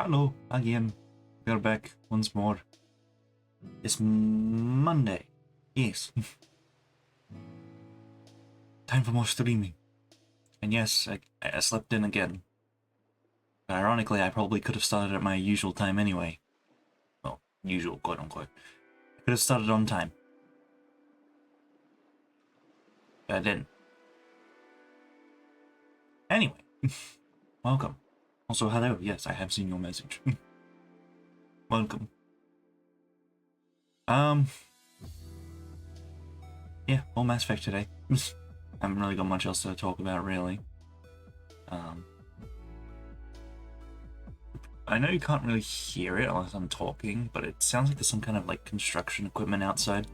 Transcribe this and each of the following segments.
Hello again. We're back once more. It's Monday. Yes. Time for more streaming. And yes, I slept in again. But ironically, I probably could have started at my usual time anyway. Well, usual, quote unquote. I could have started on time. But I didn't. Anyway, welcome. Also, hello. Yes, I have seen your message. Welcome. Yeah, more Mass Effect today. I haven't really got much else to talk about, really. I know you can't really hear it unless I'm talking, but it sounds like there's some kind of, like, construction equipment outside.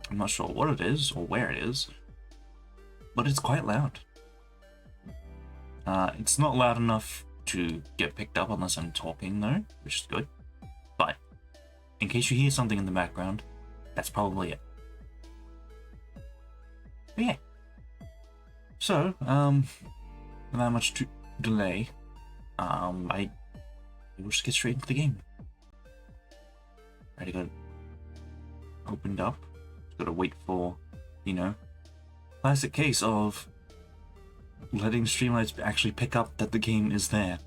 I'm not sure what it is, or where it is, but it's quite loud. It's not loud enough to get picked up unless I'm talking, though, which is good. But, in case you hear something in the background, that's probably it. But yeah. So, without much delay, I will just get straight into the game. Already got it opened up. Just gotta wait for, you know, classic case of letting Streamlights actually pick up that the game is there.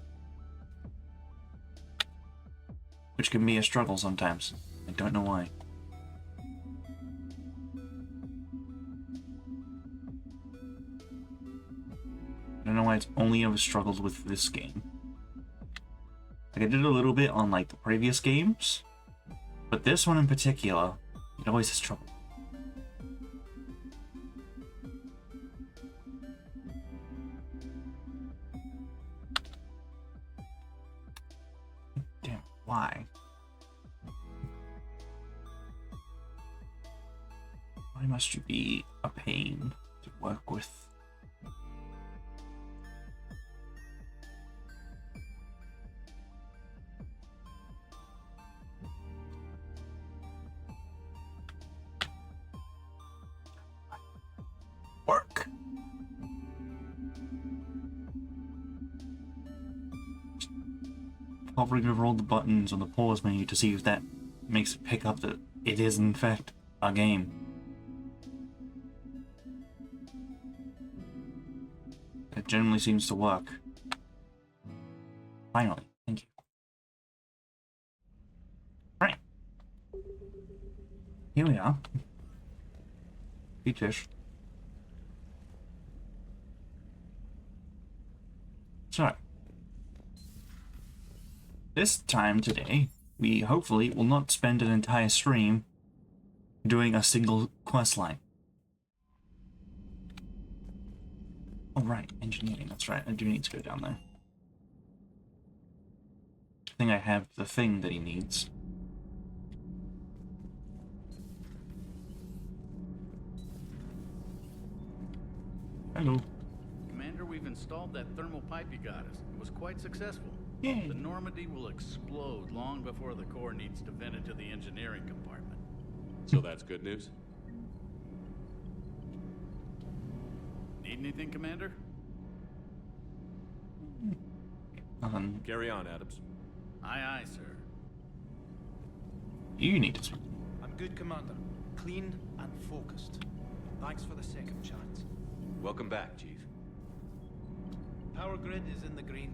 Which can be a struggle sometimes. I don't know why. I don't know why it's only ever struggled with this game. Like, I did a little bit on, like, the previous games, but this one in particular, it always has trouble. Damn, why? Why must you be a pain to work with? Work. Hovering over all the buttons on the pause menu to see if that makes it pick up that it is in fact a game. It generally seems to work. Finally, thank you. Right. Here we are. Peachish. So, this time today, we hopefully will not spend an entire stream doing a single quest line. Oh right, engineering, that's right, I do need to go down there. I think I have the thing that he needs. Hello. Commander, we've installed that thermal pipe you got us. It was quite successful. Yay. The Normandy will explode long before the core needs to vent into the engineering compartment. So that's good news? Need anything, Commander? Carry on, Adams. Aye, aye, sir. You need to speak. I'm good, Commander. Clean and focused. Thanks for the second chance. Welcome back, Chief. Power grid is in the green.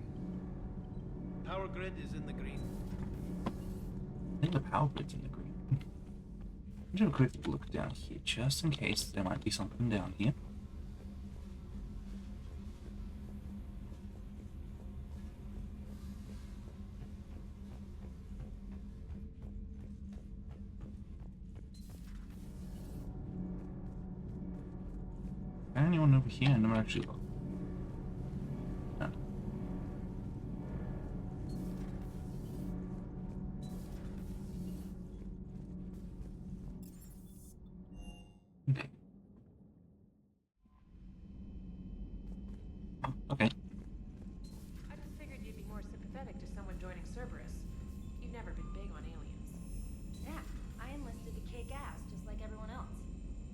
Power grid is in the green. I think the power grid's in the green. I'm gonna have a quick look down here, just in case there might be something down here. Anyone over here? I never actually looked. No. Okay. Oh, okay. I just figured you'd be more sympathetic to someone joining Cerberus. You've never been big on aliens. Yeah, I enlisted to kick ass just like everyone else.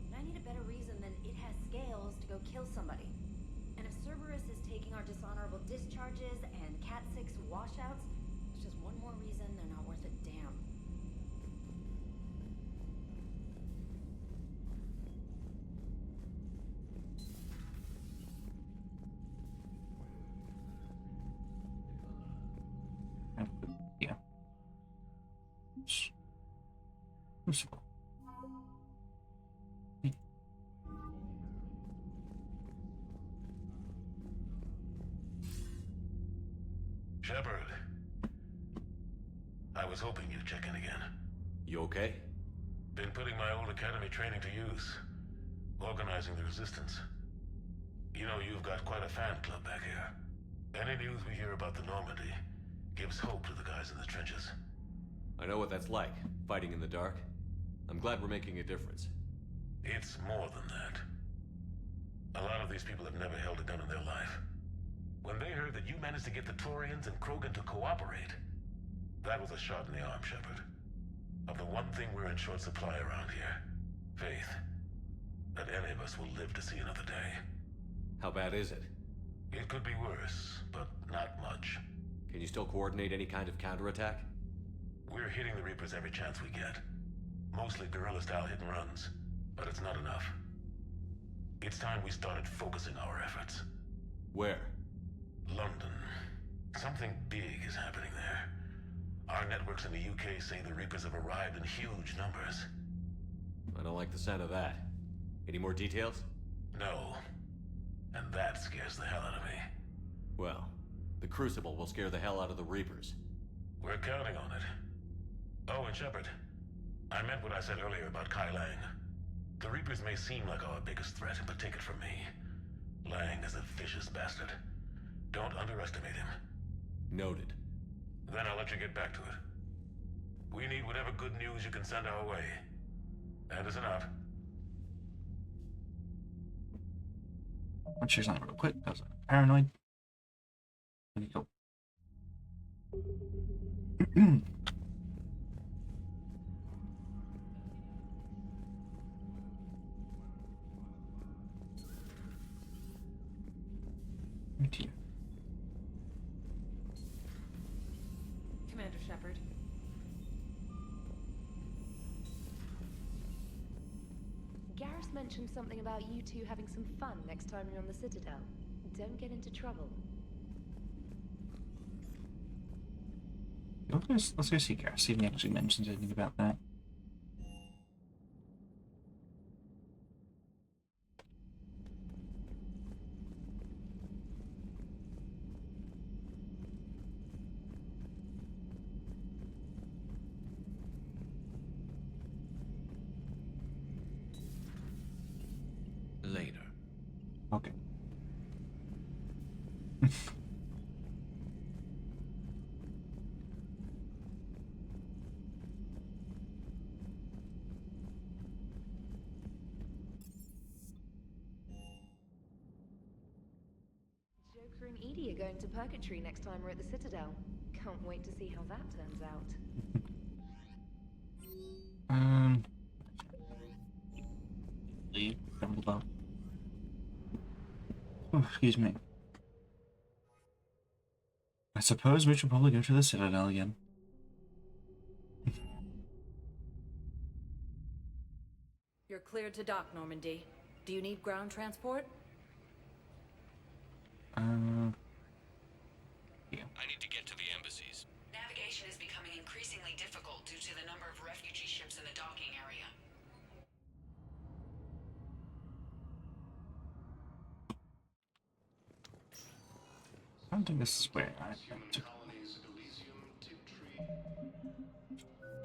But I need a better reason than it has scales to go kill somebody. Shepard. I was hoping you'd check in again. You okay? Been putting my old academy training to use. Organizing the resistance. You know, you've got quite a fan club back here. Any news we hear about the Normandy gives hope to the guys in the trenches. I know what that's like, fighting in the dark. I'm glad we're making a difference. It's more than that. A lot of these people have never held a gun in their life. When they heard that you managed to get the Torians and Krogan to cooperate, that was a shot in the arm, Shepard. Of the one thing we're in short supply around here, faith. That any of us will live to see another day. How bad is it? It could be worse, but not much. Can you still coordinate any kind of counterattack? We're hitting the Reapers every chance we get. Mostly guerrilla-style hit-and-runs, but it's not enough. It's time we started focusing our efforts. Where? London. Something big is happening there. Our networks in the UK say the Reapers have arrived in huge numbers. I don't like the sound of that. Any more details? No. And that scares the hell out of me. Well, the Crucible will scare the hell out of the Reapers. We're counting on it. Oh, and Shepard, I meant what I said earlier about Kai Lang. The Reapers may seem like our biggest threat, but take it from me. Lang is a vicious bastard. Don't underestimate him. Noted. Then I'll let you get back to it. We need whatever good news you can send our way. Anderson out. I'll choose that real quick because I'm paranoid. There we go. Right here. Commander Shepard. Garrus mentioned something about you two having some fun next time you're on the Citadel. Don't get into trouble. Let's go see Garrus, see if he actually mentions anything about that. Later. Okay. Joker and Edie are going to Purgatory next time we're at the Citadel. Can't wait to see how that turns out. Leave. Below. Oh, excuse me. I suppose we should probably go to the Citadel again. You're cleared to dock, Normandy. Do you need ground transport? Yeah. I need to get to the embassies. Navigation is becoming increasingly difficult due to the number of refugee ships in the docking area. I don't think this is where I took.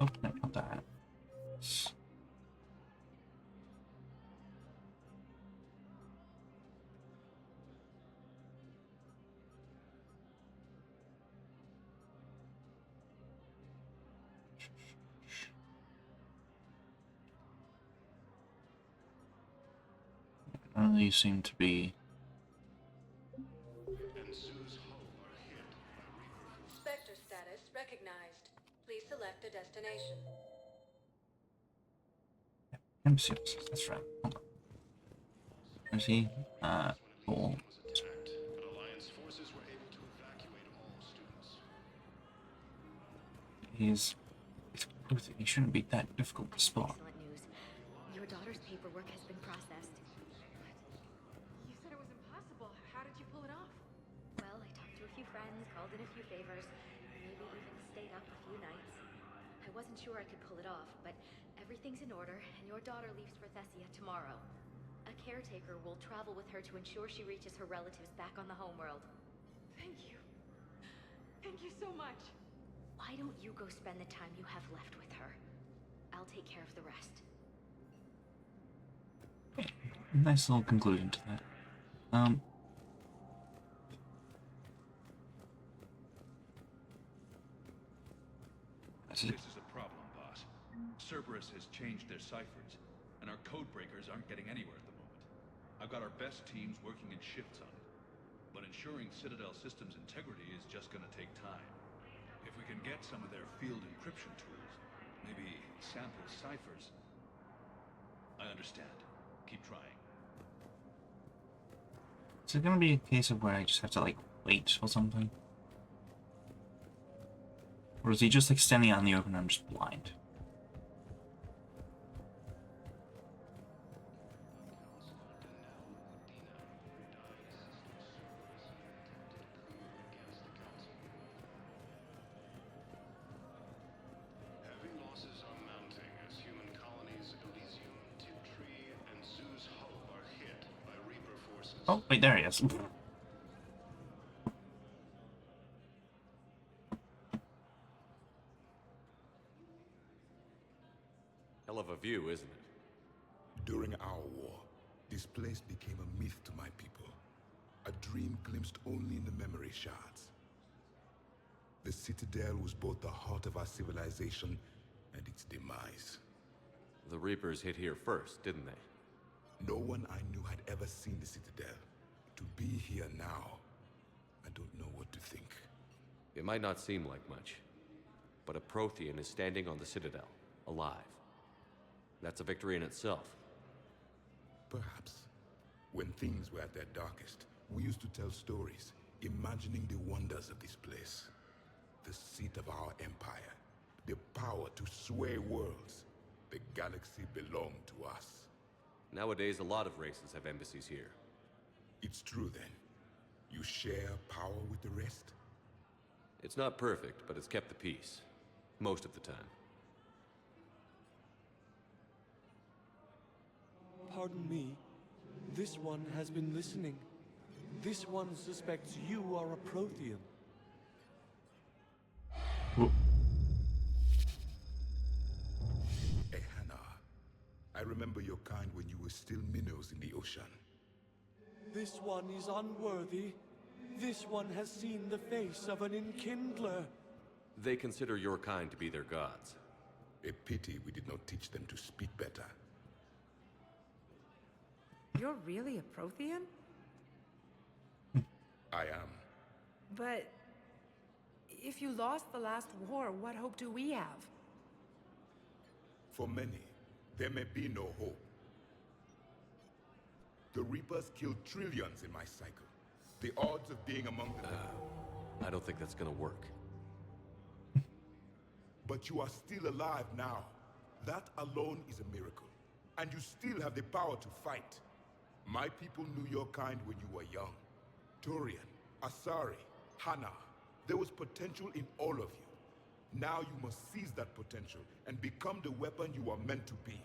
Oh, no, not that. Really seem to be. Spectre status recognized. Please select a destination. MCS, that's right. Hold on. Is he? Cool. He shouldn't be that difficult to spot. Excellent news. Your daughter's paperwork has been processed. You said it was impossible. How did you pull it off? Well, I talked to a few friends, called in a few favors, maybe even stayed up a few nights. I wasn't sure I could pull it off, but everything's in order, and your daughter leaves for Thessia tomorrow. A caretaker will travel with her to ensure she reaches her relatives back on the homeworld. Thank you. Thank you so much. Why don't you go spend the time you have left with her? I'll take care of the rest. Nice little conclusion to that. This is a problem, boss. Cerberus has changed their ciphers, and our code breakers aren't getting anywhere at the moment. I've got our best teams working in shifts on it, but ensuring Citadel systems integrity is just gonna take time. If we can get some of their field encryption tools, maybe sample ciphers. I understand. Keep trying. Is it gonna be a case of where I just have to, like, wait or something? Or is he just, like, standing out in the open and I'm just blind? Heavy losses are mounting as human colonies Elysium, Tiptree, and Zoo's Hope are hit by Reaper forces. Oh, wait, there he is. Hell of a view, isn't it? During our war, this place became a myth to my people. A dream glimpsed only in the memory shards. The Citadel was both the heart of our civilization and its demise. The Reapers hit here first, didn't they? No one I knew had ever seen the Citadel. To be here now, I don't know what to think. It might not seem like much, but a Prothean is standing on the Citadel, alive. That's a victory in itself. Perhaps. When things were at their darkest, we used to tell stories, imagining the wonders of this place. The seat of our empire, the power to sway worlds. The galaxy belonged to us. Nowadays, a lot of races have embassies here. It's true then. You share power with the rest? It's not perfect, but it's kept the peace. Most of the time. Pardon me. This one has been listening. This one suspects you are a Prothean. Ehana, I remember your kind when you were still minnows in the ocean. This one is unworthy. This one has seen the face of an enkindler. They consider your kind to be their gods. A pity we did not teach them to speak better. You're really a Prothean? I am. But if you lost the last war, what hope do we have? For many, there may be no hope. The Reapers killed trillions in my cycle. The odds of being among them... I don't think that's gonna work. But you are still alive now. That alone is a miracle. And you still have the power to fight. My people knew your kind when you were young. Turian, Asari, Hana. There was potential in all of you. Now you must seize that potential and become the weapon you are meant to be.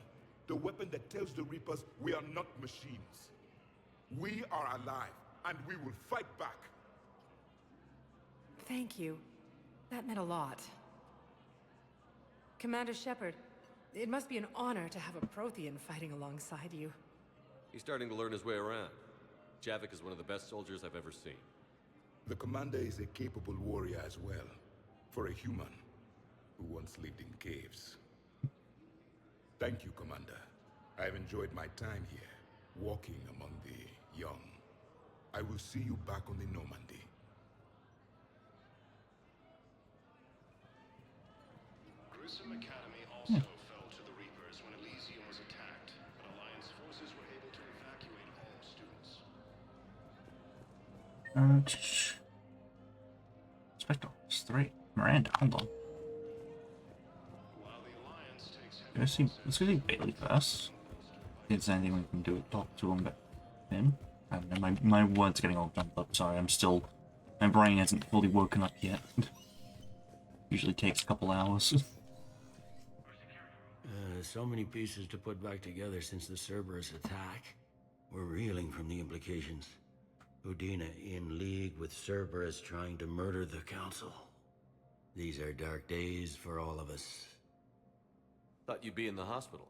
The weapon that tells the Reapers we are not machines. We are alive, and we will fight back. Thank you. That meant a lot. Commander Shepard, it must be an honor to have a Prothean fighting alongside you. He's starting to learn his way around. Javik is one of the best soldiers I've ever seen. The commander is a capable warrior as well, for a human who once lived in caves. Thank you, Commander. I've enjoyed my time here, walking among the young. I will see you back on the Normandy. Grissom Academy also fell to the Reapers when Elysium was attacked, but Alliance forces were able to evacuate all students. Spectre, it's 3. Miranda, hold on. While the Alliance takes Let's go see Bailey first. Is there anything we can do? Talk to him? I don't know, my words are getting all jumped up, sorry, my brain hasn't fully woken up yet. Usually takes a couple hours. So many pieces to put back together since the Cerberus attack. We're reeling from the implications. Udina in league with Cerberus trying to murder the Council. These are dark days for all of us. Thought you'd be in the hospital.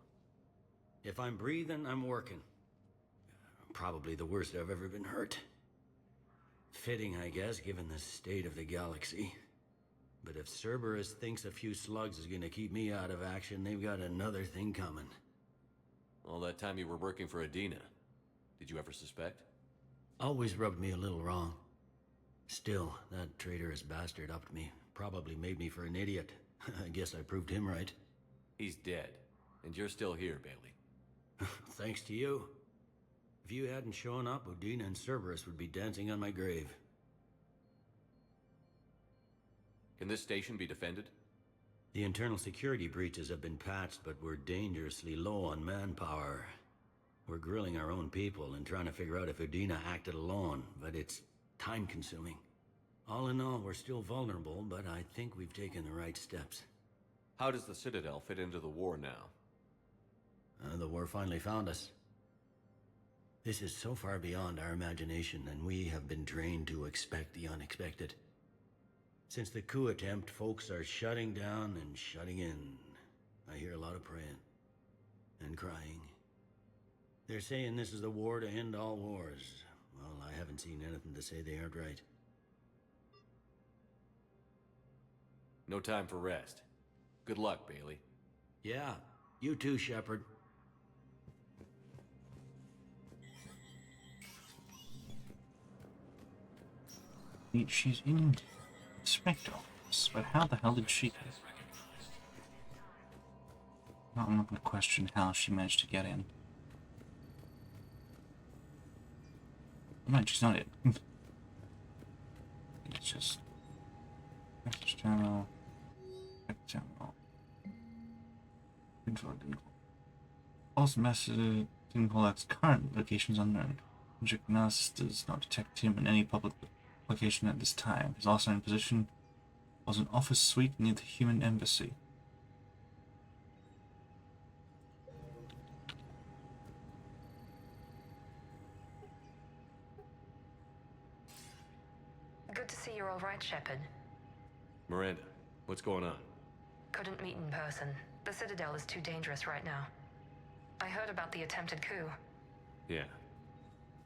If I'm breathing, I'm working. Probably the worst I've ever been hurt. Fitting, I guess, given the state of the galaxy. But if Cerberus thinks a few slugs is gonna keep me out of action, they've got another thing coming. All that time you were working for Adina, did you ever suspect? Always rubbed me a little wrong. Still, that traitorous bastard upped me. Probably made me for an idiot. I guess I proved him right. He's dead, and you're still here, Bailey. Thanks to you. If you hadn't shown up, Udina and Cerberus would be dancing on my grave. Can this station be defended? The internal security breaches have been patched, but we're dangerously low on manpower. We're grilling our own people and trying to figure out if Udina acted alone, but it's time-consuming. All in all, we're still vulnerable, but I think we've taken the right steps. How does the Citadel fit into the war now? The war finally found us. This is so far beyond our imagination, and we have been trained to expect the unexpected. Since the coup attempt, folks are shutting down and shutting in. I hear a lot of praying. And crying. They're saying this is the war to end all wars. Well, I haven't seen anything to say they aren't right. No time for rest. Good luck, Bailey. Yeah, you too, Shepard. She's in Spectre office, but how the hell did she get it? I'm not going to question how she managed to get in. No, she's not it. It's just message channel, channel. Info didn't call. Also, message didn't call out's current locations unknown. Object analysis does not detect him in any public location at this time. His last known position was an office suite near the human embassy. Good to see you're all right, Shepard. Miranda, what's going on? Couldn't meet in person. The Citadel is too dangerous right now. I heard about the attempted coup. Yeah.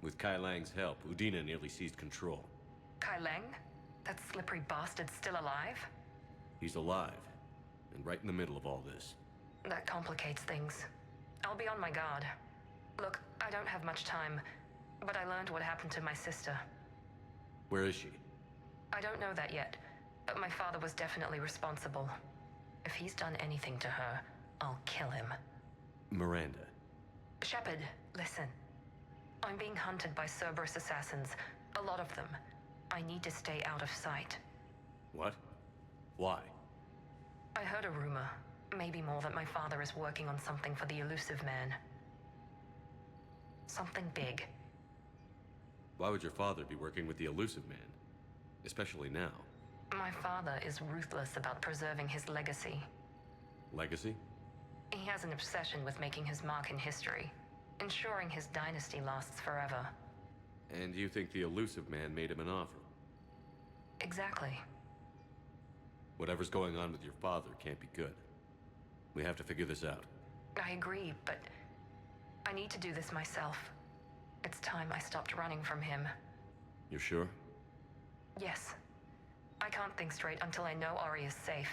With Kai Lang's help, Udina nearly seized control. Kai Lang? That slippery bastard's still alive? He's alive, and right in the middle of all this. That complicates things. I'll be on my guard. Look, I don't have much time, but I learned what happened to my sister. Where is she? I don't know that yet, but my father was definitely responsible. If he's done anything to her, I'll kill him. Miranda. Shepard, listen. I'm being hunted by Cerberus assassins. A lot of them. I need to stay out of sight. What? Why? I heard a rumor, maybe more, that my father is working on something for the Elusive Man. Something big. Why would your father be working with the Elusive Man? Especially now. My father is ruthless about preserving his legacy. Legacy? He has an obsession with making his mark in history, ensuring his dynasty lasts forever. And you think the Elusive Man made him an offer? Exactly. Whatever's going on with your father can't be good. We have to figure this out. I agree, but I need to do this myself. It's time I stopped running from him. You're sure? Yes. I can't think straight until I know Ori is safe.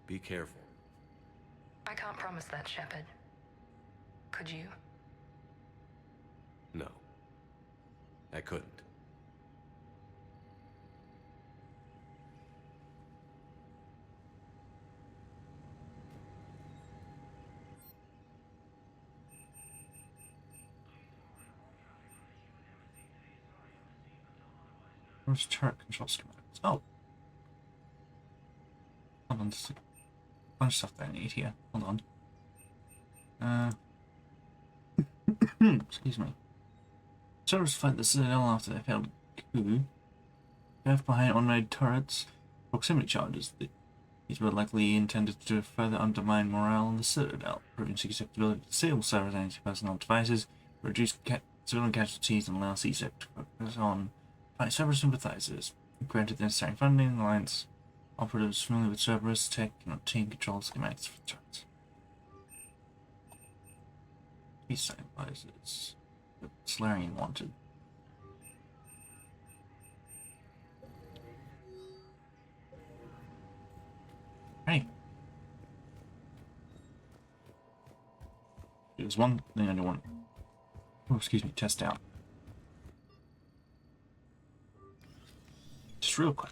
Be careful. I can't promise that, Shepard. Could you? No. I couldn't. Where's turret control schematics? Oh. Hold on, there's a bunch of stuff that I need here. Hold on. Excuse me. Cerberus fled the Citadel after they failed coup. Left behind unmade turrets, proximity charges. These were likely intended to further undermine morale in the Citadel, proving susceptibility to disable servers and anti-personnel devices, reduce civilian casualties, and allow CSEC to focus on fighting Cerberus sympathizers. Granted the necessary funding, the Alliance Operatives familiar with Cerberus tech can obtain control schematics for turrets. Peace stabilizers. The Solarian wanted. Hey. There's one thing I don't want. Oh, excuse me, test out. Just real quick.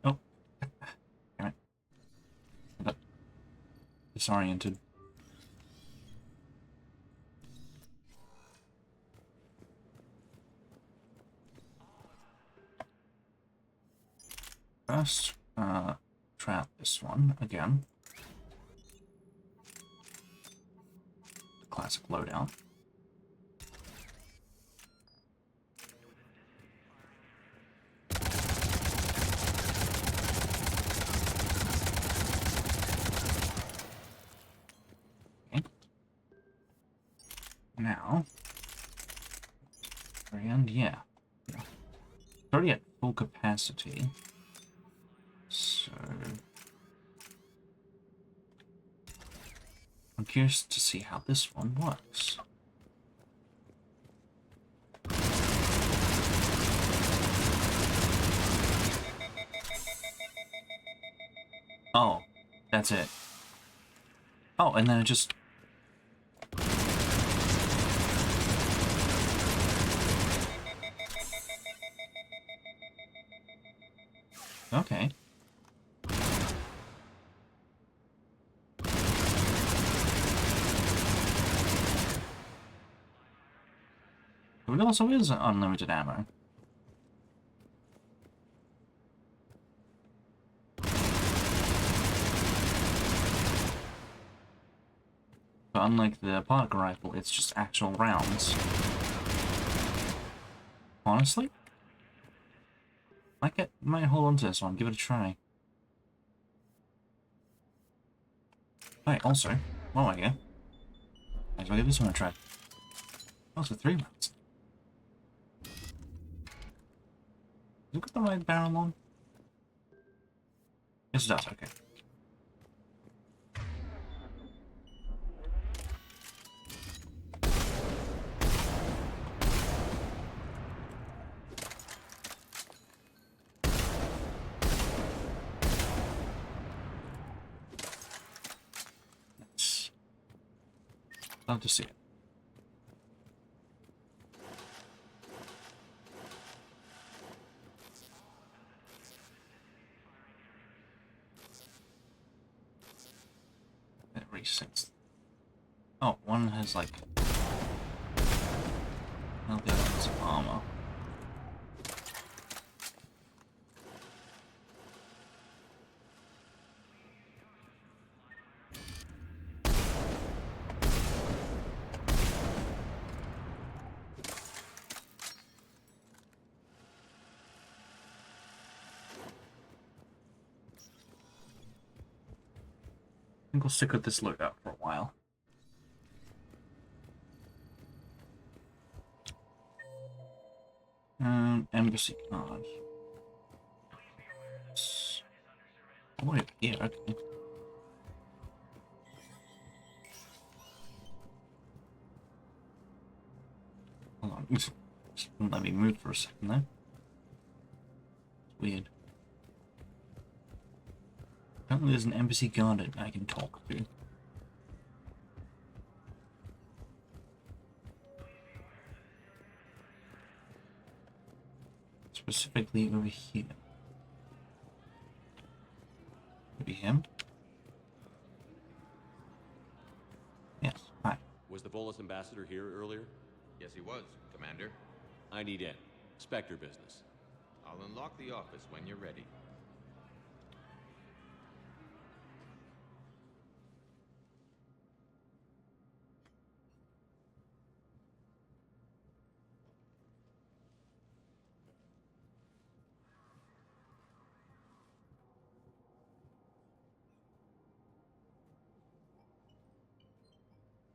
Oh. Damn it. I got disoriented. First, try out this one again. The classic loadout. Okay. Now, and yeah. It's already at full capacity. So I'm curious to see how this one works. Oh, that's it. Oh, and then it just... Okay. But it also is unlimited ammo. But unlike the particle rifle, it's just actual rounds. Honestly? Might hold on to this one, give it a try. Alright, also, while we're here, might as well give this one a try. Also, 3 rounds. Look at the right barrel on. Yes, it does, okay. Love to see it. It resets. Oh, one has like. Well, the other has armor. I think we'll stick with this loadout for a while. Embassy card. Oh, yeah, okay. Hold on. Just wouldn't let me move for a second there. It's weird. Apparently there's an embassy guard I can talk to. Specifically over here. Maybe him? Yes, hi. Was the Volus ambassador here earlier? Yes, he was, Commander. I need in. Spectre business. I'll unlock the office when you're ready.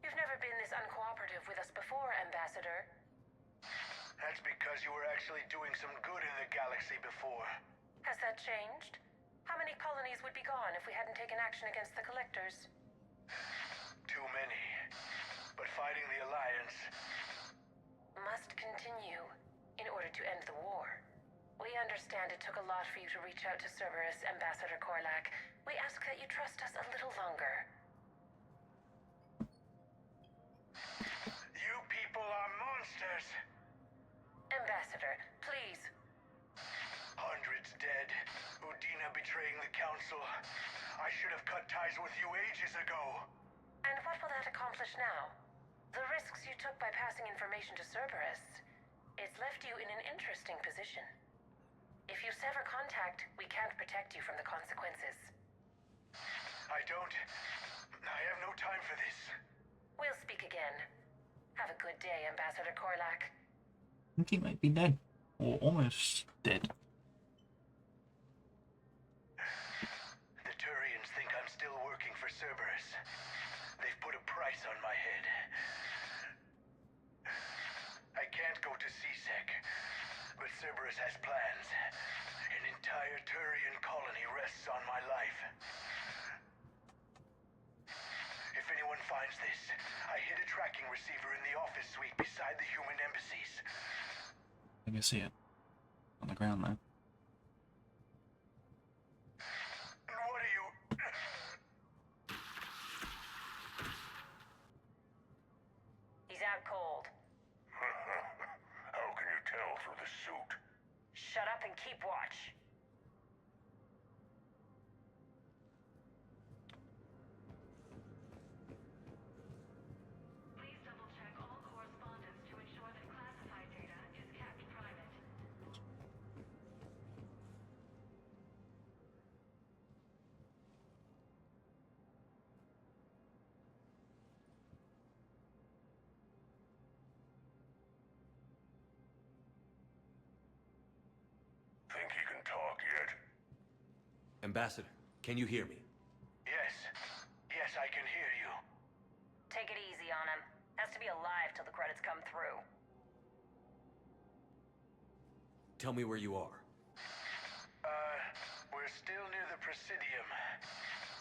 You've never been this uncooperative with us before, Ambassador. That's because you were actually doing some good in the galaxy before. Has that changed? How many colonies would be gone if we hadn't taken action against the Collectors? Too many. But fighting the Alliance... Must continue in order to end the war. We understand it took a lot for you to reach out to Cerberus, Ambassador Korlak. We ask that you trust us a little longer. You people are monsters! Ambassador, please. Hundreds dead. Udina betraying the Council. I should have cut ties with you ages ago. And what will that accomplish now? The risks you took by passing information to Cerberus. It's left you in an interesting position. If you sever contact, we can't protect you from the consequences. I have no time for this. We'll speak again. Have a good day, Ambassador Korlak. I think he might be dead. Or almost dead. The Turians think I'm still working for Cerberus. They've put a price on my head. I can't go to CSEC, but Cerberus has plans. An entire Turian colony rests on my life. If anyone finds this, I hid a tracking receiver in the office suite beside the human embassies. I can see it. On the ground now. What are you... He's out cold. How can you tell through the suit? Shut up and keep watch. Please double-check all correspondence to ensure that classified data is kept private. Think he can talk yet? Ambassador, can you hear me? Yes. Yes, I can hear you. Take it easy on him. Has to be alive till the credits come through. Tell me where you are. We're still near the Presidium.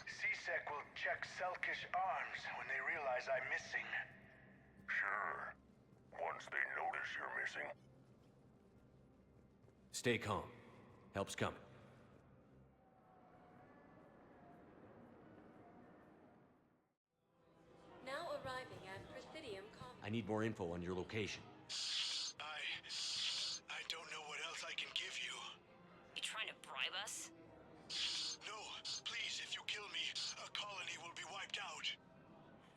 CSEC will check Selkish arms when they realize I'm missing. Sure. Once they notice you're missing. Stay calm. Help's coming. Now arriving at Presidium I need more info on your location. I don't know what else I can give you. You trying to bribe us? No, please, if you kill me, a colony will be wiped out.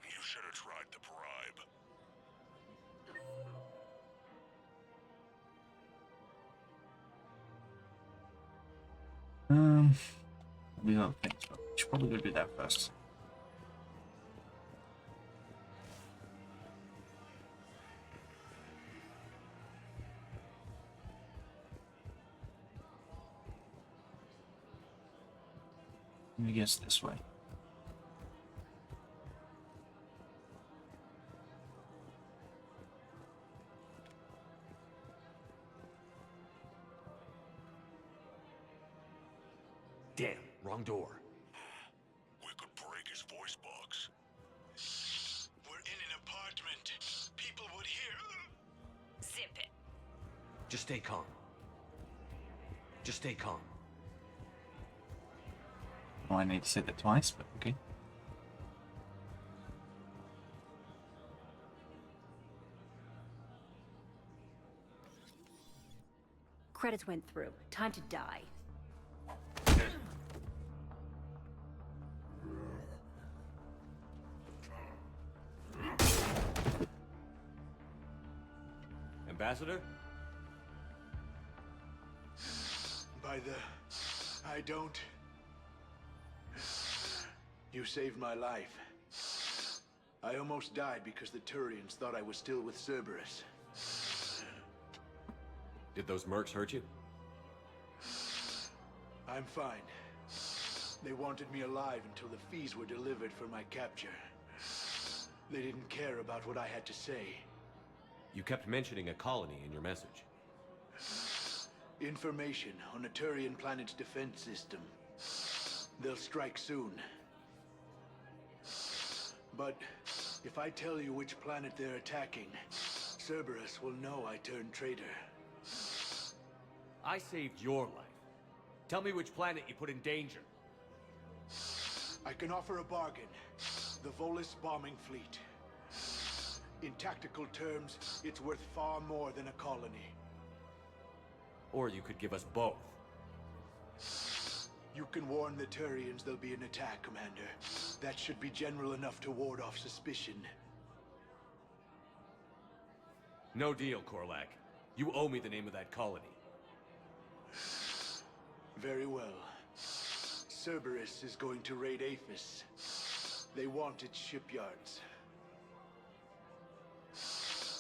You should have tried the bribe. We got things, but we should probably go do that first. Let me guess this way. Damn, wrong door. We could break his voice box. We're in an apartment. People would hear. Zip it. Just stay calm. Just stay calm. Oh, I need to say that twice, but okay. Credits went through. Time to die. Ambassador? By the... I don't... You saved my life. I almost died because the Turians thought I was still with Cerberus. Did those mercs hurt you? I'm fine. They wanted me alive until the fees were delivered for my capture. They didn't care about what I had to say. You kept mentioning a colony in your message. Information on a Turian planet's defense system. They'll strike soon. But if I tell you which planet they're attacking, Cerberus will know I turned traitor. I saved your life. Tell me which planet you put in danger. I can offer a bargain. The Volus bombing fleet. In tactical terms, it's worth far more than a colony. Or you could give us both. You can warn the Turians there'll be an attack, Commander. That should be general enough to ward off suspicion. No deal, Korlak. You owe me the name of that colony. Very well. Cerberus is going to raid AEST. They want its shipyards.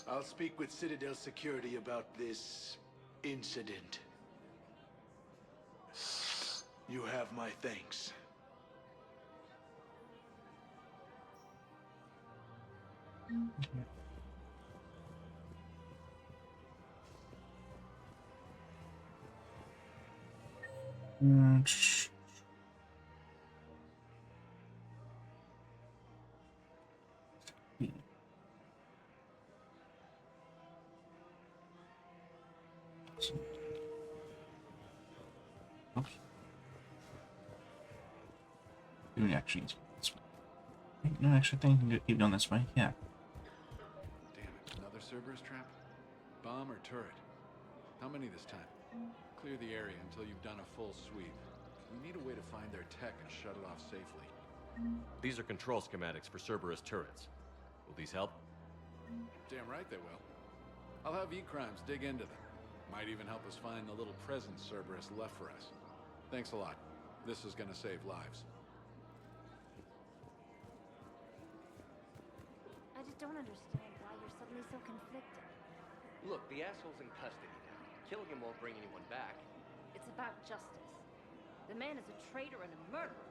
I'll speak with Citadel security about this incident. You have my thanks. Oops. Doing actions this way. No, actually, I think I can keep going this way. Yeah. Damn it, another Cerberus trap? Bomb or turret? How many this time? Clear the area until you've done a full sweep. We need a way to find their tech and shut it off safely. These are control schematics for Cerberus turrets. Will these help? Damn right they will. I'll have E-Crimes dig into them. Might even help us find the little present Cerberus left for us. Thanks a lot. This is gonna save lives. I just don't understand why you're suddenly so conflicted. Look, the asshole's in custody now. Killing him won't bring anyone back. It's about justice. The man is a traitor and a murderer.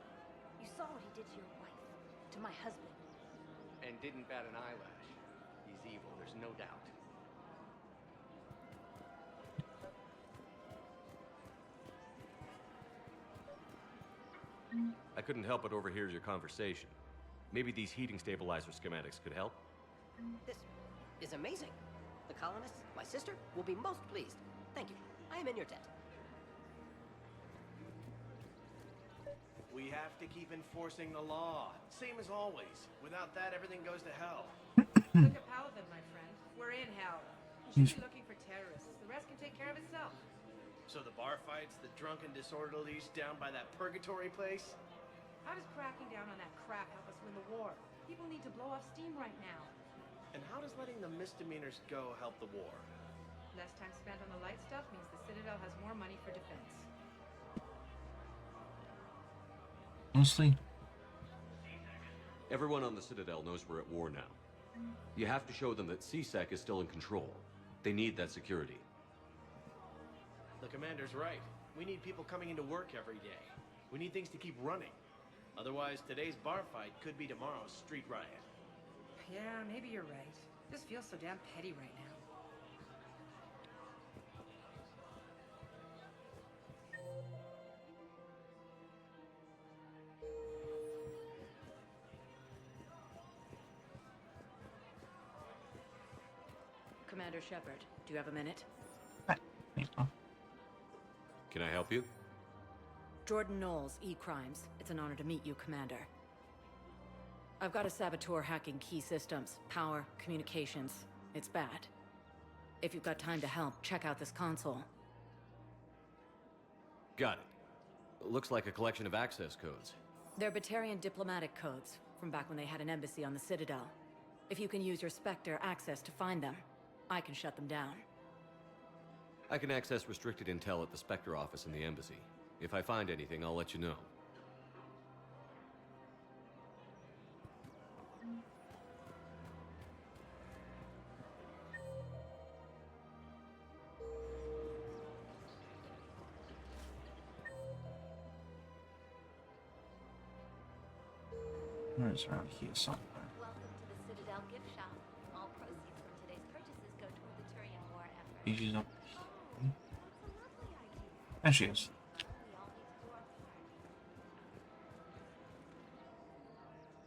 You saw what he did to your wife, to my husband. And didn't bat an eyelash. He's evil, there's no doubt. I couldn't help but overhear your conversation. Maybe these heating stabilizer schematics could help? This is amazing. The colonists, my sister, will be most pleased. Thank you. I am in your debt. We have to keep enforcing the law. Same as always. Without that, everything goes to hell. Look at Paladin, my friend. We're in hell. You should be looking for terrorists. The rest can take care of itself. So the bar fights, the drunken disorderlies down by that purgatory place? How does cracking down on that crap help us win the war? People need to blow off steam right now. And how does letting the misdemeanors go help the war? Less time spent on the light stuff means the Citadel has more money for defense. Honestly, Everyone on the Citadel knows we're at war now. You have to show them that CSEC is still in control. They need that security. The commander's right. We need people coming into work every day. We need things to keep running. Otherwise, today's bar fight could be tomorrow's street riot. Yeah, maybe you're right. This feels so damn petty right now. Commander Shepard, do you have a minute? Can I help you? Jordan Knowles, E-Crimes. It's an honor to meet you, Commander. I've got a saboteur hacking key systems, power, communications. It's bad. If you've got time to help, check out this console. Got it. Looks like a collection of access codes. They're Batarian diplomatic codes, from back when they had an embassy on the Citadel. If you can use your Spectre access to find them, I can shut them down. I can access restricted intel at the Spectre office in the embassy. If I find anything, I'll let you know. Where's around here somewhere? Welcome to the Citadel gift shop. All proceeds from today's purchases go She's up. There she is.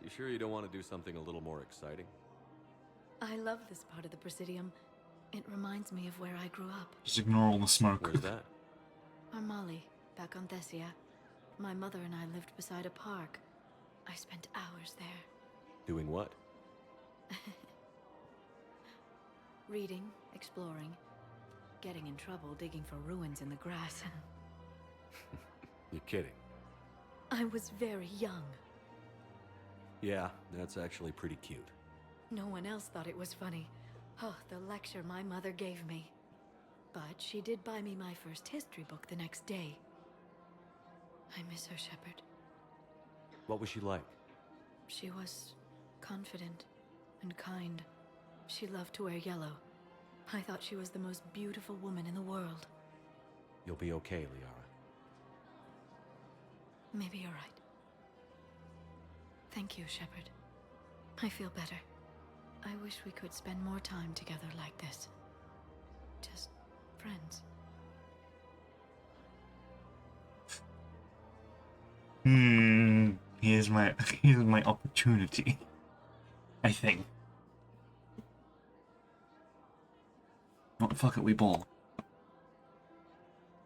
You sure you don't want to do something a little more exciting? I love this part of the Presidium. It reminds me of where I grew up. Just ignore all the smoke. Where's that? Armali, back on Thessia. My mother and I lived beside a park. I spent hours there. Doing what? Reading, exploring, getting in trouble digging for ruins in the grass. You're kidding. I was very young. Yeah, that's actually pretty cute. No one else thought it was funny. Oh, the lecture my mother gave me. But she did buy me my first history book the next day. I miss her, Shepard. What was she like? She was confident and kind. She loved to wear yellow. I thought she was the most beautiful woman in the world. You'll be okay, Liara. Maybe you're right. Thank you, Shepard. I feel better. I wish we could spend more time together like this. Just friends. Here's my opportunity. I think. What the fuck it, we ball?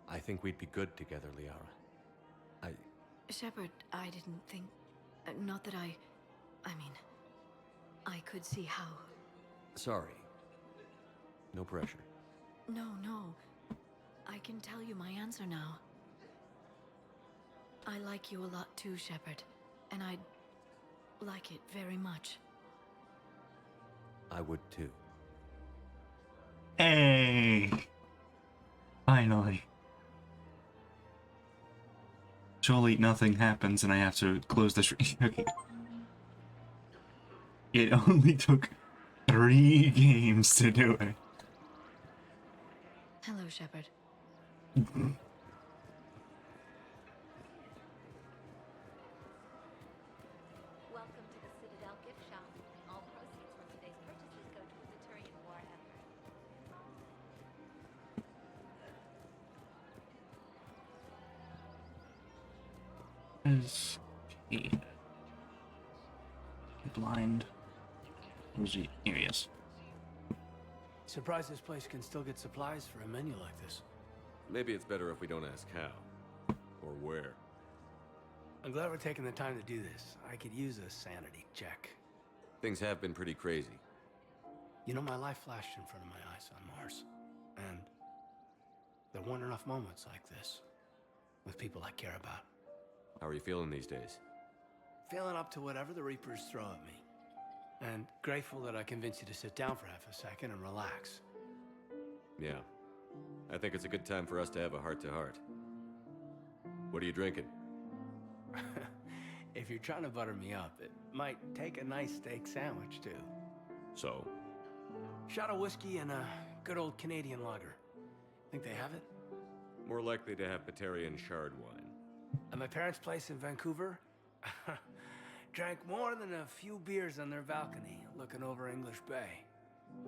I think we'd be good together, Liara. Shepard, I didn't think... not that I mean... I could see how... Sorry. No pressure. No. I can tell you my answer now. I like you a lot too, Shepard. And I'd like it very much. I would too. Hey! Finally. Surely nothing happens and I have to close this. Okay. It only took 3 games to do it. Hello, Shepard. Welcome to the Citadel gift shop. All proceeds from today's purchases go to the Turian war effort. Is he blind? Who's he? Here he is. Surprised this place can still get supplies for a menu like this. Maybe it's better if we don't ask how. Or where. I'm glad we're taking the time to do this. I could use a sanity check. Things have been pretty crazy. You know, my life flashed in front of my eyes on Mars. And there weren't enough moments like this. With people I care about. How are you feeling these days? Feeling up to whatever the Reapers throw at me. And grateful that I convinced you to sit down for half a second and relax. Yeah. I think it's a good time for us to have a heart-to-heart. What are you drinking? If you're trying to butter me up, it might take a nice steak sandwich, too. So? Shot of whiskey and a good old Canadian lager. Think they have it? More likely to have Batarian shard wine. At my parents' place in Vancouver, drank more than a few beers on their balcony, looking over English Bay.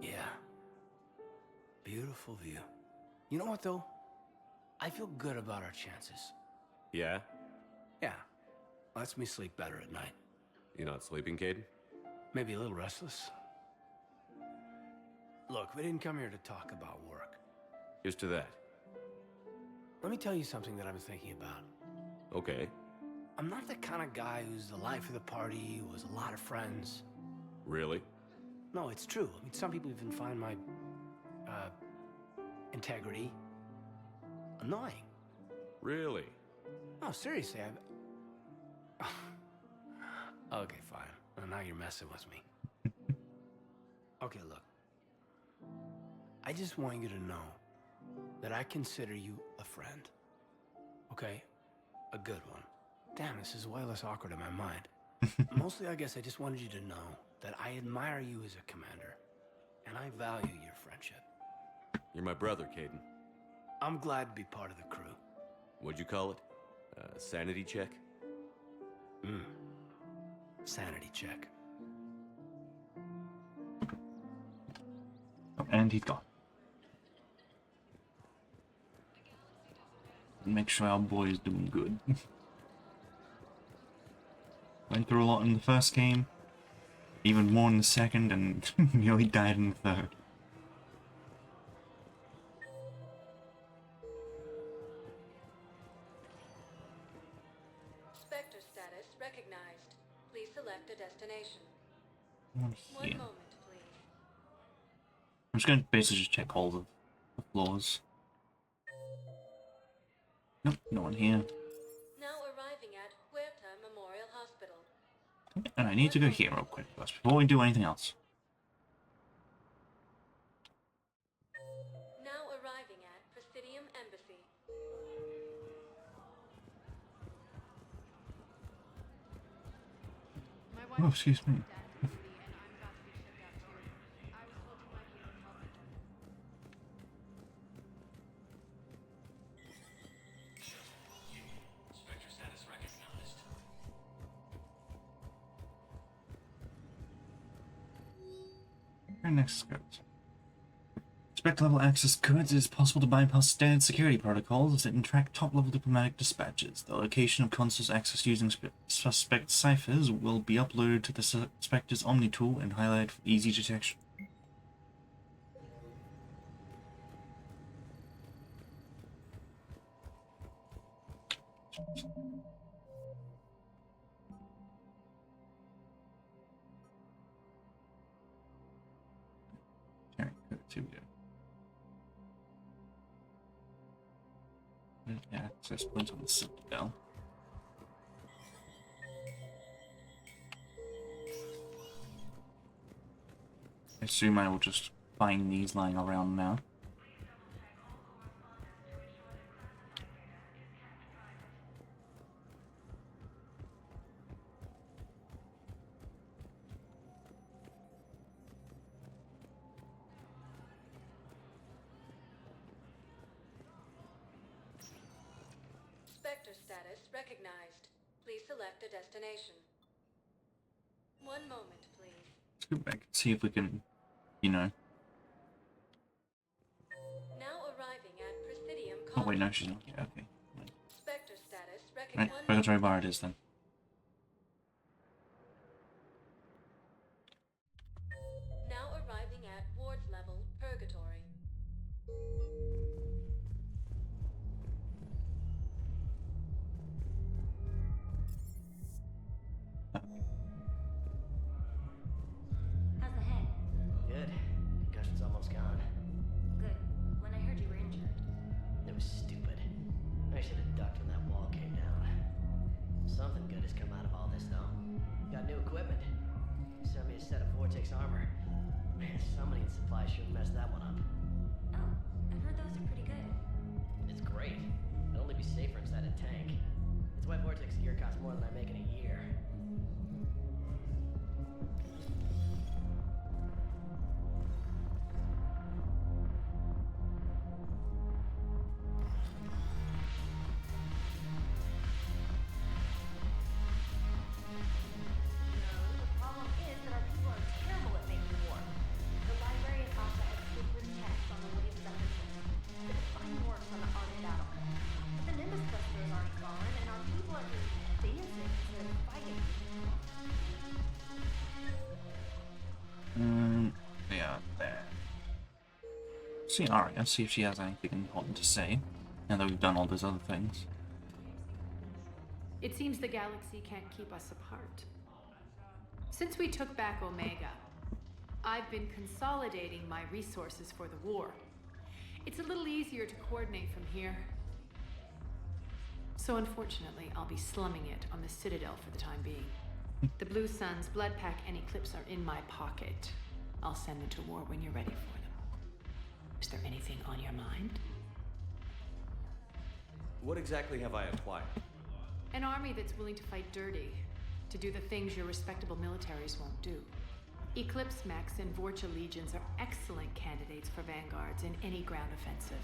Yeah. Beautiful view. You know what, though? I feel good about our chances. Yeah? Yeah. Lets me sleep better at night. You not sleeping, Caden? Maybe a little restless. Look, we didn't come here to talk about work. Here's to that. Let me tell you something that I've been thinking about. Okay. I'm not the kind of guy who's the life of the party, who has a lot of friends. Really? No, it's true. I mean, some people even find my, integrity annoying. Really? No, seriously, Okay, fine. Well, now you're messing with me. Okay, look. I just want you to know that I consider you a friend. Okay? A good one. Damn, this is way less awkward in my mind. Mostly, I guess I just wanted you to know that I admire you as a commander, and I value your friendship. You're my brother, Caden. I'm glad to be part of the crew. What'd you call it? Sanity check? Sanity check. And he's gone. make sure our boy is doing good. Went through a lot in the first game, even more in the second, and nearly died in the third. Spectre status recognized. Please select a destination. One One here. moment, please. I'm just going to basically just check all the floors. Nope, no one here. Now arriving at Huerta Memorial Hospital. And I need to go here real quick first, before we do anything else. Now arriving at Presidium Embassy. Oh, excuse me. Spectre status recognized. Our next codes. Spec level access codes. It is possible to bypass standard security protocols that track top-level diplomatic dispatches. The location of consuls accessed using suspect ciphers will be uploaded to the Spectre's Omni tool and highlighted for easy detection. Alright, here we go. Yeah, access points on the Citadel. I assume I will just find these lying around now. Spectre status recognized. Please select a destination. One moment, please. Let's go back and see if we can, you know. Now arriving at Presidium Oh wait, no, she's not here. Okay. Spectre status Right, recognized. regulatory bar it is then. Now arriving at wards level purgatory. How's the head? Good. Concussion's almost gone. Good. When I heard you were injured. It was stupid. I should have ducked when that wall came down. Something good has come out of all this, though. Got new equipment. Sent me a set of Vortex armor. Man, somebody in supply sure messed that one up. Oh, I've heard those are pretty good. It's great. It'll only be safer inside a tank. It's why Vortex gear costs more than I make in a year. The problem is that our people are terrible at making war. The library at ASA has secret texts on the waves of the ship. The fine works on the armed battle. But the Nimbus cluster is already gone, and our people are just dancing instead of fighting. Yeah, there. See Aria, see if she has anything important to say, now that we've done all those other things. It seems the galaxy can't keep us apart. Since we took back Omega, I've been consolidating my resources for the war. It's a little easier to coordinate from here. So unfortunately, I'll be slumming it on the Citadel for the time being. The Blue Suns, Bloodpack, and Eclipse are in my pocket. I'll send them to war when you're ready for them. Is there anything on your mind? What exactly have I acquired? An army that's willing to fight dirty, to do the things your respectable militaries won't do. Eclipse mechs and Vorcha legions are excellent candidates for vanguards in any ground offensive.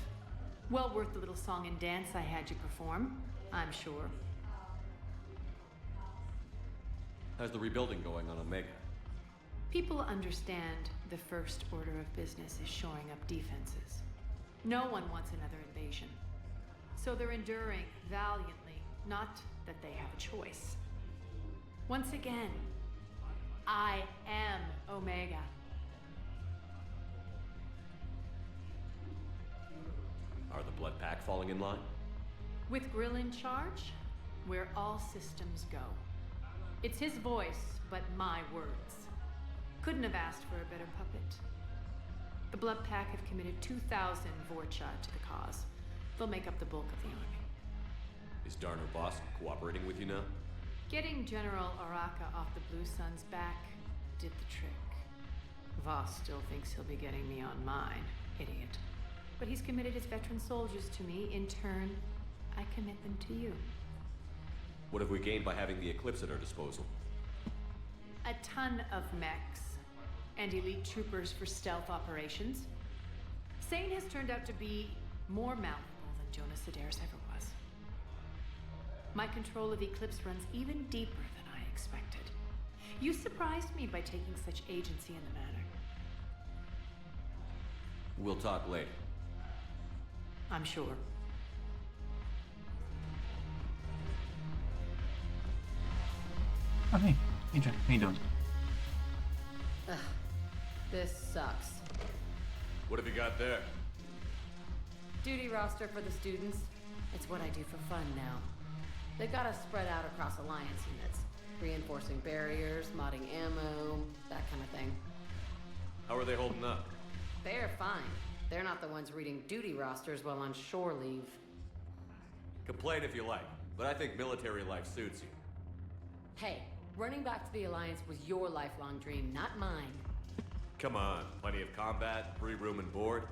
Well worth the little song and dance I had you perform, I'm sure. How's the rebuilding going on Omega? People understand the first order of business is shoring up defenses. No one wants another invasion. So they're enduring valiantly, not that they have a choice. Once again, I am Omega. Are the Blood Pack falling in line? With Grill in charge, where all systems go. It's his voice, but my words. Couldn't have asked for a better puppet. The Blood Pack have committed 2,000 Vorcha to the cause. They'll make up the bulk of the army. Is Darner Boss cooperating with you now? Getting General Araka off the Blue Sun's back did the trick. Voss still thinks he'll be getting me on mine. Idiot. But he's committed his veteran soldiers to me. In turn, I commit them to you. What have we gained by having the Eclipse at our disposal? A ton of mechs and elite troopers for stealth operations. Sane has turned out to be more malleable than Jonas Sedaris ever was. My control of Eclipse runs even deeper than I expected. You surprised me by taking such agency in the matter. We'll talk later. I'm sure. Oh, hey. Hey, Jack. How you doing? Ugh, this sucks. What have you got there? Duty roster for the students. It's what I do for fun now. They've got us spread out across Alliance units. Reinforcing barriers, modding ammo, that kind of thing. How are they holding up? They're fine. They're not the ones reading duty rosters while on shore leave. Complain if you like, but I think military life suits you. Hey, running back to the Alliance was your lifelong dream, not mine. Come on, plenty of combat, free room and board,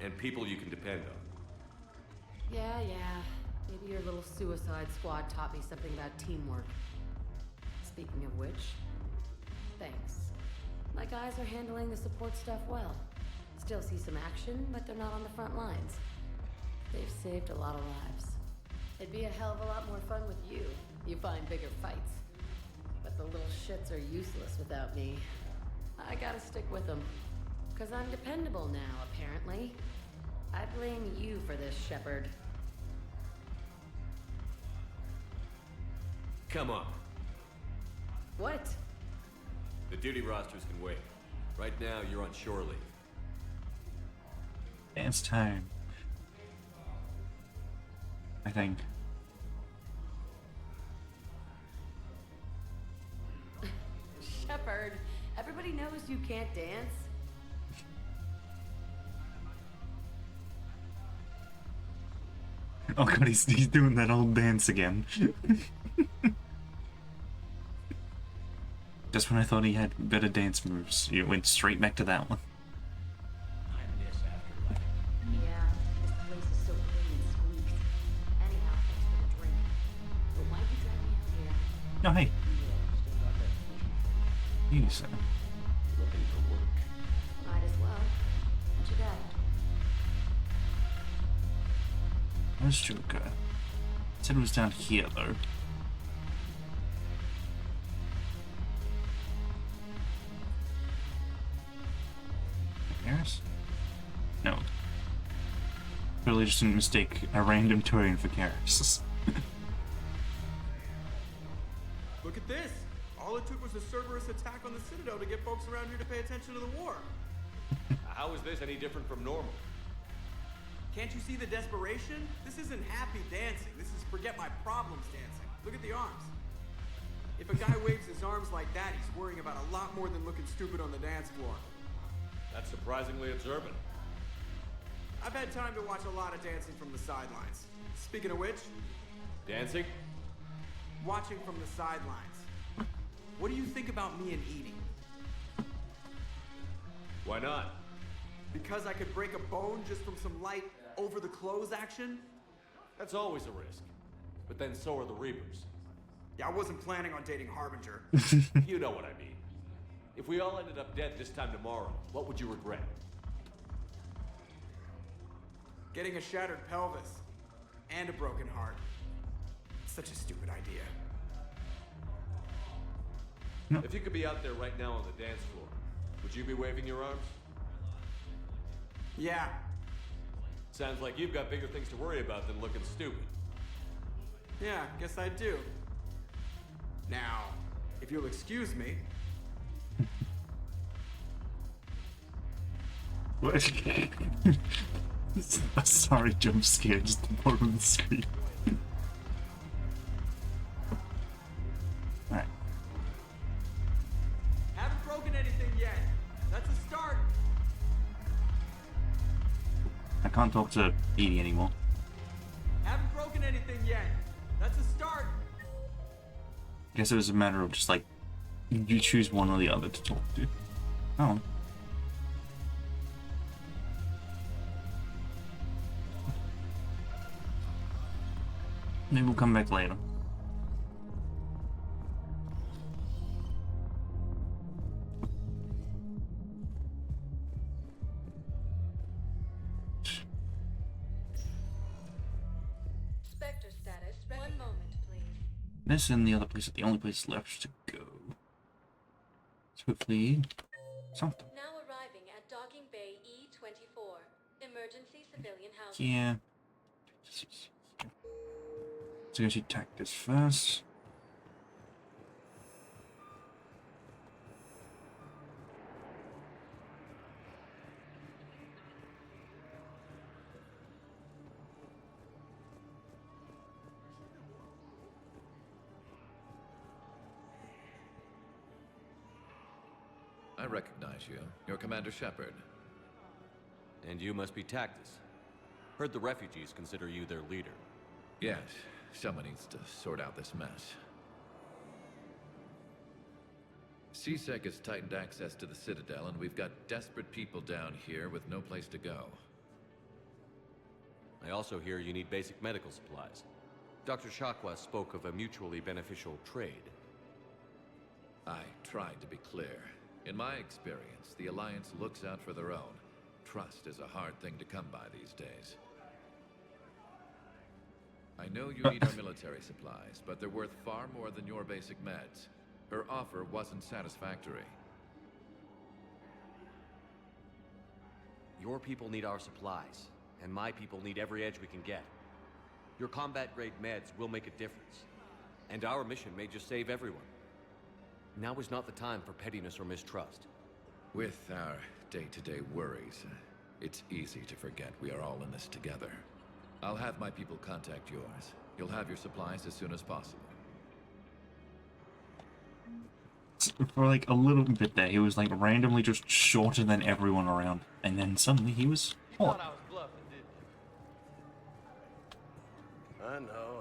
and people you can depend on. Yeah. Maybe your little suicide squad taught me something about teamwork. Speaking of which, thanks. My guys are handling the support stuff well. Still see some action, but they're not on the front lines. They've saved a lot of lives. It'd be a hell of a lot more fun with you. You find bigger fights. But the little shits are useless without me. I gotta stick with them. 'Cause I'm dependable now, apparently. I blame you for this, Shepard. Come on. What? The duty rosters can wait. Right now, you're on shore leave. Dance time. I think. Shepard, everybody knows you can't dance. Oh god, he's doing that old dance again. Just when I thought he had better dance moves, you went straight back to that one. Yeah, this place is so clean and squeaky. Anyhow, thanks for the drink. But why'd you drag me out here? No, hey. You said. Looking for work. Might as well. What you got? Where's Joker? Said it was down here though. Garrus? No. Really just didn't mistake a random Turian for Garrus. Look at this! All it took was a Cerberus attack on the Citadel to get folks around here to pay attention to the war. How is this any different from normal? Can't you see the desperation? This isn't happy dancing. This is forget my problems dancing. Look at the arms. If a guy waves his arms like that, he's worrying about a lot more than looking stupid on the dance floor. That's surprisingly observant. I've had time to watch a lot of dancing from the sidelines. Speaking of which... Dancing? Watching from the sidelines. What do you think about me and eating? Why not? Because I could break a bone just from some light over-the-clothes action? That's always a risk. But then so are the Reapers. Yeah, I wasn't planning on dating Harbinger. You know what I mean. If we all ended up dead this time tomorrow, what would you regret? Getting a shattered pelvis. And a broken heart. Such a stupid idea. No. If you could be out there right now on the dance floor, would you be waving your arms? Yeah. Sounds like you've got bigger things to worry about than looking stupid. Yeah, guess I do. Now, if you'll excuse me. What? Sorry, jump scare just the bottom of the screen. Alright. Haven't broken anything yet. That's a start. I can't talk to Edie anymore. Haven't broken anything yet. That's a start. I guess it was a matter of just like, you choose one or the other to talk to. Oh. Maybe we'll come back later. Spectre status. One moment, please. This and the other place are the only places left to go. So hopefully, something. Now arriving at docking bay E24. Emergency civilian housing. Yeah. So go see Tactus first. I recognize you. You're Commander Shepard. And you must be Tactus. Heard the refugees consider you their leader. Yes, someone needs to sort out this mess. CSEC has tightened access to the Citadel, and we've got desperate people down here with no place to go. I also hear you need basic medical supplies. Dr. Shakwa spoke of a mutually beneficial trade. I tried to be clear. In my experience, the Alliance looks out for their own. Trust is a hard thing to come by these days. I know you need our military supplies, but they're worth far more than your basic meds. Her offer wasn't satisfactory. Your people need our supplies, and my people need every edge we can get. Your combat-grade meds will make a difference, and our mission may just save everyone. Now is not the time for pettiness or mistrust. With our day-to-day worries, it's easy to forget we are all in this together. I'll have my people contact yours. You'll have your supplies as soon as possible. For like a little bit there, he was like randomly just shorter than everyone around, and then suddenly he was taller. I know.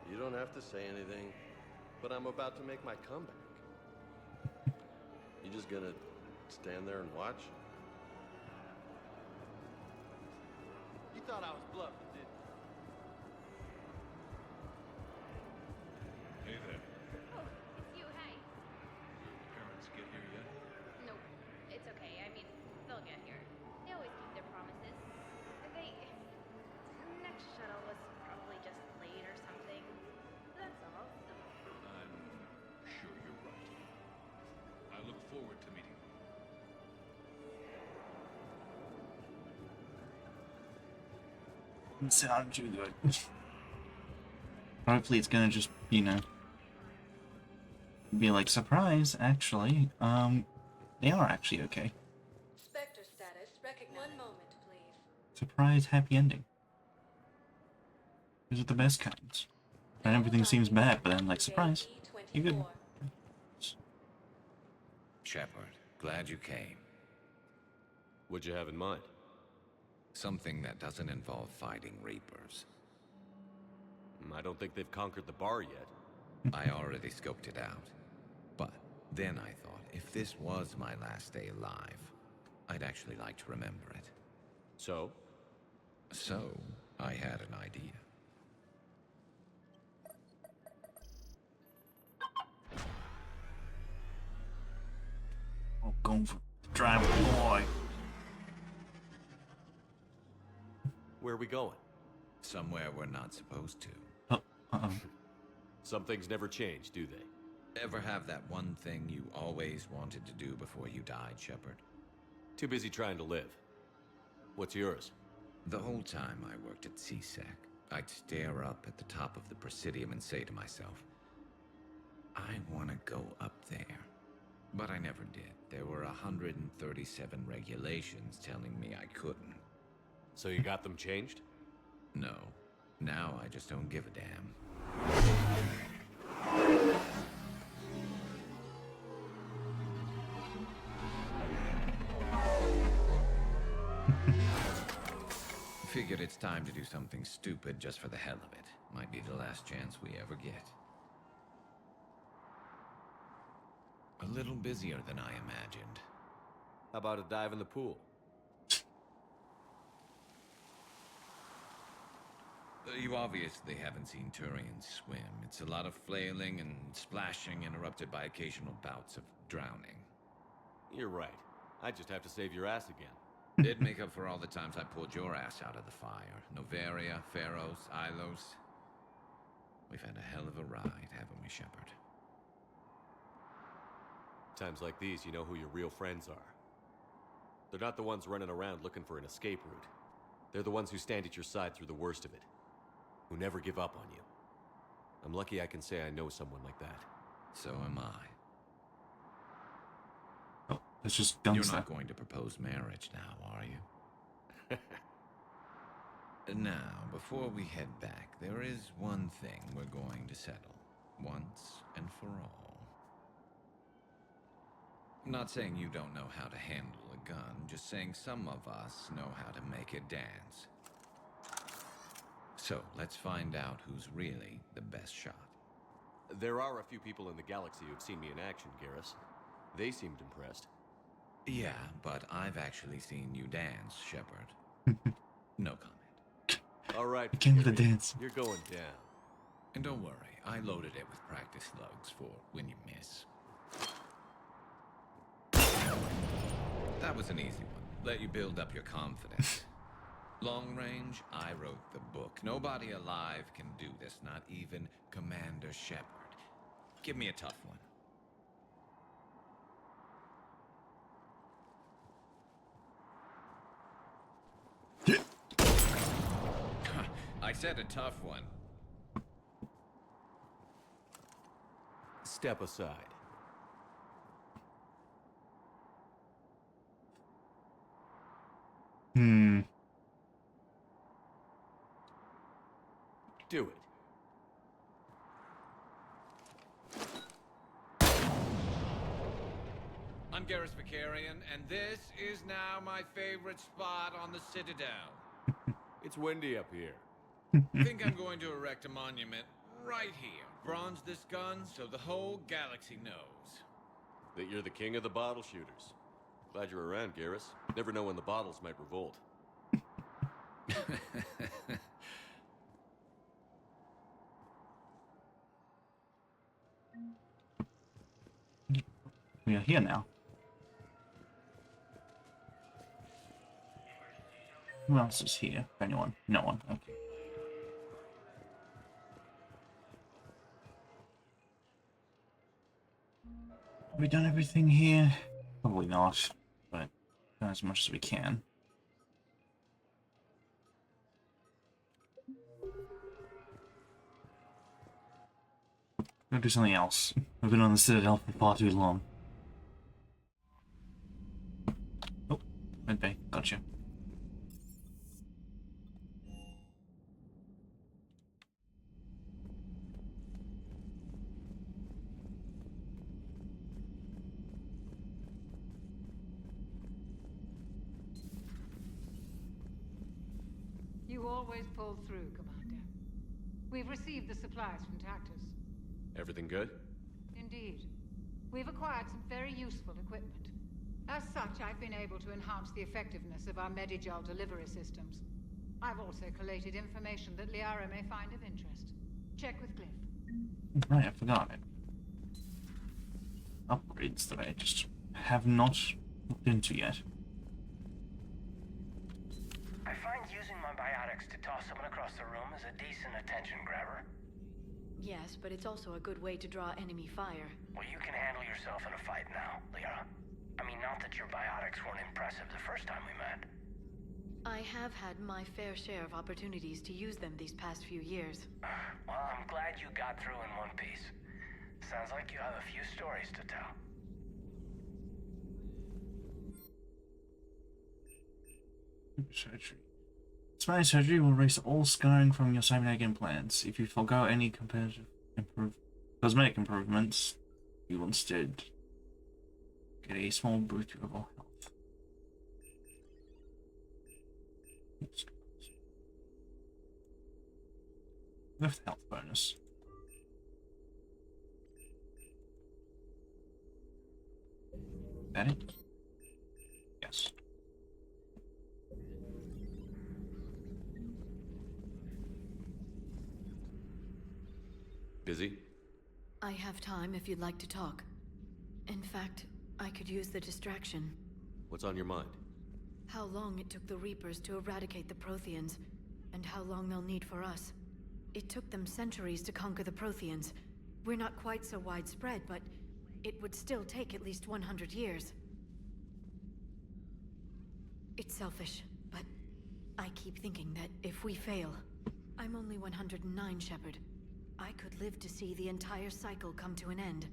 You don't have to say anything, but I'm about to make my comeback. You just gonna stand there and watch? You thought I was bluffing, didn't you? Hey there. Oh, it's you, hey. Your parents get here yet? Nope, it's okay. I mean, they'll get here. They always keep their promises. They... Next shuttle was probably just late or something. That's all. I'm sure you're right. I look forward to meeting you. Doesn't sound too good. Hopefully it's gonna just, you know, be like, surprise, actually, they are actually okay. Spectre status recognized. One moment, please. Surprise, happy ending. Those are the best kinds. And everything seems bad, but then, like, surprise, you're good. Shepard, glad you came. What'd you have in mind? Something that doesn't involve fighting Reapers. I don't think they've conquered the bar yet. I already scoped it out. But then I thought, if this was my last day alive, I'd actually like to remember it. So? So, I had an idea. Oh, going for drive, boy. Where are we going? Somewhere we're not supposed to. Some things never change, do they? Ever have that one thing you always wanted to do before you died, Shepard? Too busy trying to live. What's yours? The whole time I worked at CSEC, I'd stare up at the top of the Presidium and say to myself, I want to go up there. But I never did. There were 137 regulations telling me I couldn't. So you got them changed? No. Now I just don't give a damn. Figured it's time to do something stupid just for the hell of it. Might be the last chance we ever get. A little busier than I imagined. How about a dive in the pool? You obviously haven't seen Turians swim. It's a lot of flailing and splashing, interrupted by occasional bouts of drowning. You're right. I just have to save your ass again. It'd make up for all the times I pulled your ass out of the fire. Noveria, Pharos, Ilos. We've had a hell of a ride, haven't we, Shepard? Times like these, you know who your real friends are. They're not the ones running around looking for an escape route. They're the ones who stand at your side through the worst of it. Who never give up on you. I'm lucky I can say I know someone like that. So am I. Oh, it's just guns. You're not going to propose marriage now, are you? Now, before we head back, there is one thing we're going to settle. Once and for all. I'm not saying you don't know how to handle a gun, just saying some of us know how to make it dance. So, let's find out who's really the best shot. There are a few people in the galaxy who've seen me in action, Garrus. They seemed impressed. Yeah, but I've actually seen you dance, Shepard. No comment. All right, King of the dance. You're going down. And don't worry, I loaded it with practice slugs for when you miss. That was an easy one. Let you build up your confidence. Long range, I wrote the book. Nobody alive can do this, not even Commander Shepard. Give me a tough one. I said a tough one. Step aside. Do it. I'm Garrus Vicarian, and this is now my favorite spot on the Citadel. It's windy up here. Think I'm going to erect a monument right here. Bronze this gun so the whole galaxy knows. That you're the king of the bottle shooters. Glad you're around, Garrus. Never know when the bottles might revolt. We are here now. Who else is here? Anyone? No one. Okay. Have we done everything here? Probably not, but done as much as we can. Gotta do something else. We've been on the Citadel for far too long. Oh, okay, gotcha. You always pull through, Commander. We've received the supplies from Tactus. Everything good? Indeed. We've acquired some very useful equipment. As such, I've been able to enhance the effectiveness of our Medigel delivery systems. I've also collated information that Liara may find of interest. Check with Glyph. Right, I forgot it. Upgrades that I just have not looked into yet. I find using my biotics to toss someone across the room is a decent attention grabber. Yes, but it's also a good way to draw enemy fire. Well, you can handle yourself in a fight now, Liara. I mean, not that your biotics weren't impressive the first time we met. I have had my fair share of opportunities to use them these past few years. Well, I'm glad you got through in one piece. Sounds like you have a few stories to tell. Surgery. Spine surgery will erase all scarring from your cybernetic implants. If you forego any cosmetic improvements, you will instead get a small boost to overall health. With health bonus. That it? Yes. Busy? I have time if you'd like to talk. In fact, I could use the distraction. What's on your mind? How long it took the Reapers to eradicate the Protheans, and how long they'll need for us. It took them centuries to conquer the Protheans. We're not quite so widespread, but it would still take at least 100 years. It's selfish, but I keep thinking that if we fail... I'm only 109, Shepard. I could live to see the entire cycle come to an end.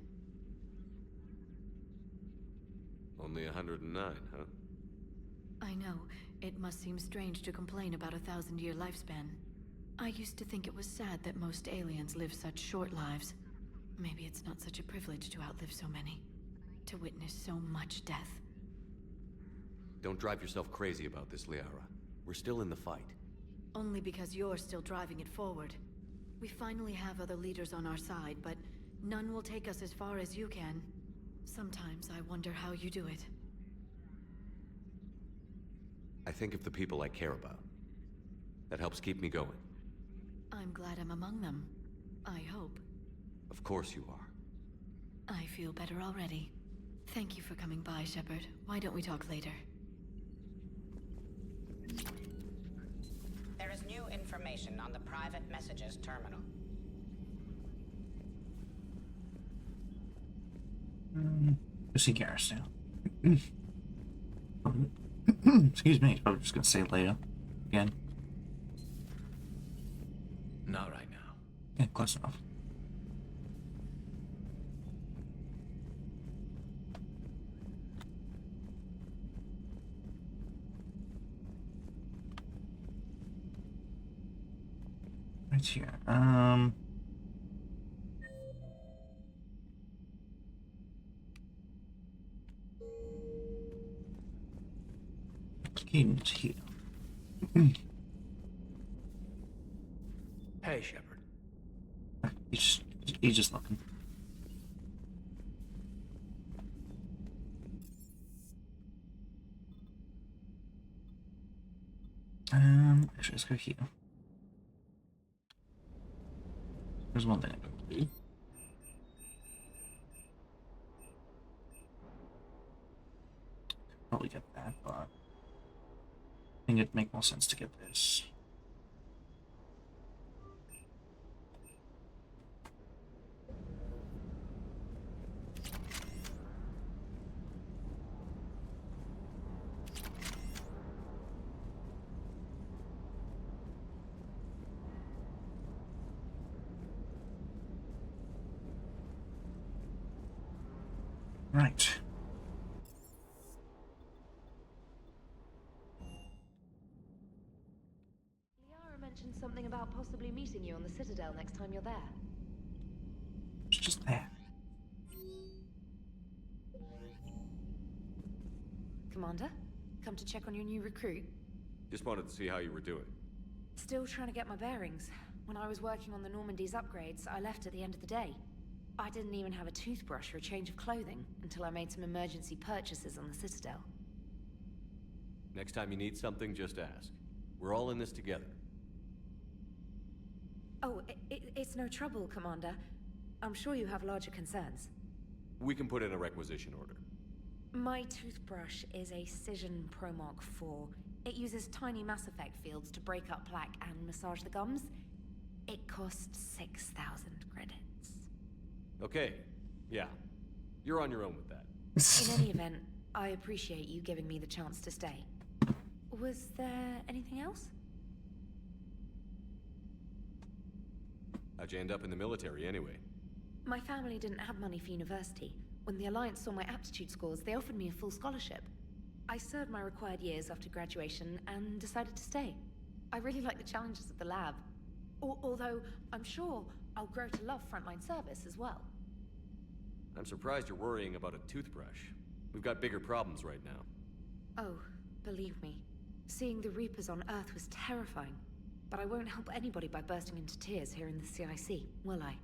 Only 109, huh? I know. It must seem strange to complain about a 1,000-year lifespan. I used to think it was sad that most aliens live such short lives. Maybe it's not such a privilege to outlive so many. To witness so much death. Don't drive yourself crazy about this, Liara. We're still in the fight. Only because you're still driving it forward. We finally have other leaders on our side, but none will take us as far as you can. Sometimes I wonder how you do it. I think of the people I care about. That helps keep me going. I'm glad I'm among them. I hope. Of course you are. I feel better already. Thank you for coming by, Shepard. Why don't we talk later? There is new information on the private messages terminal. Go see Garrus now. Excuse me, I was just gonna say it later. Again. Not right now. Yeah, close enough. Right here. Cadence here. Hey, Shepard. He's just looking. Actually, let's go here. There's one thing I can do. Probably get that, but I think it'd make more sense to get this. Right. Liara mentioned something about possibly meeting you on the Citadel next time you're there. It's just there. Commander, come to check on your new recruit. Just wanted to see how you were doing. Still trying to get my bearings. When I was working on the Normandy's upgrades, I left at the end of the day. I didn't even have a toothbrush or a change of clothing until I made some emergency purchases on the Citadel. Next time you need something, just ask. We're all in this together. Oh, it's no trouble, Commander. I'm sure you have larger concerns. We can put in a requisition order. My toothbrush is a Cision Pro Mark IV. It uses tiny Mass Effect fields to break up plaque and massage the gums. It costs 6,000 credits. Okay, yeah. You're on your own with that. In any event, I appreciate you giving me the chance to stay. Was there anything else? How'd you end up in the military anyway? My family didn't have money for university. When the Alliance saw my aptitude scores, they offered me a full scholarship. I served my required years after graduation and decided to stay. I really like the challenges of the lab. Although, I'm sure I'll grow to love frontline service as well. I'm surprised you're worrying about a toothbrush. We've got bigger problems right now. Oh, believe me. Seeing the Reapers on Earth was terrifying. But I won't help anybody by bursting into tears here in the CIC, will I?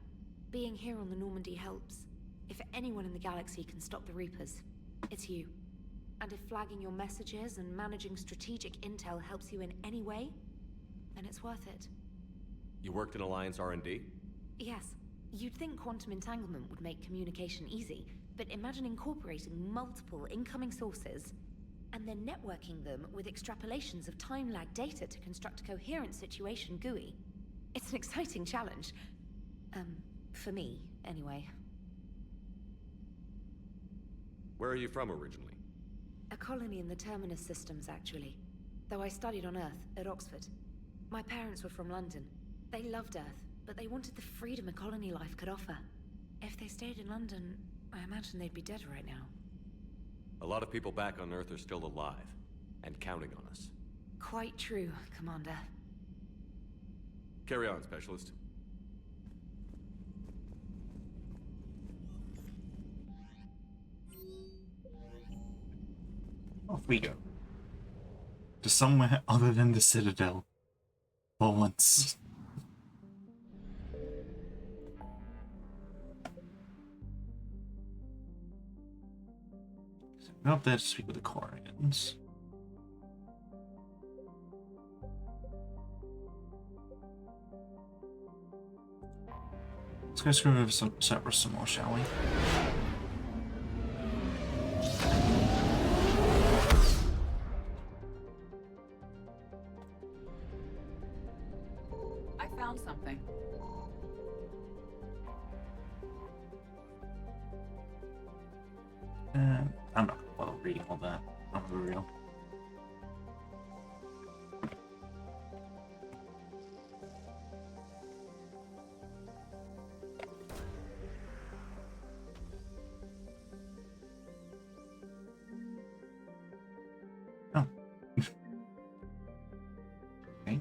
Being here on the Normandy helps. If anyone in the galaxy can stop the Reapers, it's you. And if flagging your messages and managing strategic intel helps you in any way, then it's worth it. You worked in Alliance R&D? Yes. You'd think quantum entanglement would make communication easy, but imagine incorporating multiple incoming sources and then networking them with extrapolations of time-lag data to construct a coherent situation GUI. It's an exciting challenge. For me, anyway. Where are you from originally? A colony in the Terminus systems, actually. Though I studied on Earth, at Oxford. My parents were from London. They loved Earth, but they wanted the freedom a colony life could offer. If they stayed in London, I imagine they'd be dead right now. A lot of people back on Earth are still alive, and counting on us. Quite true, Commander. Carry on, Specialist. Off we go. To somewhere other than the Citadel. For once. Go up there to speak with the Quarians. Let's go screw over some Cerberus some more, shall we? I found something. I'm not gonna bother reading all that. I'm for real. Oh. Okay.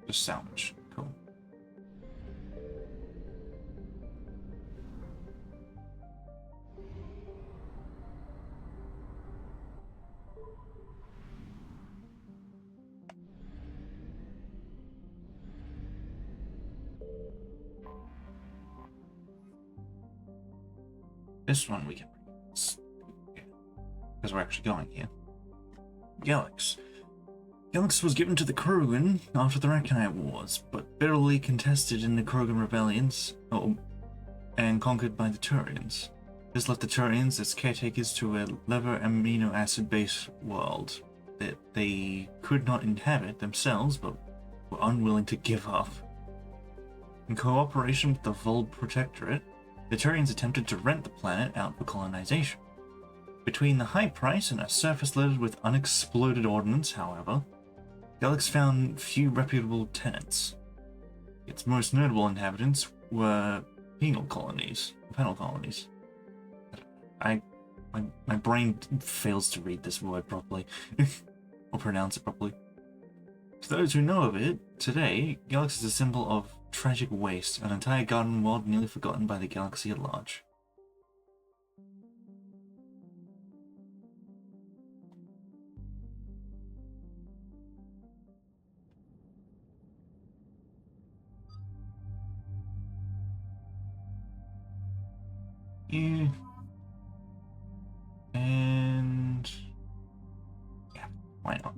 Just salvage. Cool. This one we can because we're actually going here. Galax. Galax was given to the Krogan after the Reckonite Wars, but bitterly contested in the Krogan rebellions and conquered by the Turians. This left the Turians as caretakers to a lever amino acid based world that they could not inhabit themselves but were unwilling to give up. In cooperation with the Volb Protectorate, the Turians attempted to rent the planet out for colonization. Between the high price and a surface littered with unexploded ordnance, however, Galax found few reputable tenants. Its most notable inhabitants were penal colonies. My brain fails to read this word properly, or pronounce it properly. To those who know of it, today, Galax is a symbol of tragic waste, an entire garden world nearly forgotten by the galaxy at large. Yeah. And yeah, why not?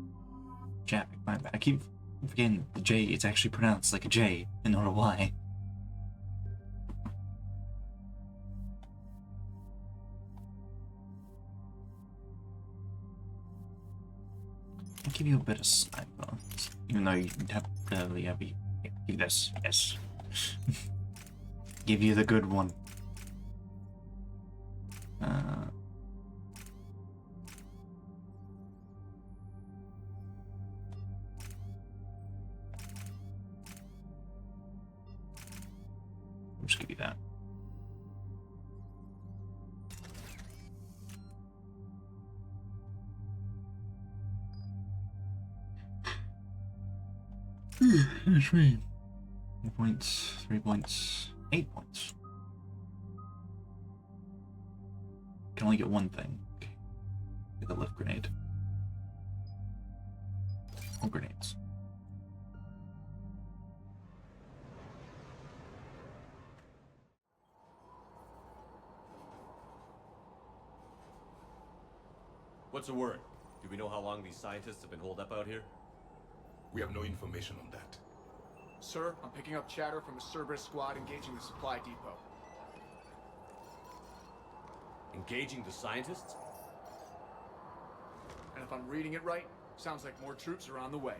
Jack, my bad. I keep forgetting the J, it's actually pronounced like a J and not a Y. I'll give you a bit of sniper, even though you have barely ever. Give this, yes. Give you the good one. just give you that. Excuse me. 4 points, 3 points, 8 points. Can only get one thing. Okay. Get the lift grenade. Or grenades. What's the word? Do we know how long these scientists have been holed up out here? We have no information on that. Sir, I'm picking up chatter from a Cerberus squad engaging the supply depot. Engaging the scientists? And if I'm reading it right, sounds like more troops are on the way.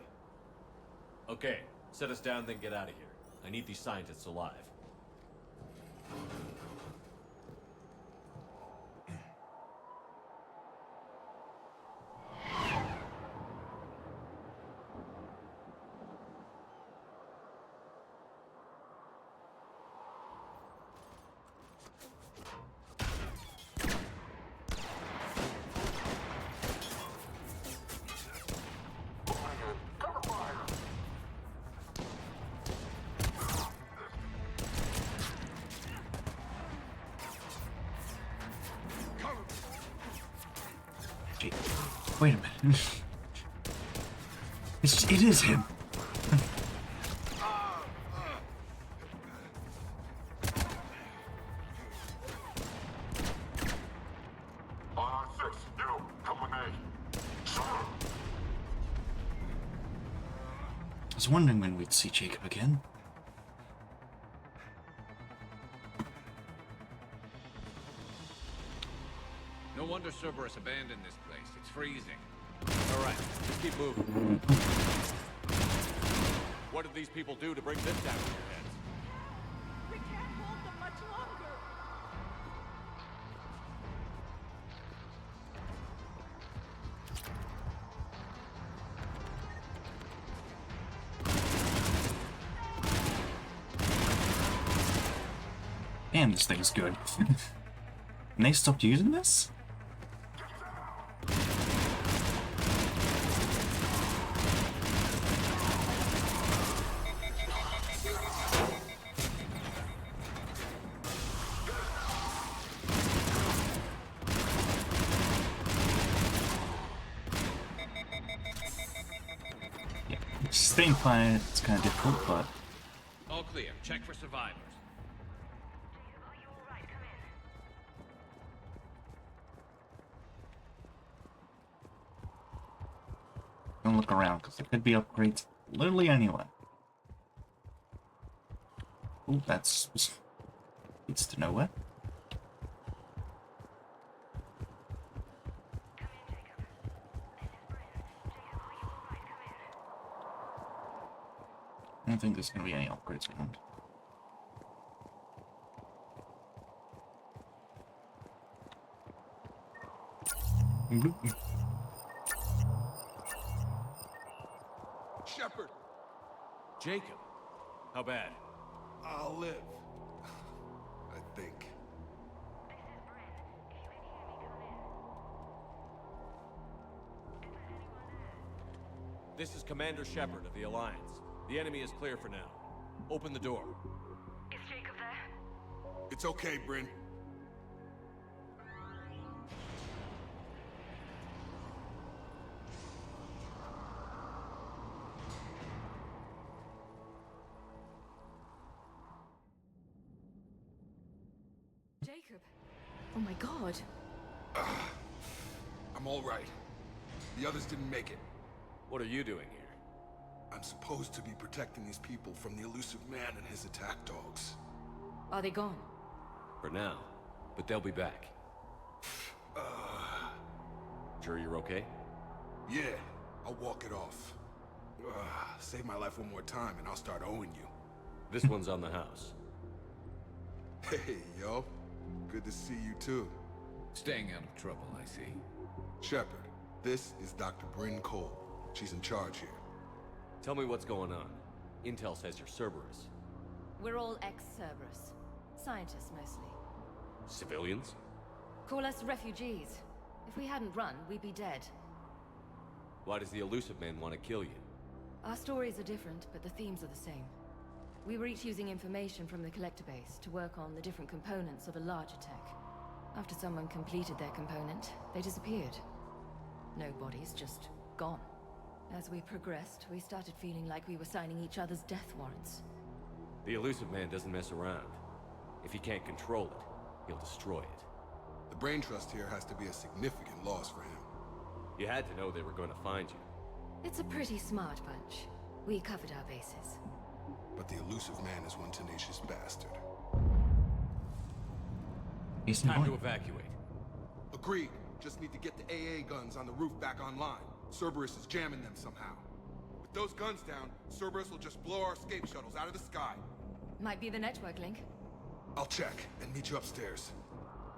Okay, set us down, then get out of here. I need these scientists alive. Wait a minute. It is him. I was wondering when we'd see Jacob again. No wonder Cerberus abandoned this place. It's freezing. All right, let's keep moving. What did these people do to bring this down to your heads? We can't hold them much longer. Damn, this thing's good. And they stopped using this? Yeah, staying quiet, it's kind of difficult, but... All clear. Check for survivors. Don't look around, because there could be upgrades literally anywhere. Ooh, leads to nowhere. I don't think there's going to be any upgrades around. Shepard! Jacob. How bad? I'll live. I think. This is Commander Shepard of the Alliance. The enemy is clear for now. Open the door. Is Jacob there? It's okay, Bryn. Jacob. Oh my god. I'm all right. The others didn't make it. What are you doing here? I'm supposed to be protecting these people from the elusive man and his attack dogs. Are they gone? For now. But they'll be back. Sure you're okay? Yeah, I'll walk it off. Save my life one more time and I'll start owing you. This one's on the house. Hey, yo. Good to see you too. Staying out of trouble, I see. Shepard, this is Dr. Bryn Cole. She's in charge here. Tell me what's going on. Intel says you're Cerberus. We're all ex-Cerberus. Scientists, mostly. Civilians? Call us refugees. If we hadn't run, we'd be dead. Why does the Elusive Man want to kill you? Our stories are different, but the themes are the same. We were each using information from the Collector base to work on the different components of a larger tech. After someone completed their component, they disappeared. No bodies, just gone. As we progressed, we started feeling like we were signing each other's death warrants. The Elusive Man doesn't mess around. If he can't control it, he'll destroy it. The brain trust here has to be a significant loss for him. You had to know they were going to find you. It's a pretty smart bunch. We covered our bases. But the Elusive Man is one tenacious bastard. He's time to evacuate. Agreed. Just need to get the AA guns on the roof back online. Cerberus is jamming them somehow. With those guns down, Cerberus will just blow our escape shuttles out of the sky. Might be the network link. I'll check and meet you upstairs.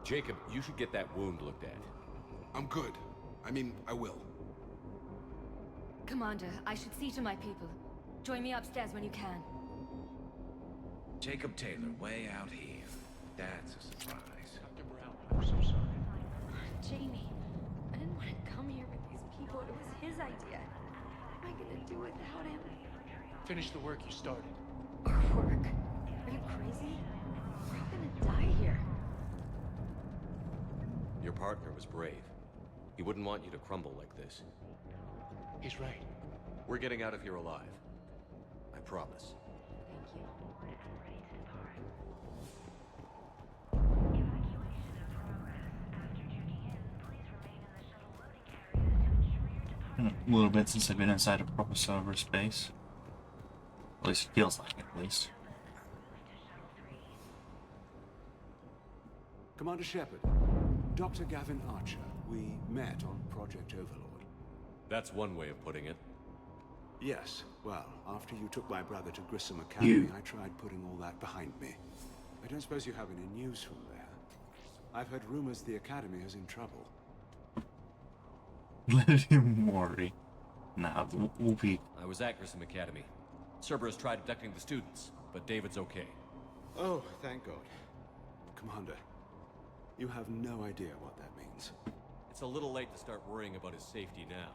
Jacob, you should get that wound looked at. I'm good. I mean, I will. Commander, I should see to my people. Join me upstairs when you can. Jacob Taylor, way out here. That's a surprise. Dr. Brown, I'm so sorry. Jamie, I didn't want to come here with these people. It was his idea. What am I gonna do without him? Finish the work you started. Our work? Are you crazy? We're all gonna die here. Your partner was brave. He wouldn't want you to crumble like this. He's right. We're getting out of here alive. I promise. A little bit since I've been inside a proper Cerberus base. At least it feels like it, at least. Commander Shepard, Dr. Gavin Archer, we met on Project Overlord. That's one way of putting it. Yes, well, after you took my brother to Grissom Academy, I tried putting all that behind me. I don't suppose you have any news from there. I've heard rumors the Academy is in trouble. Let him worry. Nah, we'll be... I was at Grissom Academy. Cerberus tried abducting the students, but David's okay. Oh, thank God. Commander, you have no idea what that means. It's a little late to start worrying about his safety now.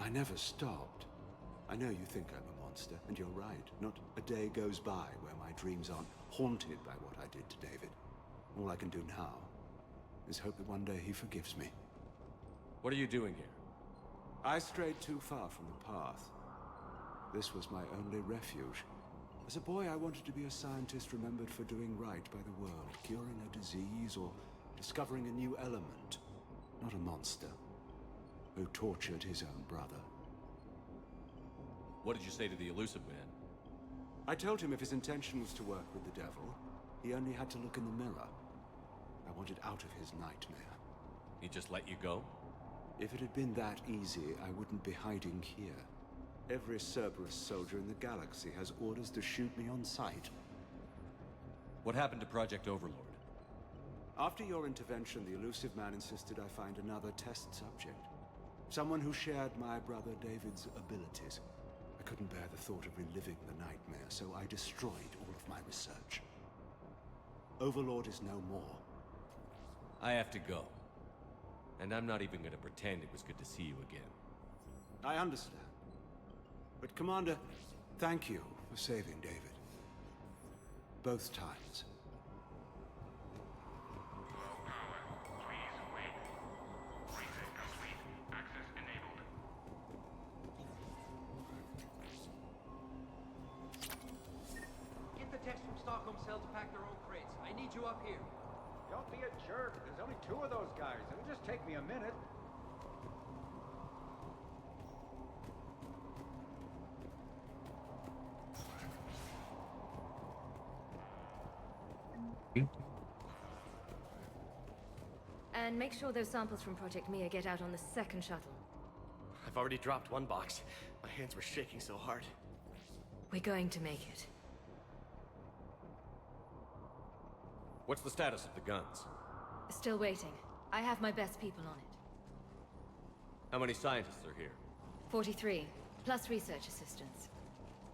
I never stopped. I know you think I'm a monster, and you're right. Not a day goes by where my dreams aren't haunted by what I did to David. All I can do now is hope that one day he forgives me. What are you doing here? I strayed too far from the path. This was my only refuge. As a boy, I wanted to be a scientist remembered for doing right by the world, curing a disease or discovering a new element. Not a monster who tortured his own brother. What did you say to the Elusive Man? I told him if his intention was to work with the devil, he only had to look in the mirror. I wanted out of his nightmare. He just let you go? If it had been that easy, I wouldn't be hiding here. Every Cerberus soldier in the galaxy has orders to shoot me on sight. What happened to Project Overlord? After your intervention, the Elusive Man insisted I find another test subject. Someone who shared my brother David's abilities. I couldn't bear the thought of reliving the nightmare, so I destroyed all of my research. Overlord is no more. I have to go. And I'm not even going to pretend it was good to see you again. I understand. But Commander, thank you for saving David. Both times. Get the text from Stockholm Cell to pack their own crates. I need you up here. Don't be a jerk. There's only 2 of those guys. It'll just take me a minute. And make sure those samples from Project Mia get out on the second shuttle. I've already dropped one box. My hands were shaking so hard. We're going to make it. What's the status of the guns? Still waiting. I have my best people on it. How many scientists are here? 43, plus research assistants.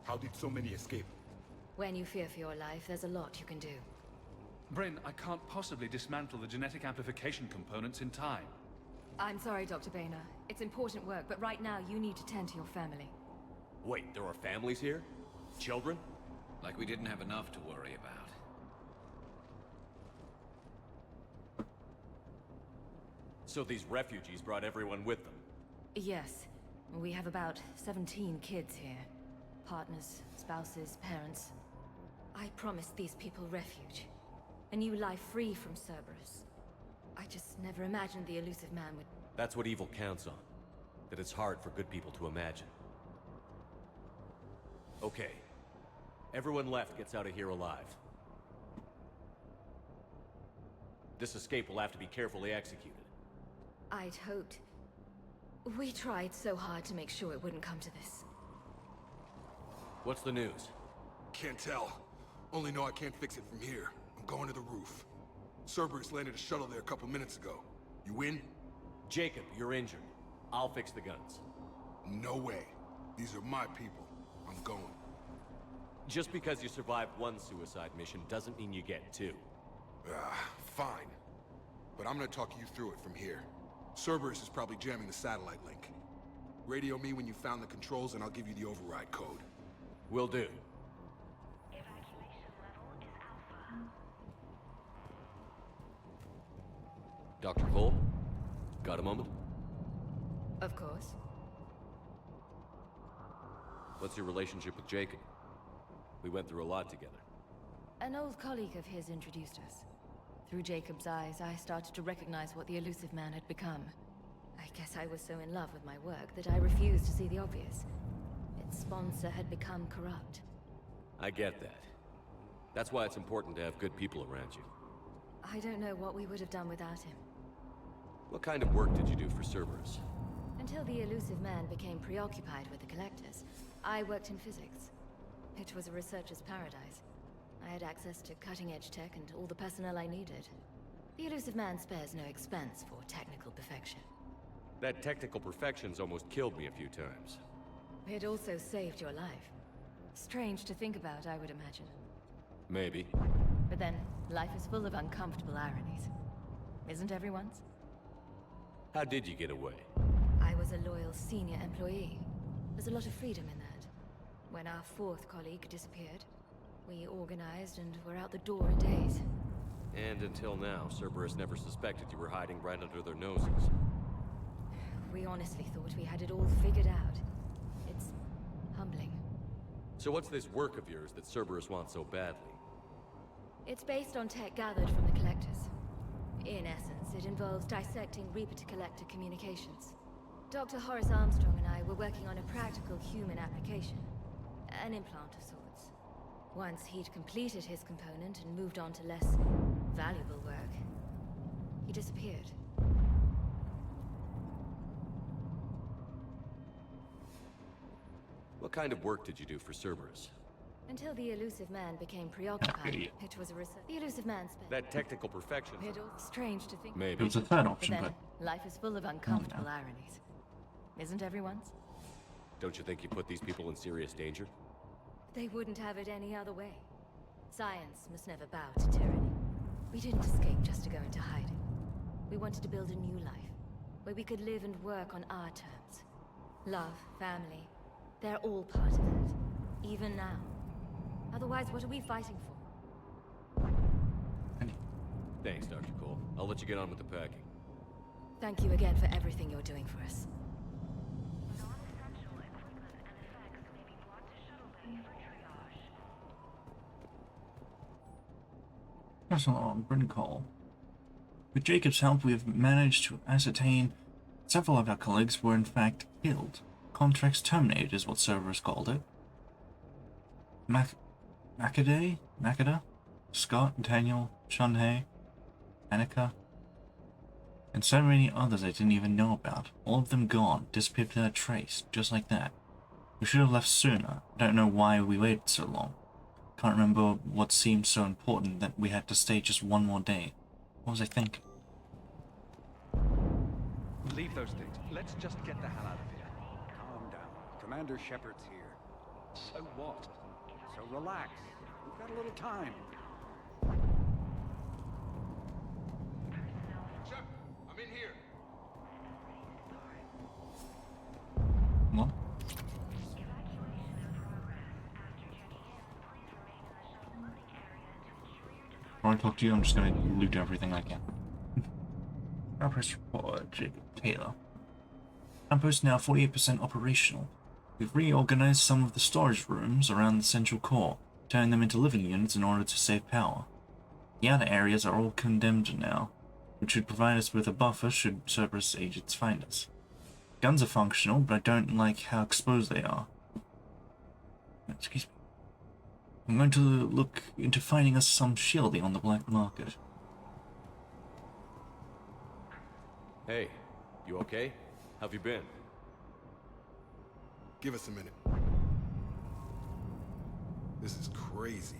How did so many escape? When you fear for your life, there's a lot you can do. Bryn, I can't possibly dismantle the genetic amplification components in time. I'm sorry, Dr. Boehner. It's important work, but right now you need to tend to your family. Wait, there are families here? Children? Like we didn't have enough to worry about. So these refugees brought everyone with them? Yes. We have about 17 kids here. Partners, spouses, parents. I promised these people refuge. A new life free from Cerberus. I just never imagined the elusive man would... That's what evil counts on. That it's hard for good people to imagine. Okay. Everyone left gets out of here alive. This escape will have to be carefully executed. I'd hoped. We tried so hard to make sure it wouldn't come to this. What's the news? Can't tell. Only know I can't fix it from here. I'm going to the roof. Cerberus landed a shuttle there a couple minutes ago. You in? Jacob, you're injured. I'll fix the guns. No way. These are my people. I'm going. Just because you survived one suicide mission doesn't mean you get two. Fine. But I'm gonna talk you through it from here. Cerberus is probably jamming the satellite link. Radio me when you found the controls and I'll give you the override code. Will do. Dr. Cole? Got a moment? Of course. What's your relationship with Jacob? We went through a lot together. An old colleague of his introduced us. Through Jacob's eyes, I started to recognize what the elusive man had become. I guess I was so in love with my work that I refused to see the obvious. Its sponsor had become corrupt. I get that. That's why it's important to have good people around you. I don't know what we would have done without him. What kind of work did you do for Cerberus? Until the elusive man became preoccupied with the Collectors, I worked in physics. It was a researcher's paradise. I had access to cutting-edge tech and all the personnel I needed. The elusive man spares no expense for technical perfection. That technical perfection's almost killed me a few times. It also saved your life. Strange to think about, I would imagine. Maybe. But then, life is full of uncomfortable ironies. Isn't everyone's? How did you get away? I was a loyal senior employee. There's a lot of freedom in that. When our fourth colleague disappeared, we organized and were out the door in days. And until now, Cerberus never suspected you were hiding right under their noses. We honestly thought we had it all figured out. It's humbling. So what's this work of yours that Cerberus wants so badly? It's based on tech gathered from the Collectors. In essence, it involves dissecting Reaper-to-Collector communications. Dr. Horace Armstrong and I were working on a practical human application. An implant of sorts. Once he'd completed his component and moved on to less valuable work, he disappeared. What kind of work did you do for Cerberus? Until the elusive man became preoccupied, it was a research. The elusive man spent... That technical perfection. Strange to think. Maybe. It was a third option, but... Life is full of uncomfortable ironies. Isn't everyone's? Don't you think you put these people in serious danger? They wouldn't have it any other way. Science must never bow to tyranny. We didn't escape just to go into hiding. We wanted to build a new life, where we could live and work on our terms. Love, family, they're all part of that. Even now. Otherwise, what are we fighting for? Thanks, Dr. Cole. I'll let you get on with the packing. Thank you again for everything you're doing for us. Personal on Bryn Cole. With Jacob's help, we have managed to ascertain several of our colleagues were in fact killed. Contracts terminated is what Cerberus called it. Makeda, Scott, Daniel, Shunhei, Annika, and so many others I didn't even know about. All of them gone, disappeared without a trace, just like that. We should have left sooner. I don't know why we waited so long. Can't remember what seemed so important that we had to stay just one more day. What was I thinking? Leave those things. Let's just get the hell out of here. Calm down. Commander Shepard's here. So what? So relax. We've got a little time. Before I talk to you, I'm just gonna loot everything I can. Outpost report, Jacob Taylor. Outpost now 48% operational. We've reorganized some of the storage rooms around the central core, turning them into living units in order to save power. The outer areas are all condemned now, which should provide us with a buffer should Cerberus agents find us. Guns are functional, but I don't like how exposed they are. Excuse me. I'm going to look into finding us some shielding on the black market. Hey, you okay? How've you been? Give us a minute. This is crazy.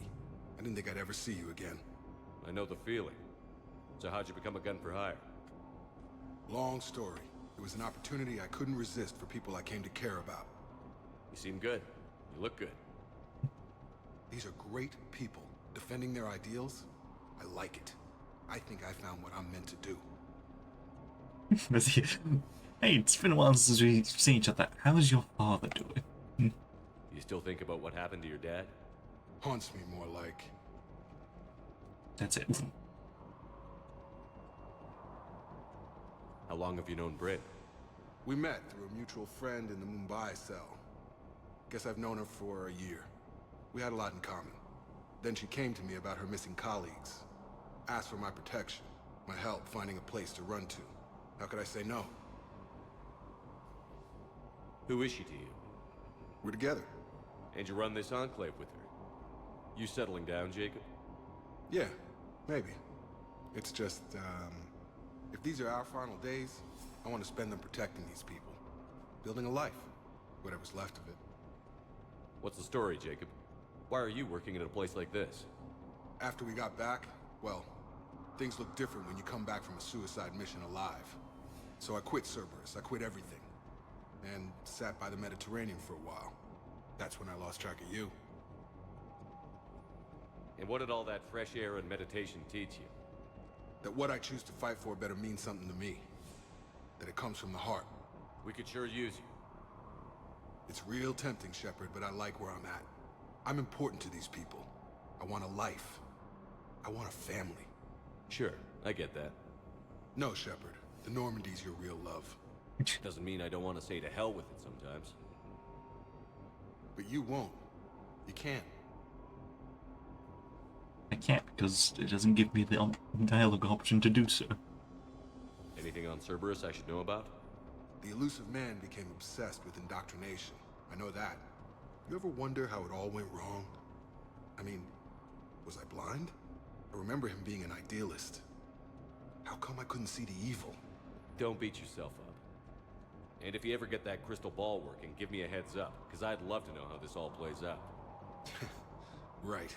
I didn't think I'd ever see you again. I know the feeling. So how'd you become a gun for hire? Long story. It was an opportunity I couldn't resist for people I came to care about. You seem good. You look good. These are great people, defending their ideals. I like it. I think I found what I'm meant to do. Hey, it's been a while since we've seen each other. How's your father doing? You still think about what happened to your dad? Haunts me more like... That's it. How long have you known Britt? We met through a mutual friend in the Mumbai cell. Guess I've known her for a year. We had a lot in common. Then she came to me about her missing colleagues. Asked for my protection, my help finding a place to run to. How could I say no? Who is she to you? We're together. And you run this enclave with her? You settling down, Jacob? Yeah, maybe. It's just, if these are our final days, I want to spend them protecting these people. Building a life. Whatever's left of it. What's the story, Jacob? Why are you working in a place like this? After we got back, well, things look different when you come back from a suicide mission alive. So I quit Cerberus, I quit everything. And sat by the Mediterranean for a while. That's when I lost track of you. And what did all that fresh air and meditation teach you? That what I choose to fight for better mean something to me. That it comes from the heart. We could sure use you. It's real tempting, Shepard, but I like where I'm at. I'm important to these people. I want a life. I want a family. Sure, I get that. No, Shepard. The Normandy's your real love. Doesn't mean I don't want to say to hell with it sometimes. But you won't. You can't. I can't because it doesn't give me the dialogue option to do so. Anything on Cerberus I should know about? The elusive man became obsessed with indoctrination. I know that. You ever wonder how it all went wrong? I mean, was I blind? I remember him being an idealist. How come I couldn't see the evil? Don't beat yourself up. And if you ever get that crystal ball working, give me a heads up, because I'd love to know how this all plays out. Right.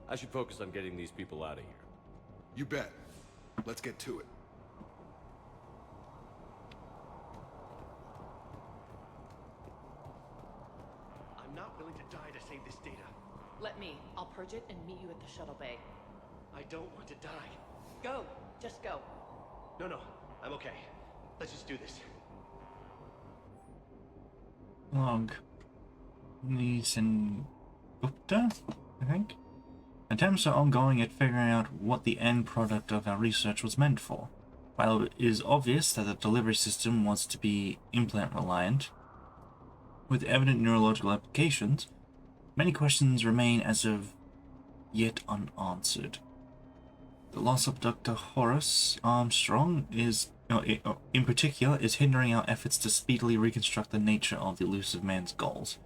I should focus on getting these people out of here. You bet. Let's get to it. I'm not willing to die to save this data. Let me. I'll purge it and meet you at the shuttle bay. I don't want to die. Go. Just go. No, I'm okay. Let's just do this. Log. Nisan Gupta, I think. Attempts are ongoing at figuring out what the end product of our research was meant for. While it is obvious that the delivery system was to be implant-reliant, with evident neurological applications, many questions remain as of yet unanswered. The loss of Dr. Horace Armstrong in particular is hindering our efforts to speedily reconstruct the nature of the elusive man's goals.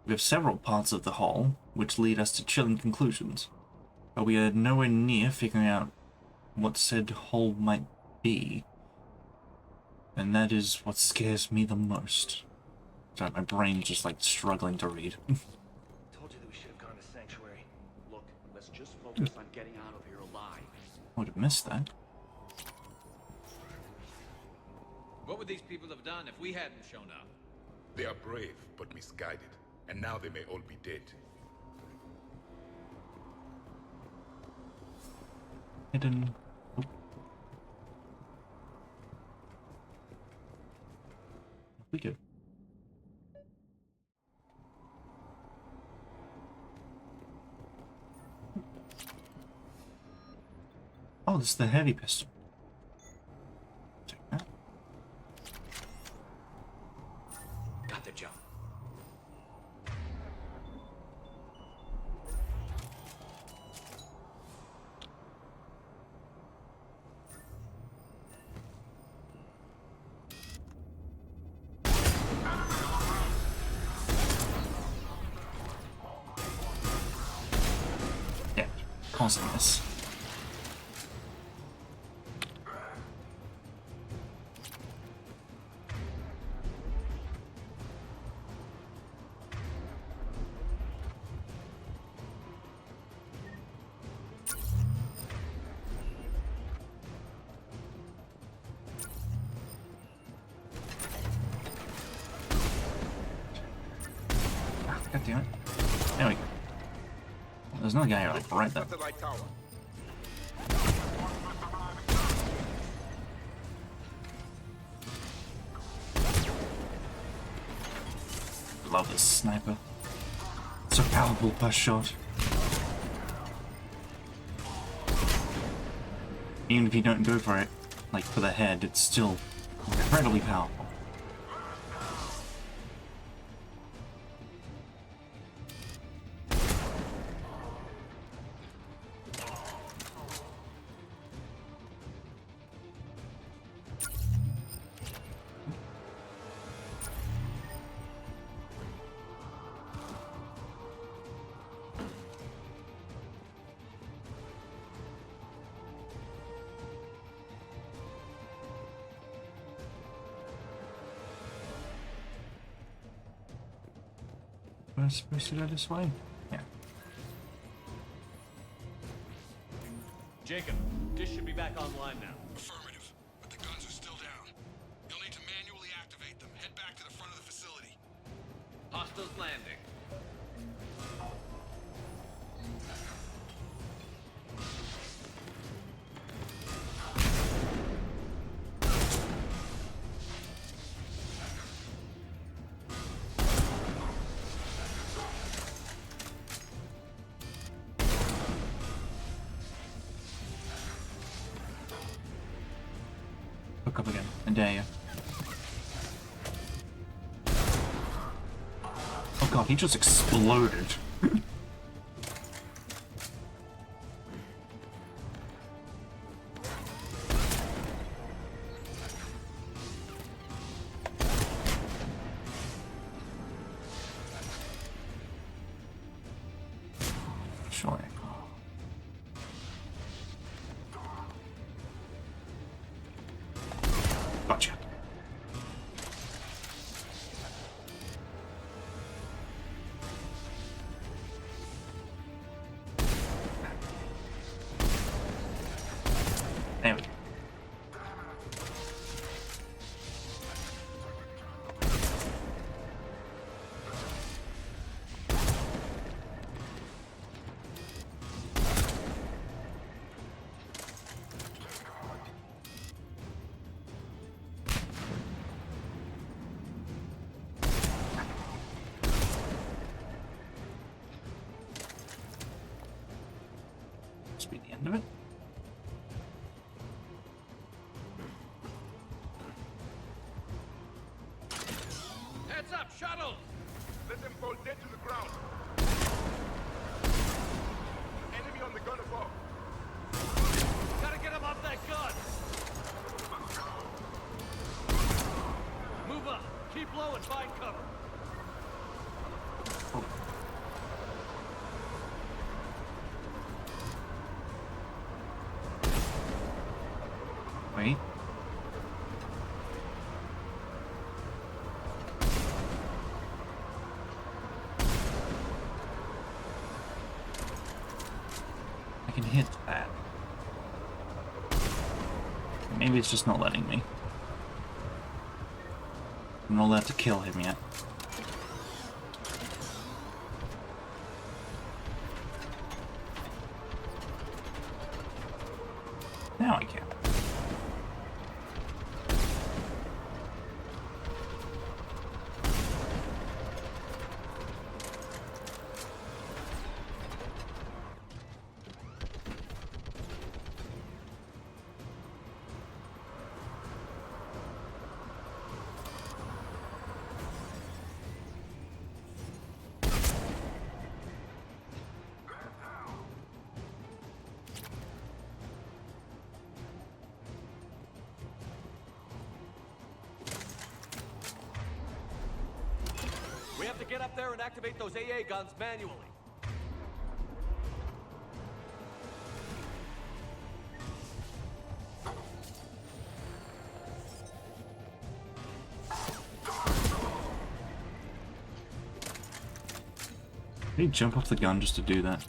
We have several parts of the whole, which lead us to chilling conclusions, but we are nowhere near figuring out what said whole might be, and that is what scares me the most. Sorry, my brain's just like struggling to read. Told you that we should have gone to Sanctuary. Look, let's just focus on getting out of here alive. I would have missed that. What would these people have done if we hadn't shown up? They are brave, but misguided. And now they may all be dead. Hidden. Oh. We go. Oh, this is the heavy pistol. Take that. Got the jump. Yeah, constant miss. God damn it. There we go. There's another guy like right there. Love this sniper. It's a powerful burst shot. Even if you don't go for it, like for the head, it's still incredibly powerful. We're supposed to go this way? Yeah. Jacob, dish should be back online now. Affirmative, but the guns are still down. You'll need to manually activate them. Head back to the front of the facility. Hostiles landing. Hook up again. I dare you. Oh god, he just exploded. Sure. Gotcha. There we go. Must be the end of it. Heads up, shuttles! Let them fall dead to the ground. Enemy on the gun above. Gotta get him off that gun! Move up! Keep low and find cover! Wait. I can hit that. Maybe it's just not letting me. I'm not allowed to kill him yet. Now I can. get up there and activate those AA guns manually. Did he jump off the gun just to do that?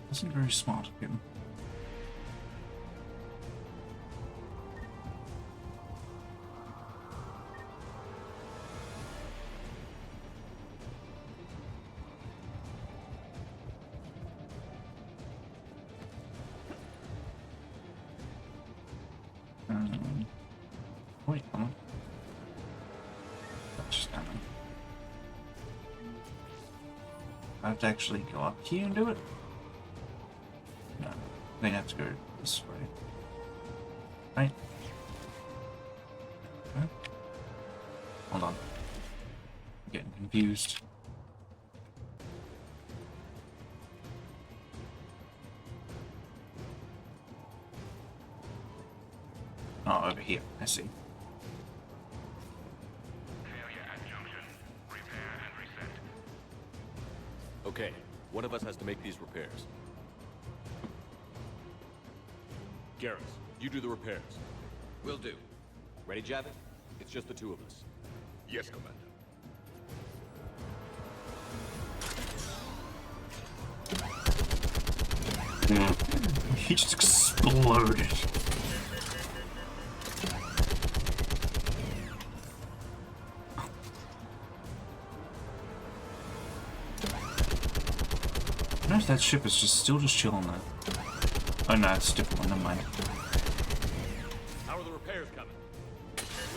Wasn't very smart of him. Wait, hold on. That's just down there. I have to actually go up here and do it? No, I think I have to go this way. Right? Okay. Hold on. I'm getting confused. Oh, over here. I see. Okay, one of us has to make these repairs. Garrus, you do the repairs. Will do. Ready, Javik? It's just the two of us. Yes, Commander. He just exploded. I don't know if that ship is just still just chilling there. Oh no, it's a different one, never mind. How are the repairs coming?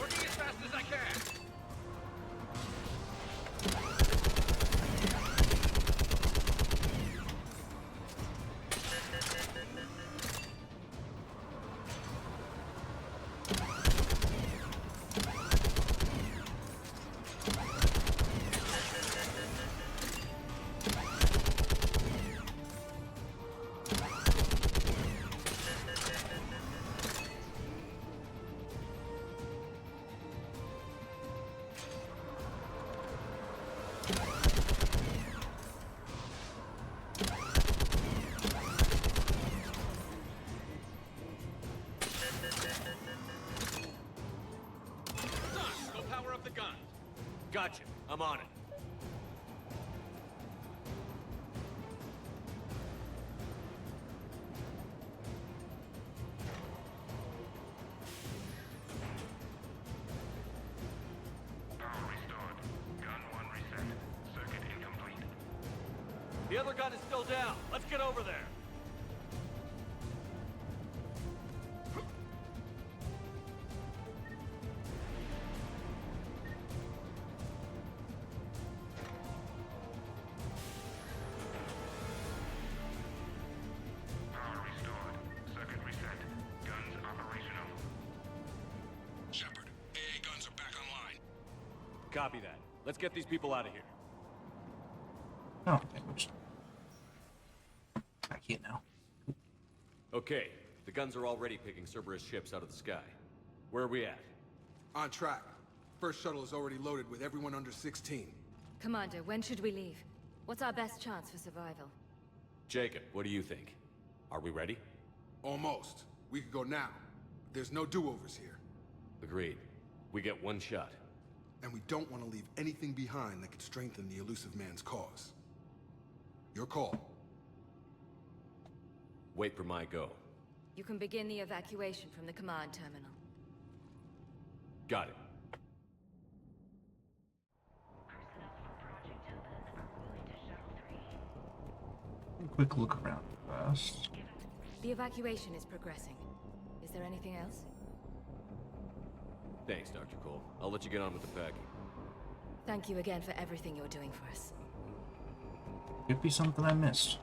Working as fast as I can. Gotcha. I'm on it. Power restored. Gun 1 reset. Circuit incomplete. The other gun is still down. Let's get over there. Power restored. Circuit reset. Guns operational. Shepard, AA guns are back online. Copy that. Let's get these people out of here. Oh, okay, oops. I can't now. Okay, the guns are already picking Cerberus ships out of the sky. Where are we at? On track. First shuttle is already loaded with everyone under 16. Commander, when should we leave? What's our best chance for survival? Jacob, what do you think? Are we ready? Almost. We could go now. There's no do-overs here. Agreed. We get one shot. And we don't want to leave anything behind that could strengthen the elusive man's cause. Your call. Wait for my go. You can begin the evacuation from the command terminal. Got it. Quick look around first. The evacuation is progressing. Is there anything else? Thanks, Dr. Cole. I'll let you get on with the packing. Thank you again for everything you're doing for us. Could be something I missed.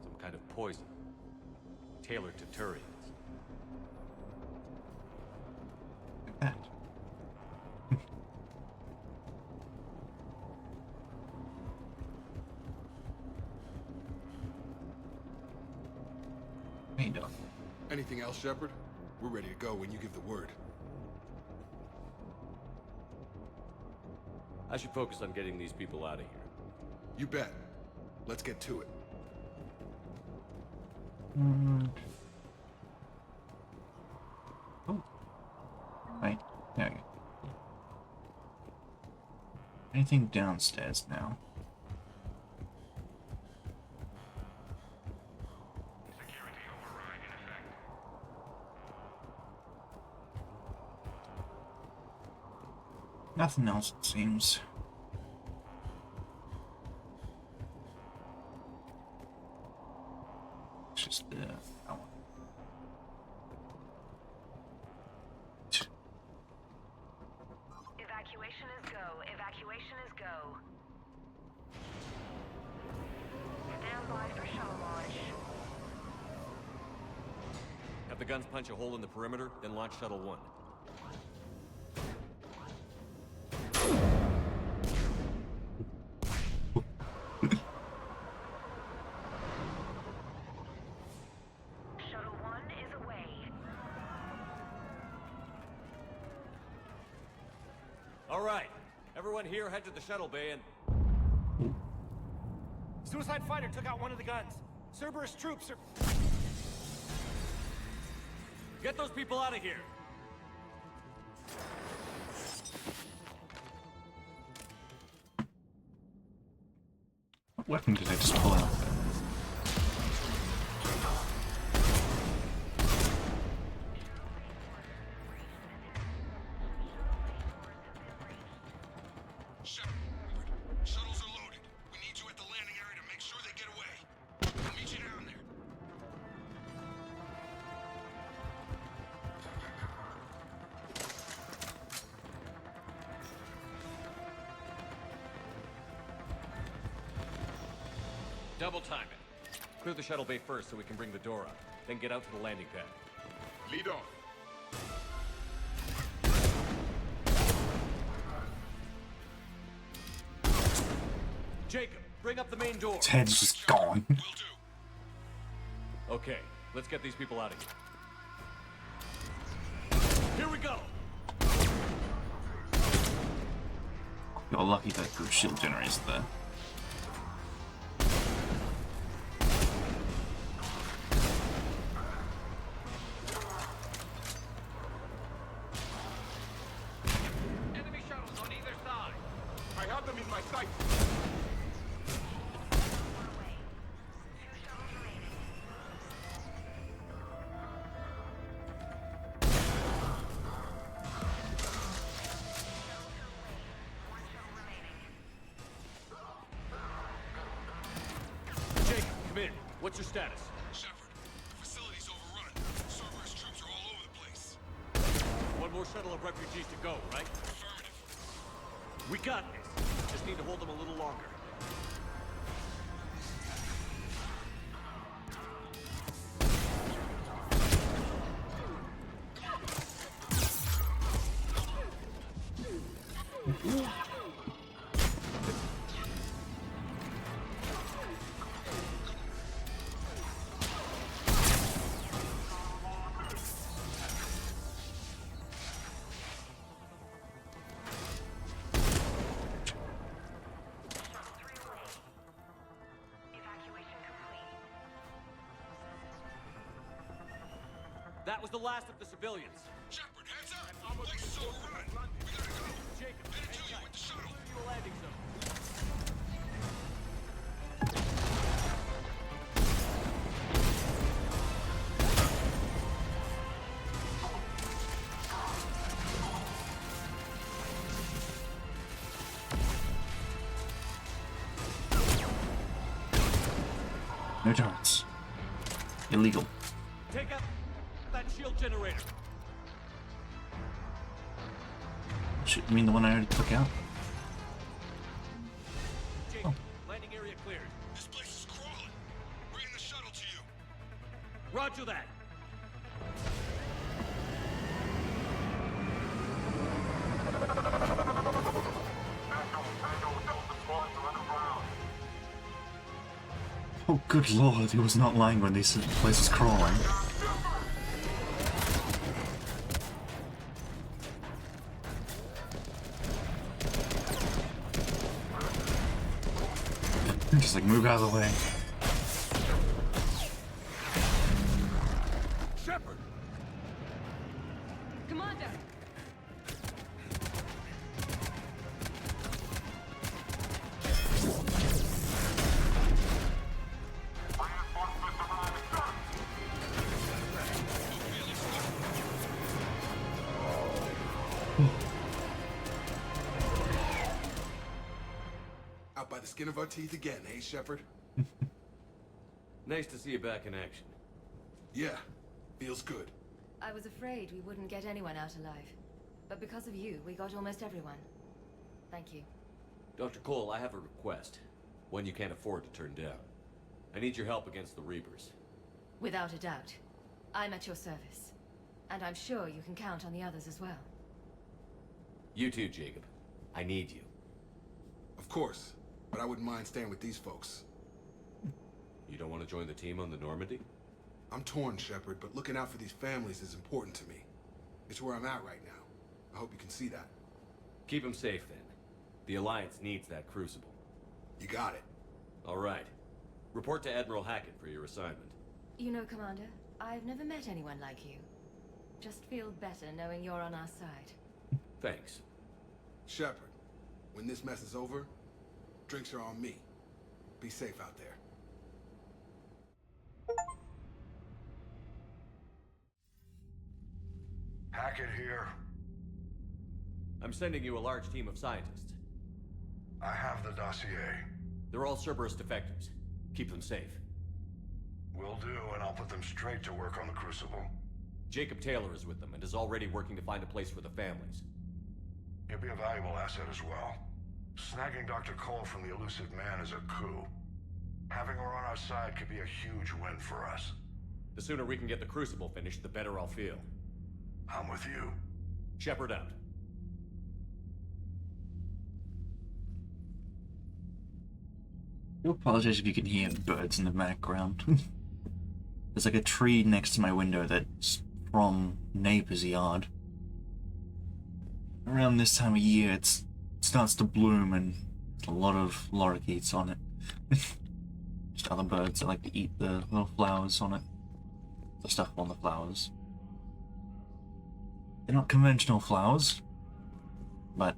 Some kind of poison. Tailored to Turians. Like that. Kinda. Anything else, Shepard? We're ready to go when you give the word. I should focus on getting these people out of here. You bet. Let's get to it. Oh. Right. There we go. Anything downstairs now? Nothing else, it seems. It's just that one. Evacuation is go. Evacuation is go. Stand by for shuttle launch. Have the guns punch a hole in the perimeter, then launch Shuttle 1. Shuttle 1 is away. All right. Everyone here, head to the shuttle bay and... Suicide fighter took out one of the guns. Cerberus troops are... Get those people out of here! What weapon did I just pull out? Shepard, shuttles are loaded. We need you at the landing area to make sure they get away. I'll meet you down there. Double time it. Clear the shuttle bay first so we can bring the door up. Then get out to the landing pad. Lead off. Jacob, bring up the main door. His head's just gone. Okay, let's get these people out of here. Here we go! You're lucky that the shield generator's there. Enemy shuttles on either side. I have them in my sight. Jacob, come in. What's your status? Shepard, the facility's overrun. Cerberus troops are all over the place. One more shuttle of refugees to go, right? Affirmative. We got this. Just need to hold them a little longer. That was the last of the civilians. Shepard, heads up! The place is overrun. We gotta go. Jacob, Headed to you with the shuttle. to your landing zone. No turrets. Illegal. Take out that shield generator. Should you mean the one I already took out? Jacob, landing area cleared. This place is crawling. Bringing the shuttle to you. Roger that. Oh, good lord, he was not lying when he said the place was crawling. Just like move out of the way. Shepard! Commander! Out by the skin of our teeth again, eh, Shepard? Nice to see you back in action. Yeah, feels good. I was afraid we wouldn't get anyone out alive. But because of you, we got almost everyone. Thank you. Dr. Cole, I have a request. One you can't afford to turn down. I need your help against the Reapers. Without a doubt. I'm at your service. And I'm sure you can count on the others as well. You too, Jacob. I need you. Of course, but I wouldn't mind staying with these folks. You don't want to join the team on the Normandy? I'm torn, Shepard, but looking out for these families is important to me. It's where I'm at right now. I hope you can see that. Keep them safe, then. The Alliance needs that crucible. You got it. All right. Report to Admiral Hackett for your assignment. You know, Commander, I've never met anyone like you. Just feel better knowing you're on our side. Thanks. Shepard, when this mess is over, drinks are on me. Be safe out there. Hackett here. I'm sending you a large team of scientists. I have the dossier. They're all Cerberus defectors. Keep them safe. Will do, and I'll put them straight to work on the Crucible. Jacob Taylor is with them and is already working to find a place for the families. He'll be a valuable asset as well. Snagging Dr. Cole from the elusive man is a coup. Having her on our side could be a huge win for us. The sooner we can get the Crucible finished, the better I'll feel. I'm with you. Shepard out. I apologize if you can hear birds in the background. There's like a tree next to my window that's from neighbor's yard. Around this time of year, it starts to bloom and a lot of lorikeets on it. Just other birds that like to eat the little flowers on it. The stuff on the flowers. They're not conventional flowers, but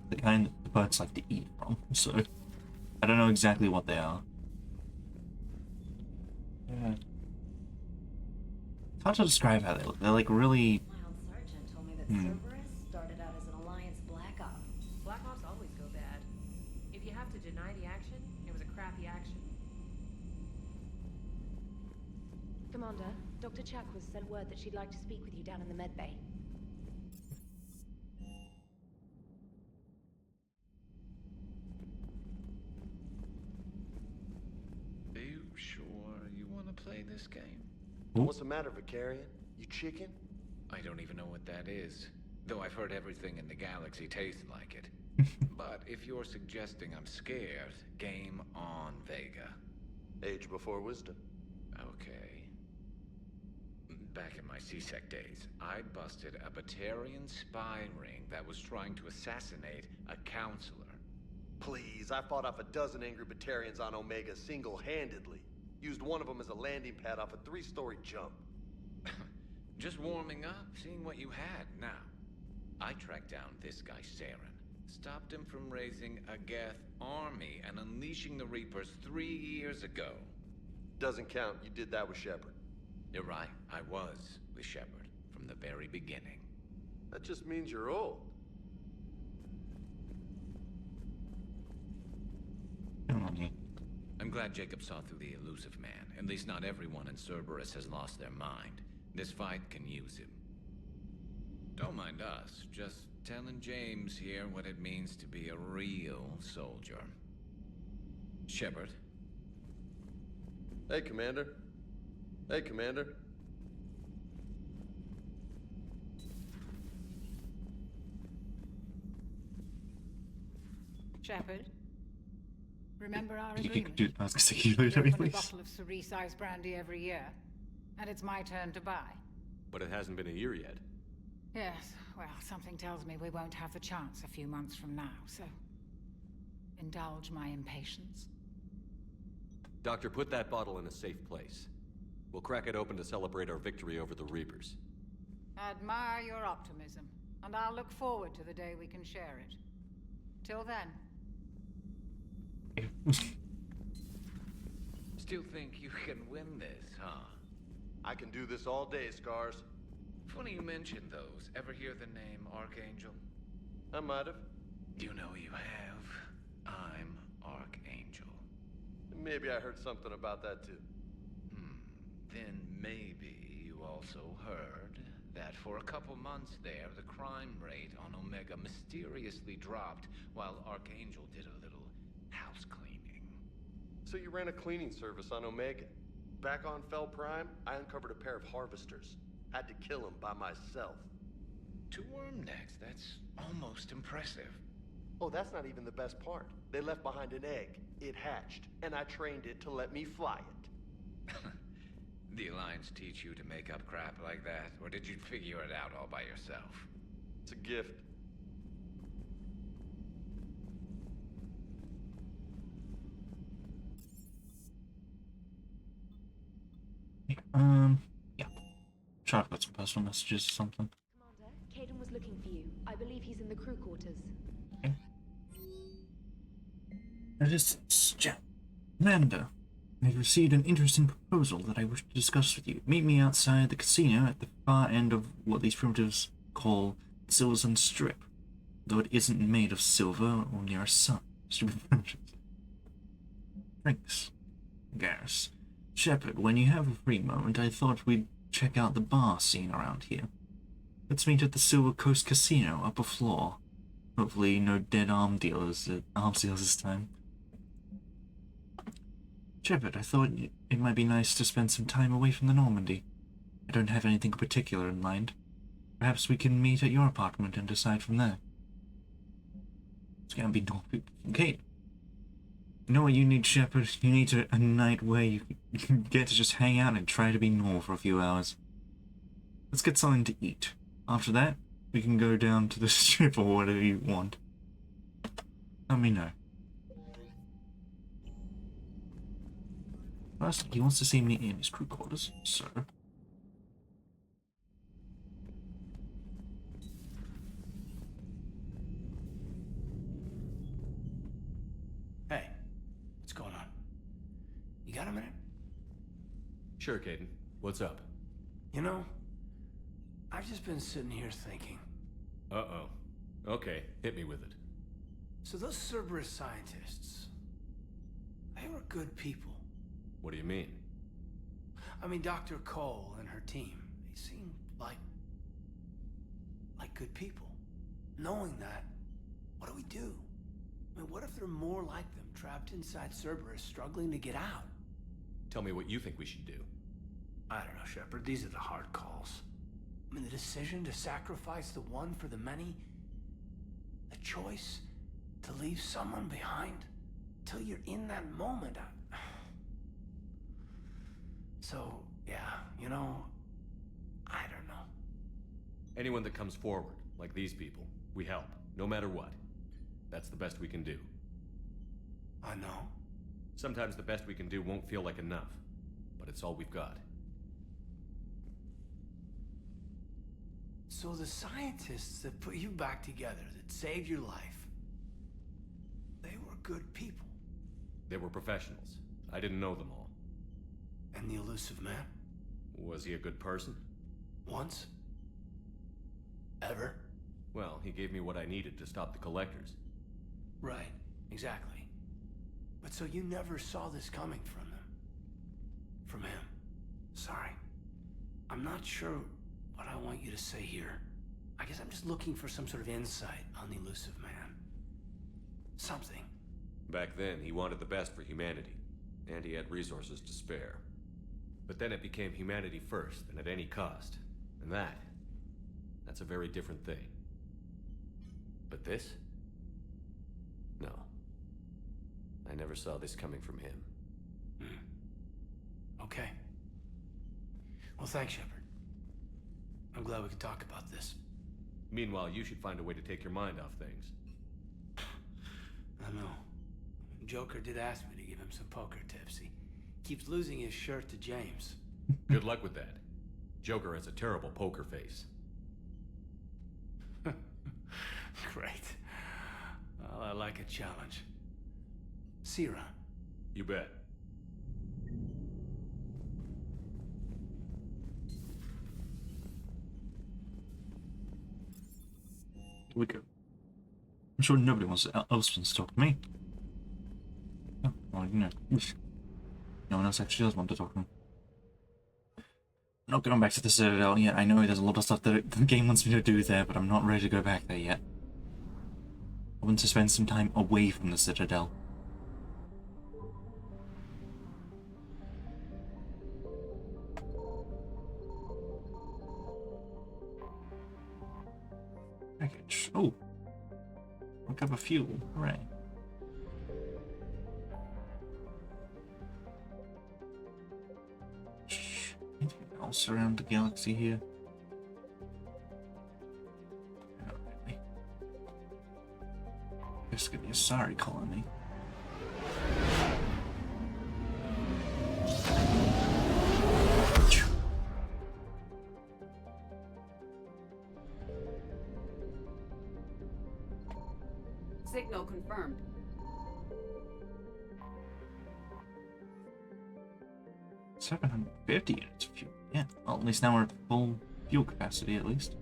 the kind that the birds like to eat from, so I don't know exactly what they are. Yeah. It's hard to describe how they look. They're like really... My old sergeant told me that Cerberus started out as an Alliance Black Op. Black Ops always go bad. If you have to deny the action, it was a crappy action. Commander, Dr. Chakwas sent word that she'd like to speak with you down in the med bay. Are you sure you want to play this game? What's the matter, Vicarian? You chicken? I don't even know what that is. Though I've heard everything in the galaxy tastes like it. But if you're suggesting I'm scared, game on, Vega. Age before wisdom. Okay. Back in my CSEC days, I busted a Batarian spy ring that was trying to assassinate a counselor. Please, I fought off a dozen angry Batarians on Omega single-handedly. Used one of them as a landing pad off a 3-story jump. Just warming up, seeing what you had. Now, I tracked down this guy, Saren. Stopped him from raising a Geth army and unleashing the Reapers 3 years ago. Doesn't count. You did that with Shepard. You're right. I was with Shepard from the very beginning. That just means you're old. I'm glad Jacob saw through the elusive man. At least not everyone in Cerberus has lost their mind. This fight can use him. Don't mind us. Just telling James here what it means to be a real soldier. Shepard. Hey, Commander. Hey, Commander. Shepard, remember our You agreement? could do I was gonna say you We literally, open a please. bottle of Cerise brandy every year, and it's my turn to buy. But it hasn't been a year yet. Yes, well, something tells me we won't have the chance a few months from now, so indulge my impatience. Doctor, put that bottle in a safe place. We'll crack it open to celebrate our victory over the Reapers. Admire your optimism, and I'll look forward to the day we can share it. Till then. Still think you can win this, huh? I can do this all day, Scars. Funny you mention those. Ever hear the name Archangel? I might have. You know you have. I'm Archangel. Maybe I heard something about that too. Then maybe you also heard that for a couple months there, the crime rate on Omega mysteriously dropped while Archangel did a little house cleaning. So you ran a cleaning service on Omega. Back on Fel Prime, I uncovered a pair of harvesters. Had to kill them by myself. 2 worm necks, that's almost impressive. Oh, that's not even the best part. They left behind an egg. It hatched, and I trained it to let me fly it. The Alliance teach you to make up crap like that, or did you figure it out all by yourself? It's a gift. Yeah. Sure, I've got some personal messages or something. Commander, Caden was looking for you. I believe he's in the crew quarters. Okay. Resistance, Commander, I've received an interesting proposal that I wish to discuss with you. Meet me outside the casino at the far end of what these primitives call Silversun Strip, though it isn't made of silver or near a sun. Stupid primitives. Drinks. Garrus. Shepard, when you have a free moment, I thought we'd check out the bar scene around here. Let's meet at the Silver Coast Casino, upper floor. Hopefully no dead arms dealers this time. Shepard, I thought it might be nice to spend some time away from the Normandy. I don't have anything particular in mind. Perhaps we can meet at your apartment and decide from there. It's gonna be North Kate. You know what you need, Shepard? You need a night where you can get to just hang out and try to be normal for a few hours. Let's get something to eat. After that, we can go down to the strip or whatever you want. Let me know. First, he wants to see me in his crew quarters, so... Hey, what's going on? You got a minute? Sure, Caden. What's up? You know, I've just been sitting here thinking. Uh-oh. Okay, hit me with it. So those Cerberus scientists, they were good people. What do you mean? I mean, Dr. Cole and her team, they seemed like good people. Knowing that, what do we do? I mean, what if there are more like them, trapped inside Cerberus, struggling to get out? Tell me what you think we should do. I don't know, Shepard. These are the hard calls. I mean, the decision to sacrifice the one for the many, the choice to leave someone behind till you're in that moment. So, yeah, you know, I don't know. Anyone that comes forward, like these people, we help, no matter what. That's the best we can do. I know. Sometimes the best we can do won't feel like enough, but it's all we've got. So the scientists that put you back together, that saved your life, they were good people. They were professionals. I didn't know them all. And the elusive man? Was he a good person? Once? Ever? Well, he gave me what I needed to stop the collectors. Right, exactly. But so you never saw this coming from them? From him? Sorry. I'm not sure what I want you to say here. I guess I'm just looking for some sort of insight on the elusive man. Something. Back then, he wanted the best for humanity, and he had resources to spare. But then it became humanity first, and at any cost. And that's a very different thing. But this? No. I never saw this coming from him. Okay. Well, thanks, Shepard. I'm glad we could talk about this. Meanwhile, you should find a way to take your mind off things. I know. Joker did ask me to give him some poker tips. keeps losing his shirt to James. Good luck with that. Joker has a terrible poker face. Great. Well, I like a challenge. See you around. You bet. Here we go. I'm sure nobody else wants to talk to me. Oh, well, you know. No one else actually does want to talk to me. I'm not going back to the Citadel yet. I know there's a lot of stuff that the game wants me to do there, but I'm not ready to go back there yet. I want to spend some time away from the Citadel. Package. Oh! One cup of fuel. Hooray. Anything else around the galaxy here? Not really. This could be a sorry colony. Signal confirmed. $750 units of fuel. Yeah, well, at least now we're at full fuel capacity, at least.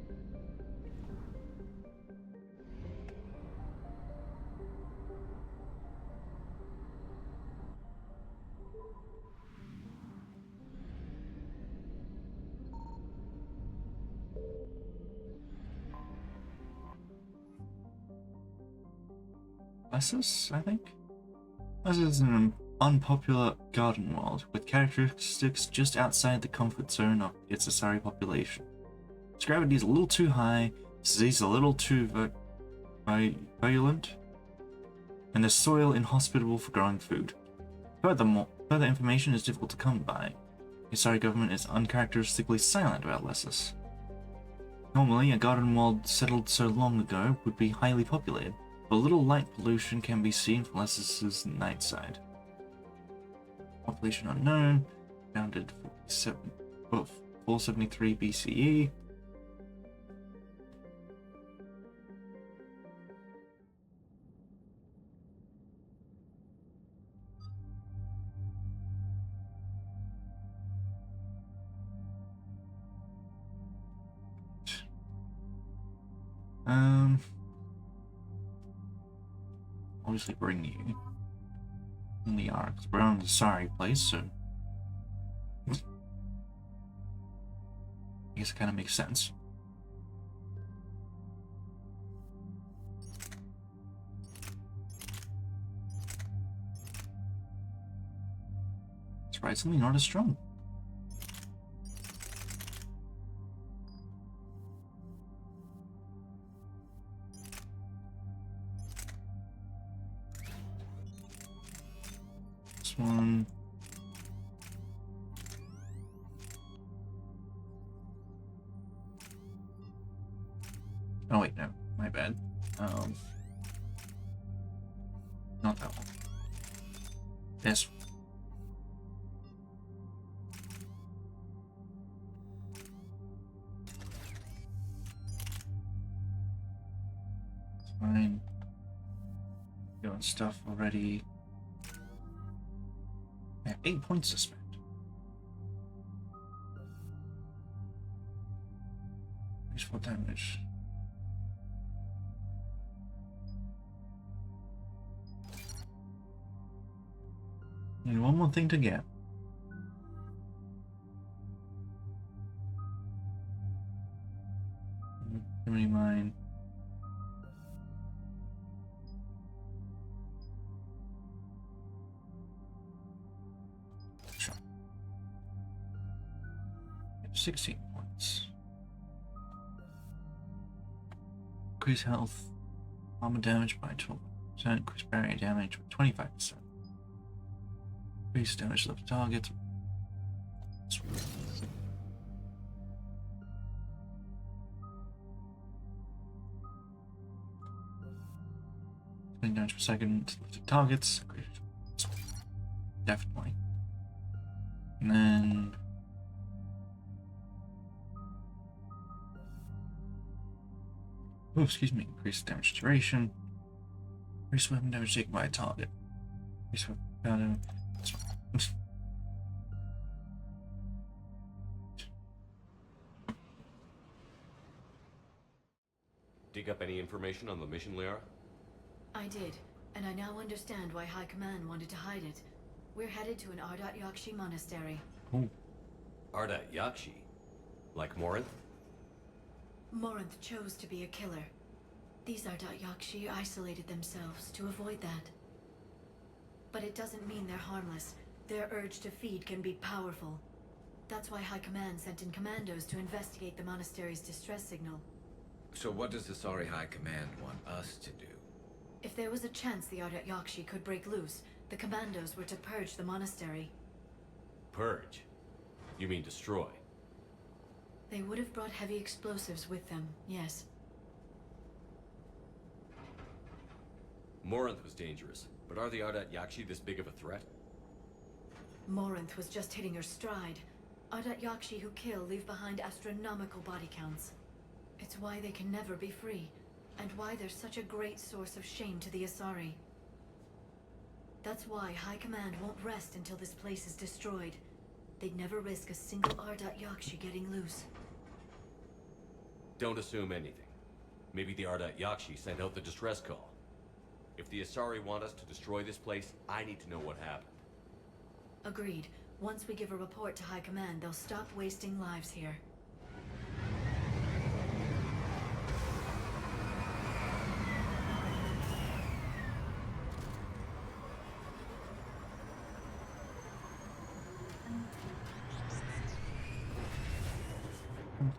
Lessus, I think? Lessus is an unpopular garden world, with characteristics just outside the comfort zone of its Asari population. Its gravity is a little too high, its disease is a little too virulent, and the soil inhospitable for growing food. Furthermore, further information is difficult to come by. The Asari government is uncharacteristically silent about Lessus. Normally, a garden world settled so long ago would be highly populated, but little light pollution can be seen from Lessus's night side. Population unknown, founded 473 BCE. Obviously bring you in the arc. We're on the sorry place, so I guess it kind of makes sense. Surprisingly, not as strong. One. Oh wait, no, my bad. Not that one. This one. It's fine. Doing stuff already. I have 8 points to spend. Useful damage. And one more thing to get. Give me mine. Sure. 16 points. Increase health, armor damage by 12%, increase barrier damage by 25%. Increase damage to the target. Damage per second to targets. Definitely. And then... oh, excuse me. Increase damage duration. Increase weapon damage taken by a target. Increase weapon damage... Dig up any information on the mission, Liara? I did, and I now understand why High Command wanted to hide it. We're headed to an Ardat Yakshi monastery. Ooh. Ardat Yakshi? Like Morinth? Morinth chose to be a killer. These Ardat Yakshi isolated themselves to avoid that. But it doesn't mean they're harmless. Their urge to feed can be powerful. That's why High Command sent in commandos to investigate the monastery's distress signal. So what does the Sorry High Command want us to do? If there was a chance the Ardat Yakshi could break loose, the commandos were to purge the monastery. Purge? You mean destroy? They would have brought heavy explosives with them, yes. Morinth was dangerous, but are the Ardat Yakshi this big of a threat? Morinth was just hitting her stride. Ardat Yakshi who kill leave behind astronomical body counts. It's why they can never be free, and why they're such a great source of shame to the Asari. That's why High Command won't rest until this place is destroyed. They'd never risk a single Ardat Yakshi getting loose. Don't assume anything. Maybe the Ardat Yakshi sent out the distress call. If the Asari want us to destroy this place, I need to know what happened. Agreed. Once we give a report to High Command, they'll stop wasting lives here.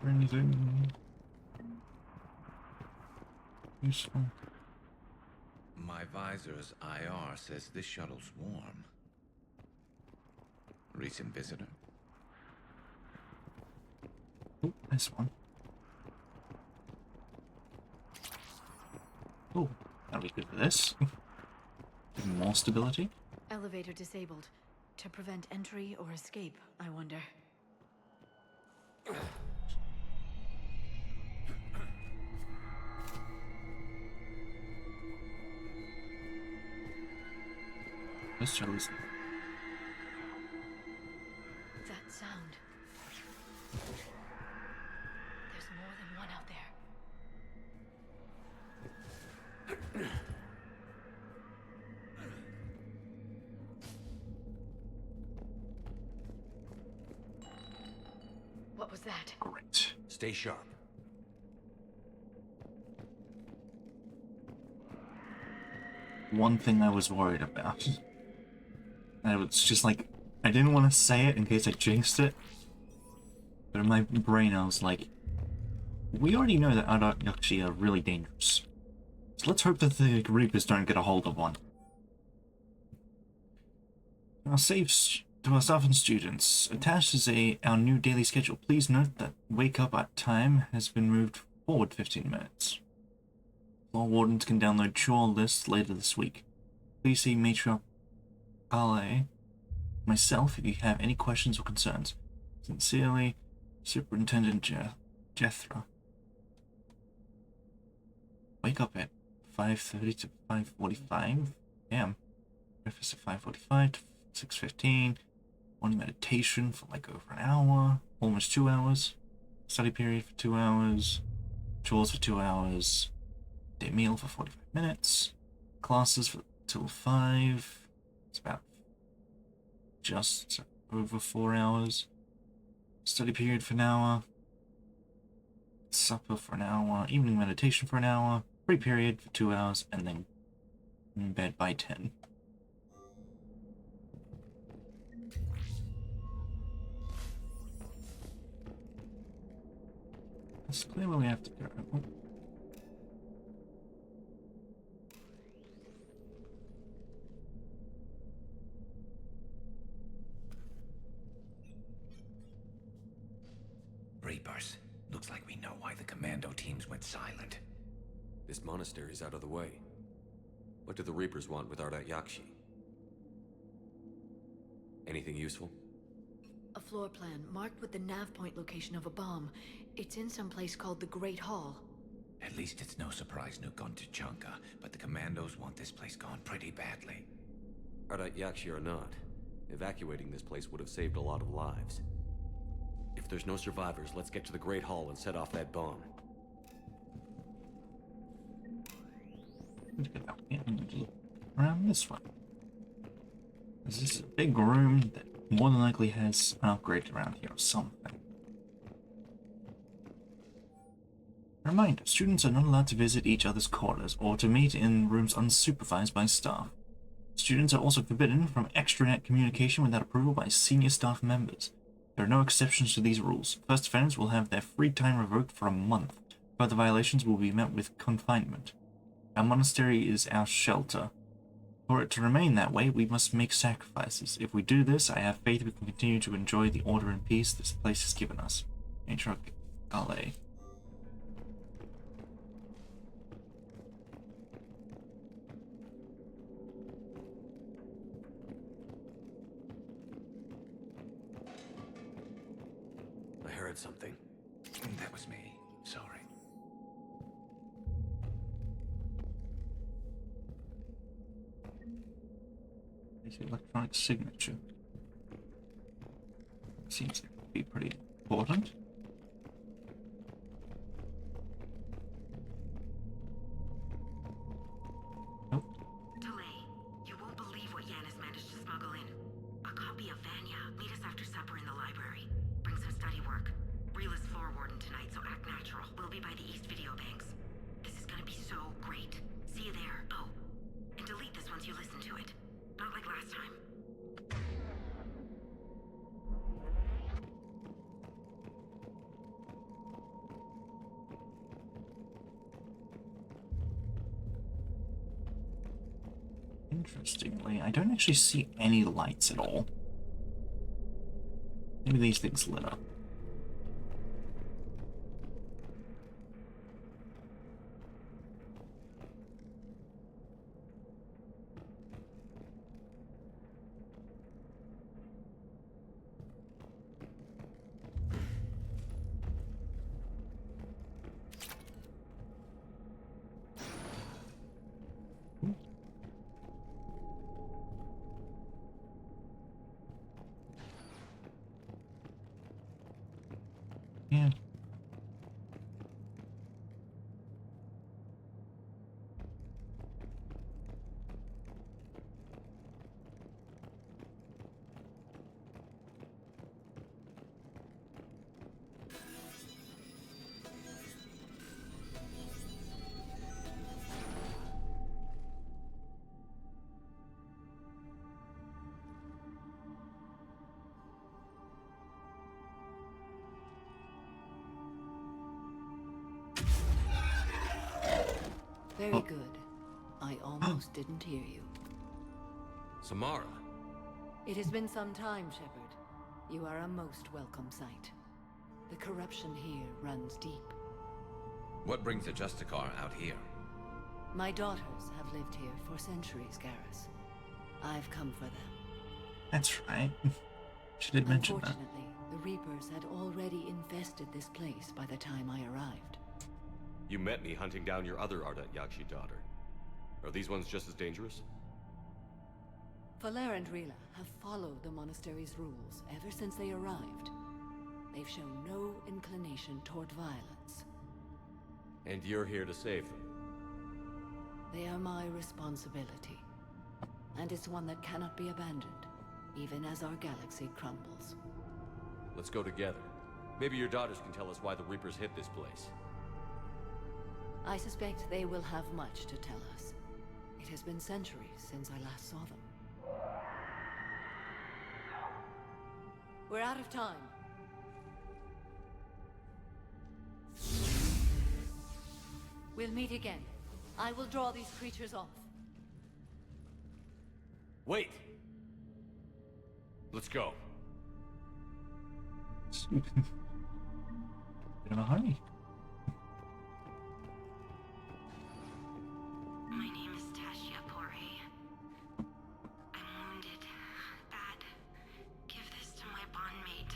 For anything useful. My visor's IR says this shuttle's warm. Recent visitor? Oh, nice one. Oh, that'll be good for this. Even more stability. Elevator disabled. To prevent entry or escape, I wonder. Let's try listening. That sound. There's more than one out there. What was that? Great. Stay sharp. One thing I was worried about. And it was just like, I didn't want to say it in case I jinxed it. But in my brain I was like, we already know that Ardat Yakshi are really dangerous. So let's hope that the Reapers don't get a hold of one. To our staff and students, attached is our new daily schedule. Please note that wake up at time has been moved forward 15 minutes. Floor wardens can download chore lists later this week. Please see Matriarch Ale, myself, if you have any questions or concerns. Sincerely, Superintendent Jethra. Wake up at 5:30 to 5:45 a.m. Breakfast at 5:45 to 6:15. One meditation for like over an hour, almost 2 hours. Study period for 2 hours. Chores for 2 hours. Day meal for 45 minutes. Classes for till 5. It's about just over 4 hours. Study period for an hour. Supper for an hour. Evening meditation for an hour. Free period for 2 hours. And then in bed by 10. It's clear where we have to go. Oh. Reapers. Looks like we know why the commando teams went silent. This monastery's out of the way. What do the Reapers want with Ardat Yakshi? Anything useful? A floor plan marked with the nav point location of a bomb. It's in some place called the Great Hall. At least it's no surprise Nuke gone to Chunka, but the Commandos want this place gone pretty badly. Yakshi or not, evacuating this place would have saved a lot of lives. If there's no survivors, let's get to the Great Hall and set off that bomb. Around this way. This is a big room that more than likely has an upgrade around here or something. Reminder, students are not allowed to visit each other's quarters or to meet in rooms unsupervised by staff. Students are also forbidden from extranet communication without approval by senior staff members. There are no exceptions to these rules. First offenders will have their free time revoked for a month. Further violations will be met with confinement. Our monastery is our shelter. For it to remain that way, we must make sacrifices. If we do this, I have faith we can continue to enjoy the order and peace this place has given us. Matriarch Gale. I heard something. That was me. Sorry. Electronic signature. Seems to be pretty important. Nope. Delay. You won't believe what Yan has managed to smuggle in. A copy of Vanya. Meet us after supper in the library. Bring some study work. Reel is floor warden tonight, so act natural. We'll be by the East video banks. This is gonna be so great. See you there. Oh, and delete this once you listen to it. Not like last time. Interestingly, I don't actually see any lights at all. Maybe these things lit up. Yeah. Very good. I almost didn't hear you. Samara. It has been some time, Shepard. You are a most welcome sight. The corruption here runs deep. What brings the Justicar out here? My daughters have lived here for centuries, Garrus. I've come for them. That's right. She did mention that. Unfortunately, the Reapers had already infested this place by the time I arrived. You met me hunting down your other Yakshi daughter. Are these ones just as dangerous? Faller and Rila have followed the monastery's rules ever since they arrived. They've shown no inclination toward violence. And you're here to save them? They are my responsibility. And it's one that cannot be abandoned, even as our galaxy crumbles. Let's go together. Maybe your daughters can tell us why the Reapers hit this place. I suspect they will have much to tell us. It has been centuries since I last saw them. We're out of time. We'll meet again. I will draw these creatures off. Wait! Let's go. Bit of a hurry. My name is Tashia Pore. I'm wounded. Bad. Give this to my bondmate.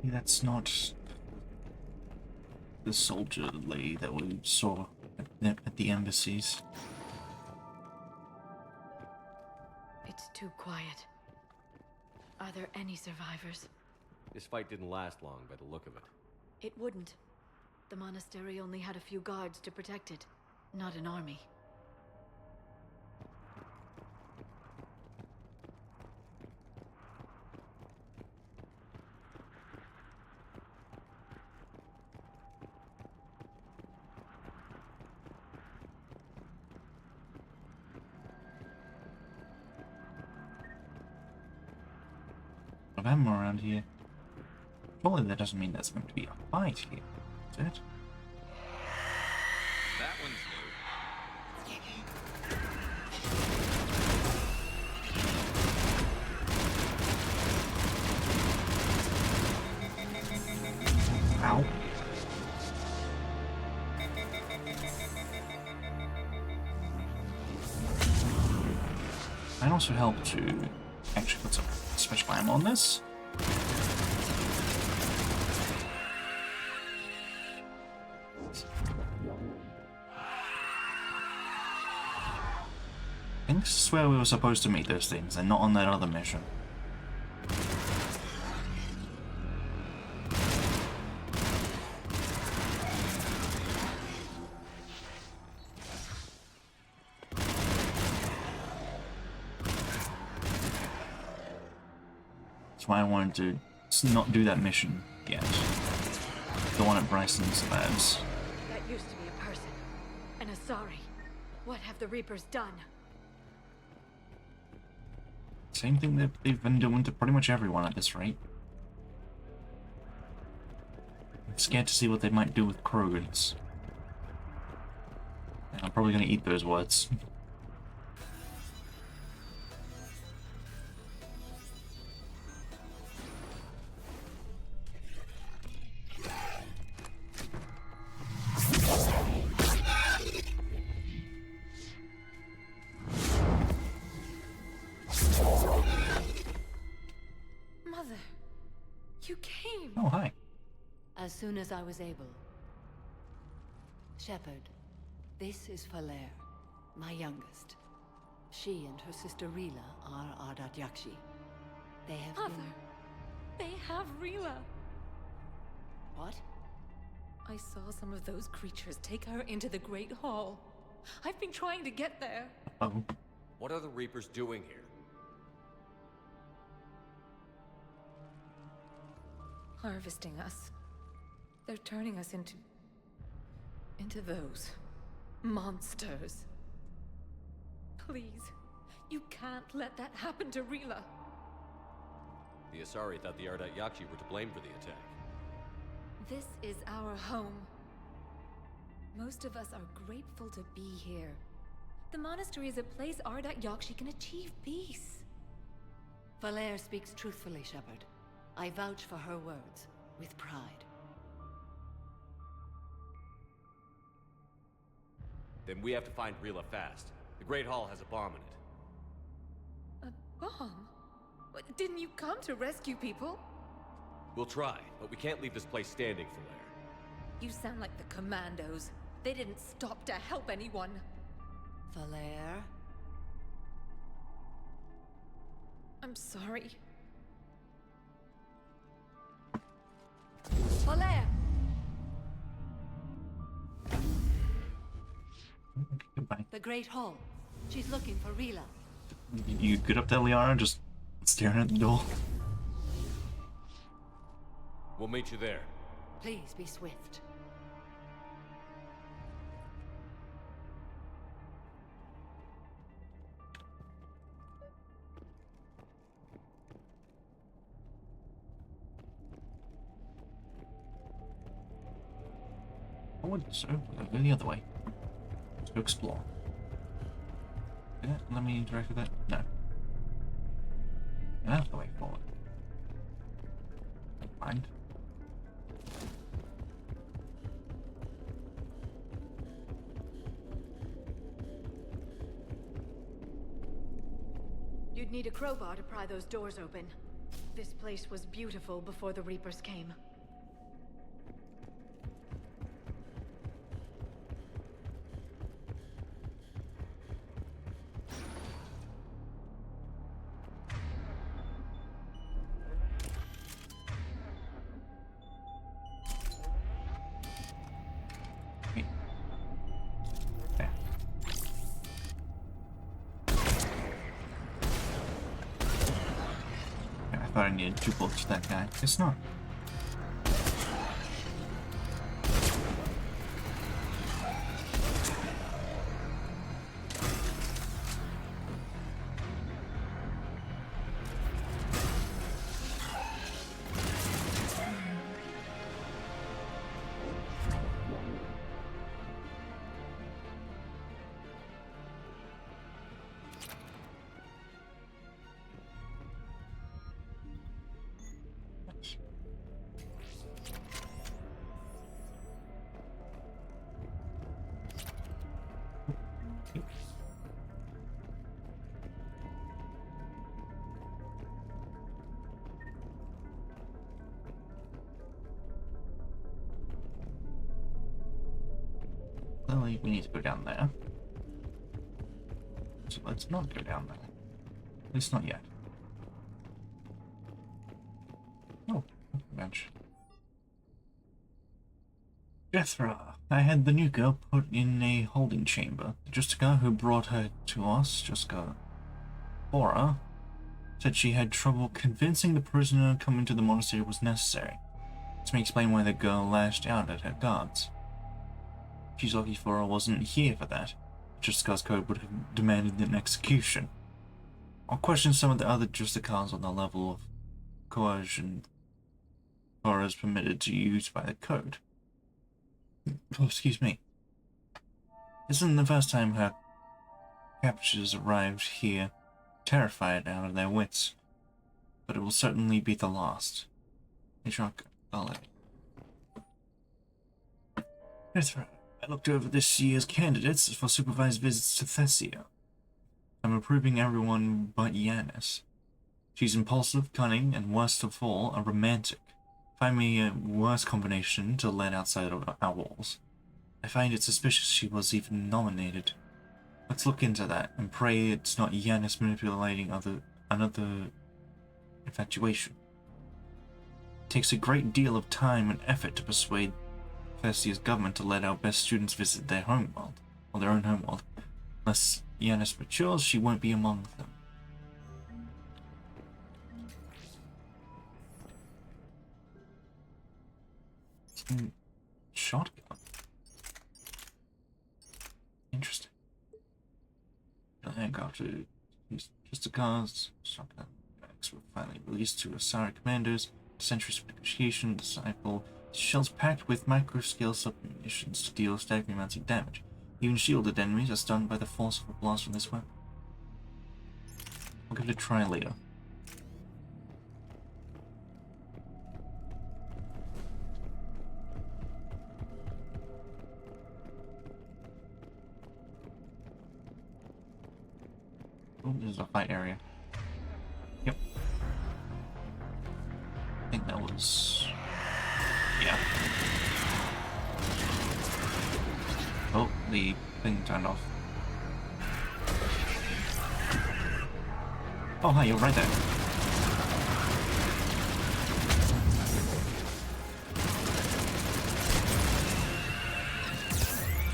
Maybe that's not the soldier lady that we saw at the embassies. It's too quiet. Are there any survivors? This fight didn't last long by the look of it. It wouldn't. The monastery only had a few guards to protect it, not an army. Of ammo around here. Surely that doesn't mean there's going to be a fight here, is it? That one's Ow. Might also help to actually put some special ammo on this. I think this is where we were supposed to meet those things, and not on that other mission. That's why I wanted to not do that mission yet. The one at Bryson's labs. That used to be a person. An Asari. What have the Reapers done? Same thing that they've been doing to pretty much everyone at this rate. I'm scared to see what they might do with Krogans. And I'm probably going to eat those words. Mother, you came. Oh, hi. As soon as I was able. Shepard, this is Falere, my youngest. She and her sister Rila are Ardat Yakshi. They have Mother, been... they have Rila. What? I saw some of those creatures take her into the Great Hall. I've been trying to get there. Oh. What are the Reapers doing here? Harvesting us. They're turning us into those monsters. Please, you can't let that happen to Rila. The Asari thought the Ardat Yakshi were to blame for the attack. This is our home. Most of us are grateful to be here. The monastery is a place Ardat Yakshi can achieve peace. Falere speaks truthfully, Shepard. I vouch for her words, with pride. Then we have to find Rila fast. The Great Hall has a bomb in it. A bomb? What, didn't you come to rescue people? We'll try, but we can't leave this place standing, Falere. You sound like the commandos. They didn't stop to help anyone. Falere? I'm sorry. Falere! Goodbye. The Great Hall. She's looking for Rila. You get up there, Liara, just staring at the door. We'll meet you there. Please be swift. Forward, so go the other way. To explore. Yeah, let me interact with that. No. That's the way forward. Mind. You'd need a crowbar to pry those doors open. This place was beautiful before the Reapers came. I thought I needed 2 bullets to that guy. It's not. Clearly, we need to go down there. So let's not go down there. At least not yet. Oh, bench. Jethra, I had the new girl put in a holding chamber. The Justicar who brought her to us, Justicar Bora, said she had trouble convincing the prisoner coming to the monastery was necessary. This may explain why the girl lashed out at her guards. She's lucky for her wasn't here for that. Justicar's code would have demanded an execution. I'll question some of the other Justicars on the level of coercion Bora is permitted to use by the code. Oh, excuse me. This isn't the first time her captors arrived here, terrified out of their wits, but it will certainly be the last. I looked over this year's candidates for supervised visits to Thessia. I'm approving everyone but Yanis. She's impulsive, cunning, and worst of all, a romantic. Find me a worse combination to let outside of our walls. I find it suspicious she was even nominated. Let's look into that, and pray it's not Yanis manipulating another infatuation. It takes a great deal of time and effort to persuade Thessia's government to let our best students visit their homeworld, or their own homeworld. Unless Yanis matures, she won't be among them. Shotgun. Interesting. After just the cars, shotgun packs were finally released to Asari commandos. Centuries of negotiation, disciple shells packed with micro-scale submunitions to deal staggering amounts of damage. Even shielded enemies are stunned by the force of a blast from this weapon. I'll give it a try later. Oh, there's a fight area. Yep. I think that was... yeah. Oh, the thing turned off. Oh, hi, you're right there.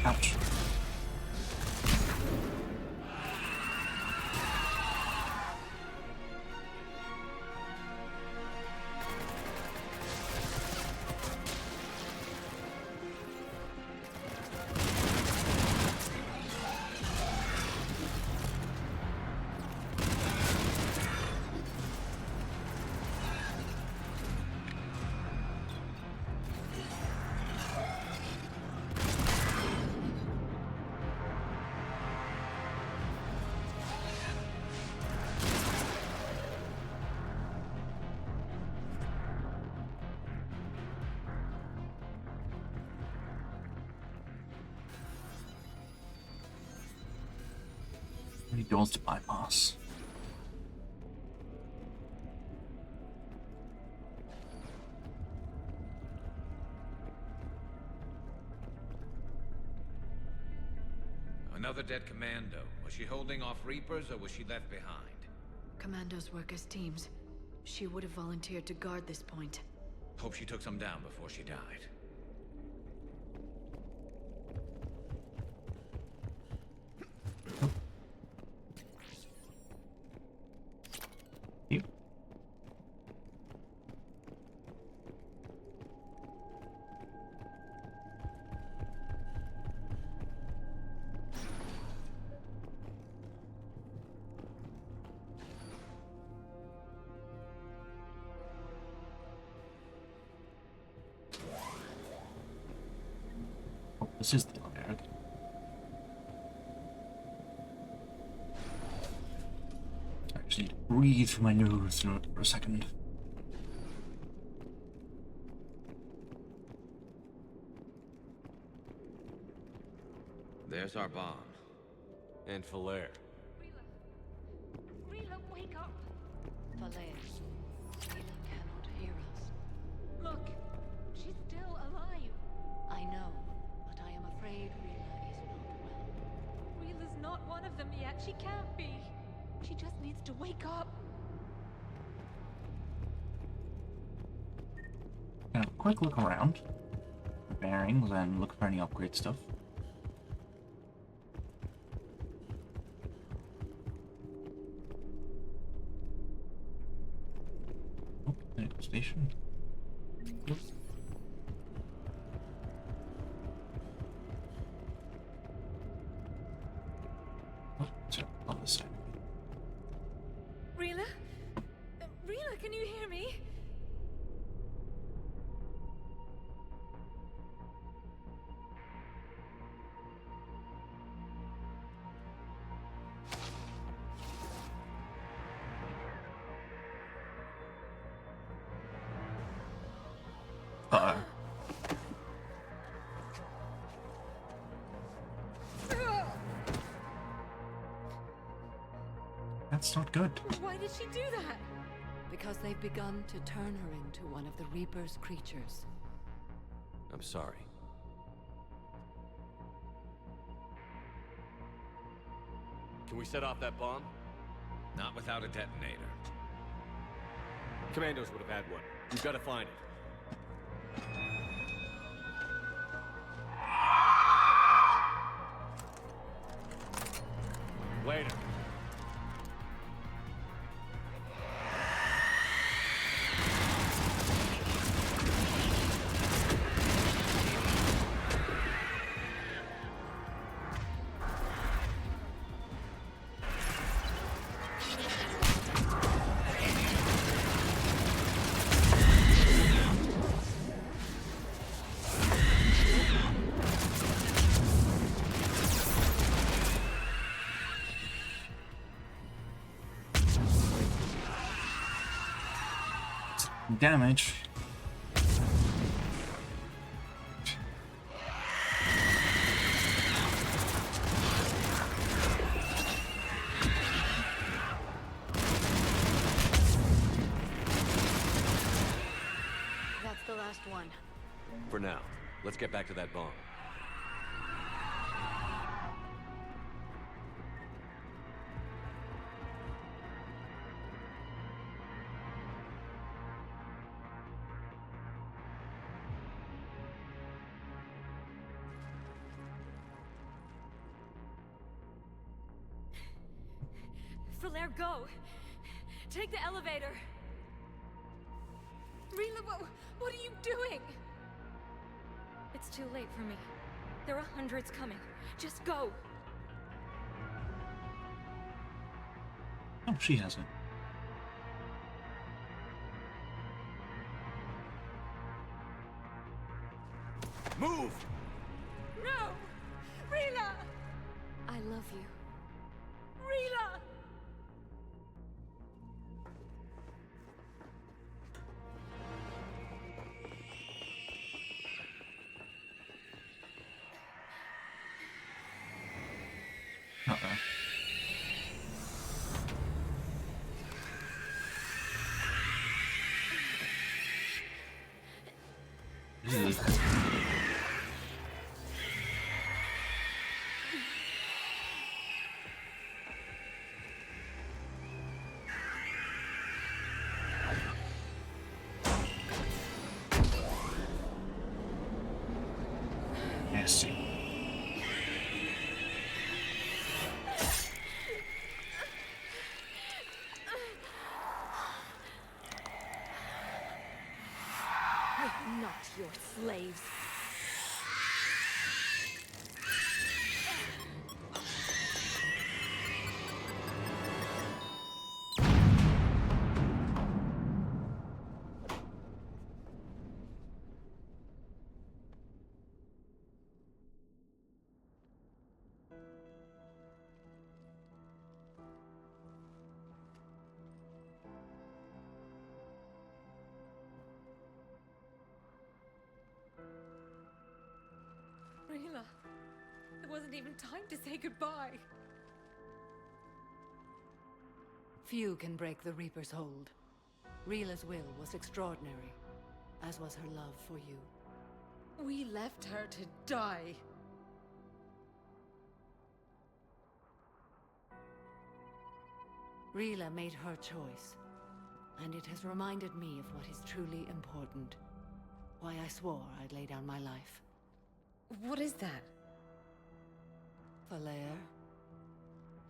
Ouch. Many doors to bypass. Another dead commando. Was she holding off Reapers, or was she left behind? Commandos work as teams. She would have volunteered to guard this point. Hope she took some down before she died. This is the elevator. I just need to breathe through my nose for a second. There's our bomb. And Falaire. Rila, wake up! Falaire, Rila cannot hear us. Look, she's still alive. I know, but I am afraid Rila is not well. Rila's not one of them yet. She can't be. She just needs to wake up. Now, quick look around. Bearings and look for any upgrade stuff. Oh, station. Oops. Oh, sorry, on this side. Rila? Rila, can you hear me? That's not good. Why did she do that? Because they've begun to turn her into one of the Reaper's creatures. I'm sorry. Can we set off that bomb? Not without a detonator. Commandos would have had one. We've got to find it. Later. Damage. That's the last one. For now, let's get back to that bomb. Falaire, go! Take the elevator! Rila, what are you doing? It's too late for me. There are hundreds coming. Just go! Oh, she hasn't. Move! No! Rila! I love you. Rila! Uh-oh. Not your slaves. Rayla, there wasn't even time to say goodbye. Few can break the Reaper's hold. Rila's will was extraordinary, as was her love for you. We left her to die. Rila made her choice, and it has reminded me of what is truly important. Why I swore I'd lay down my life. What is that? Falair,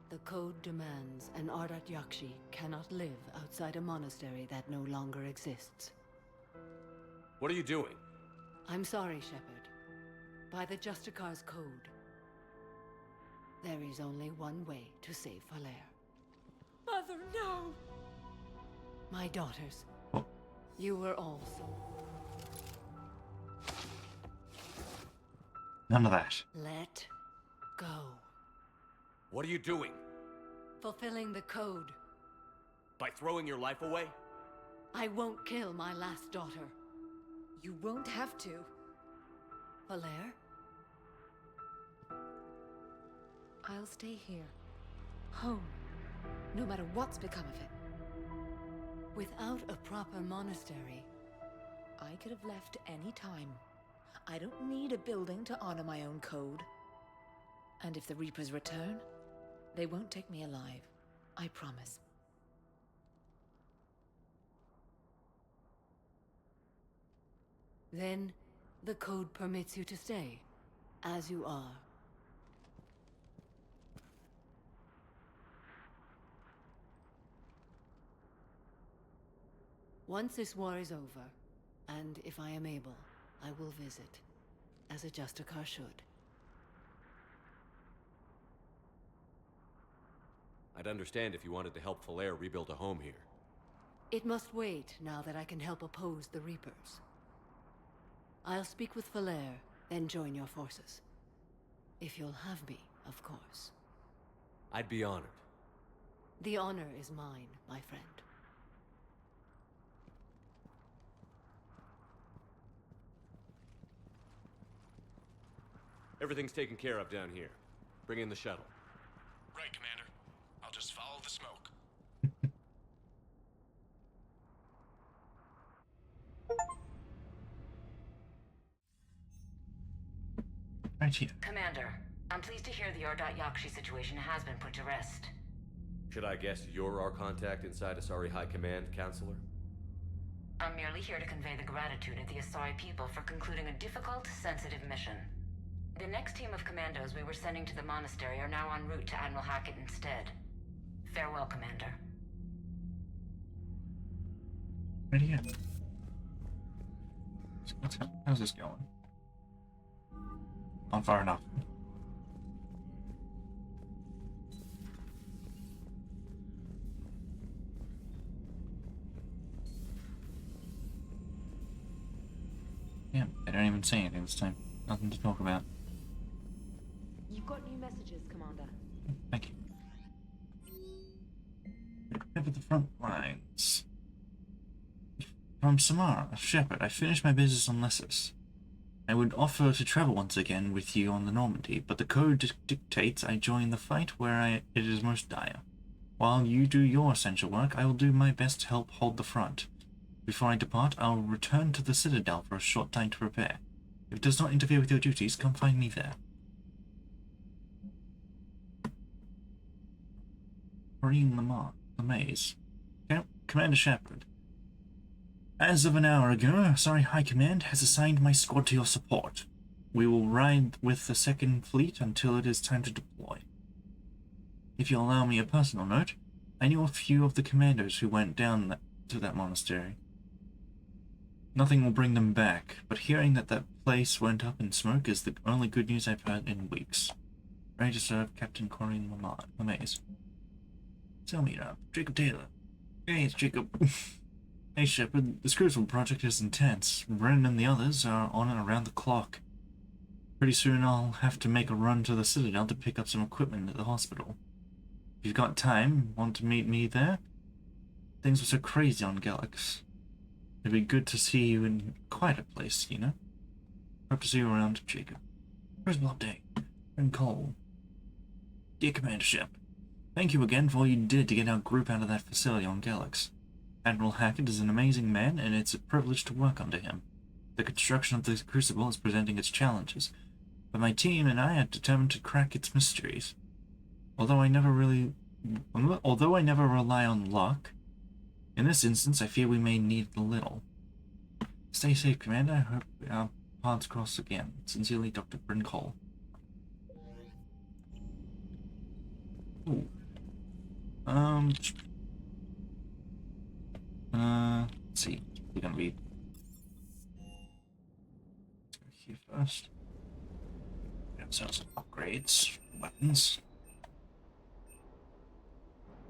the code demands an Ardat Yakshi cannot live outside a monastery that no longer exists. What are you doing? I'm sorry, Shepard. By the Justicar's code, there is only one way to save Falair. Mother, no! My daughters, you were also. None of that. Let go. What are you doing? Fulfilling the code. By throwing your life away? I won't kill my last daughter. You won't have to. Falair? I'll stay here. Home. No matter what's become of it. Without a proper monastery, I could have left any time. I don't need a building to honor my own code. And if the Reapers return, they won't take me alive. I promise. then the code permits you to stay, as you are. Once this war is over, and if I am able, I will visit, as a Justicar should. I'd understand if you wanted to help Falair rebuild a home here. It must wait now that I can help oppose the Reapers. I'll speak with Falair, then join your forces. If you'll have me, of course. I'd be honored. The honor is mine, my friend. Everything's taken care of down here. Bring in the shuttle. Right, Commander. I'll just follow the smoke. Right here. Commander, I'm pleased to hear the Ardat Yakshi situation has been put to rest. Should I guess you're our contact inside Asari High Command, Counselor? I'm merely here to convey the gratitude of the Asari people for concluding a difficult, sensitive mission. The next team of commandos we were sending to the monastery are now en route to Admiral Hackett instead. Farewell, Commander. Right here. How's this going? Not far enough. Yeah, I don't even say anything this time. Nothing to talk about. You've got new messages, Commander. Thank you. Over the front lines. From Samara, Shepard, I finished my business on Lessus. I would offer to travel once again with you on the Normandy, but the code dictates I join the fight where it is most dire. While you do your essential work, I will do my best to help hold the front. Before I depart, I will return to the Citadel for a short time to prepare. If it does not interfere with your duties, come find me there. Hurrying the maze. Commander Shepard. As of an hour ago, Sorry High Command has assigned my squad to your support. We will ride with the Second Fleet until it is time to deploy. If you'll allow me a personal note, I knew a few of the commandos who went down to that monastery. Nothing will bring them back, but hearing that that place went up in smoke is the only good news I've heard in weeks. Ready to serve, Captain Corinne LeMaze. Tell me up, Jacob Taylor. Hey, it's Jacob. Hey, Shepard. This crucible project is intense. Brennan and the others are on and around the clock. Pretty soon I'll have to make a run to the Citadel to pick up some equipment at the hospital. If you've got time, want to meet me there? Things were so crazy on Galax. It'd be good to see you in quite a place, you know? Hope to see you around, Jacob. Crucible update. And Cole. Dear Commander Shep, thank you again for all you did to get our group out of that facility on Galax. Admiral Hackett is an amazing man, and it's a privilege to work under him. The construction of the Crucible is presenting its challenges, but my team and I are determined to crack its mysteries. Although I never rely on luck, in this instance I fear we may need a little. Stay safe, Commander. I hope our paths cross again. Sincerely, Dr. Bryn Cole. Ooh. Let's see. We're gonna be here first. Get ourselves some upgrades, weapons.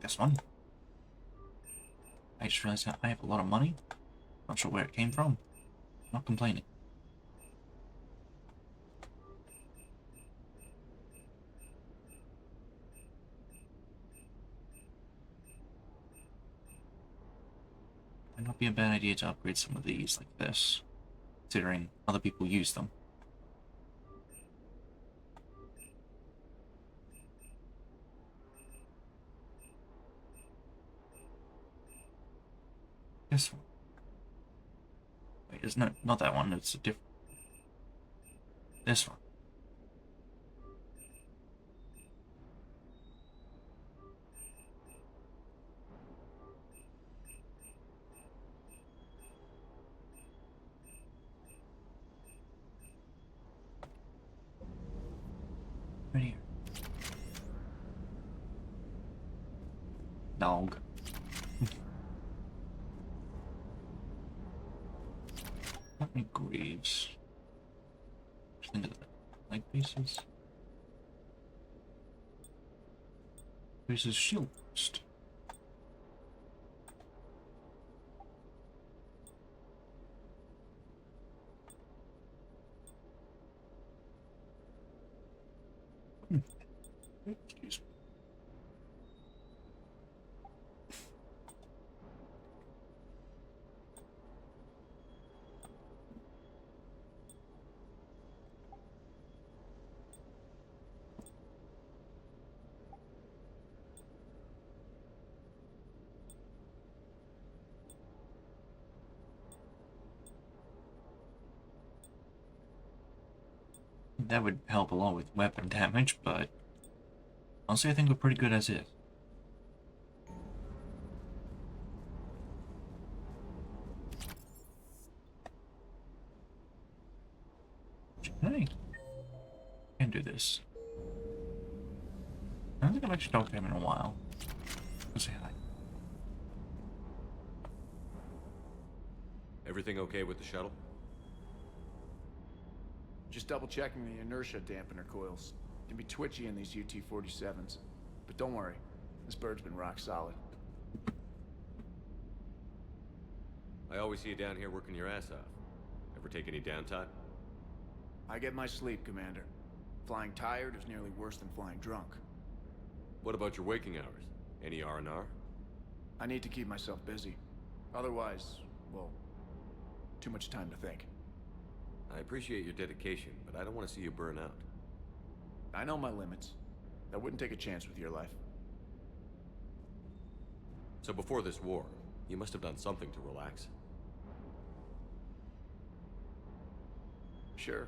This one. I just realized that I have a lot of money. Not sure where it came from. Not complaining. Might not be a bad idea to upgrade some of these like this, considering other people use them. This one. Wait, it's not that one, it's a different. This one. Right here. Dog. How many graves? Think of the leg pieces. Pieces shield burst. Excuse me. That would help a lot with weapon damage, but honestly I think we're pretty good as is. Hey, can do this. I don't think I've actually talked to him in a while. Let's say hi. Everything okay with the shuttle? Just double checking the inertia dampener coils. Can be twitchy in these UT-47s. But don't worry, this bird's been rock solid. I always see you down here working your ass off. Ever take any downtime? I get my sleep, Commander. Flying tired is nearly worse than flying drunk. What about your waking hours? Any R&R? I need to keep myself busy. Otherwise, well, too much time to think. I appreciate your dedication, but I don't want to see you burn out. I know my limits. I wouldn't take a chance with your life. So before this war, you must have done something to relax. Sure.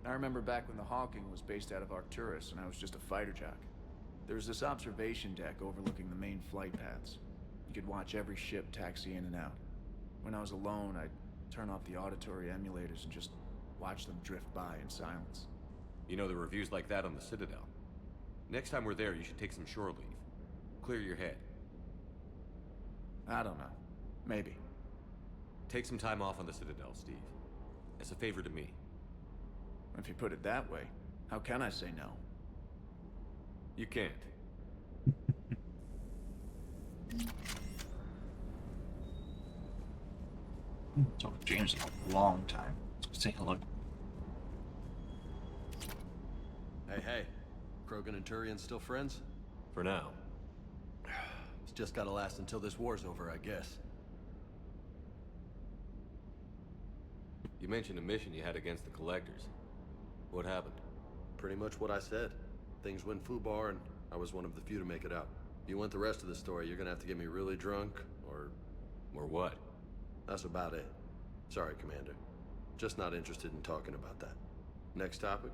I remember back when the Hawking was based out of Arcturus and I was just a fighter jock. There was this observation deck overlooking the main flight paths. You could watch every ship taxi in and out. When I was alone, I'd turn off the auditory emulators and just watch them drift by in silence. You know, the reviews like that on the Citadel. Next time we're there, you should take some shore leave. Clear your head. I don't know. Maybe. Take some time off on the Citadel, Steve. As a favor to me. If you put it that way, how can I say no? You can't. Talked to James in a long time. Let's say hello. Hey. Krogan and Turian still friends? For now. It's just gotta last until this war's over, I guess. You mentioned a mission you had against the Collectors. What happened? Pretty much what I said. Things went foobar, and I was one of the few to make it out. If you want the rest of the story, you're gonna have to get me really drunk, or... Or what? That's about it. Sorry, Commander. Just not interested in talking about that. Next topic?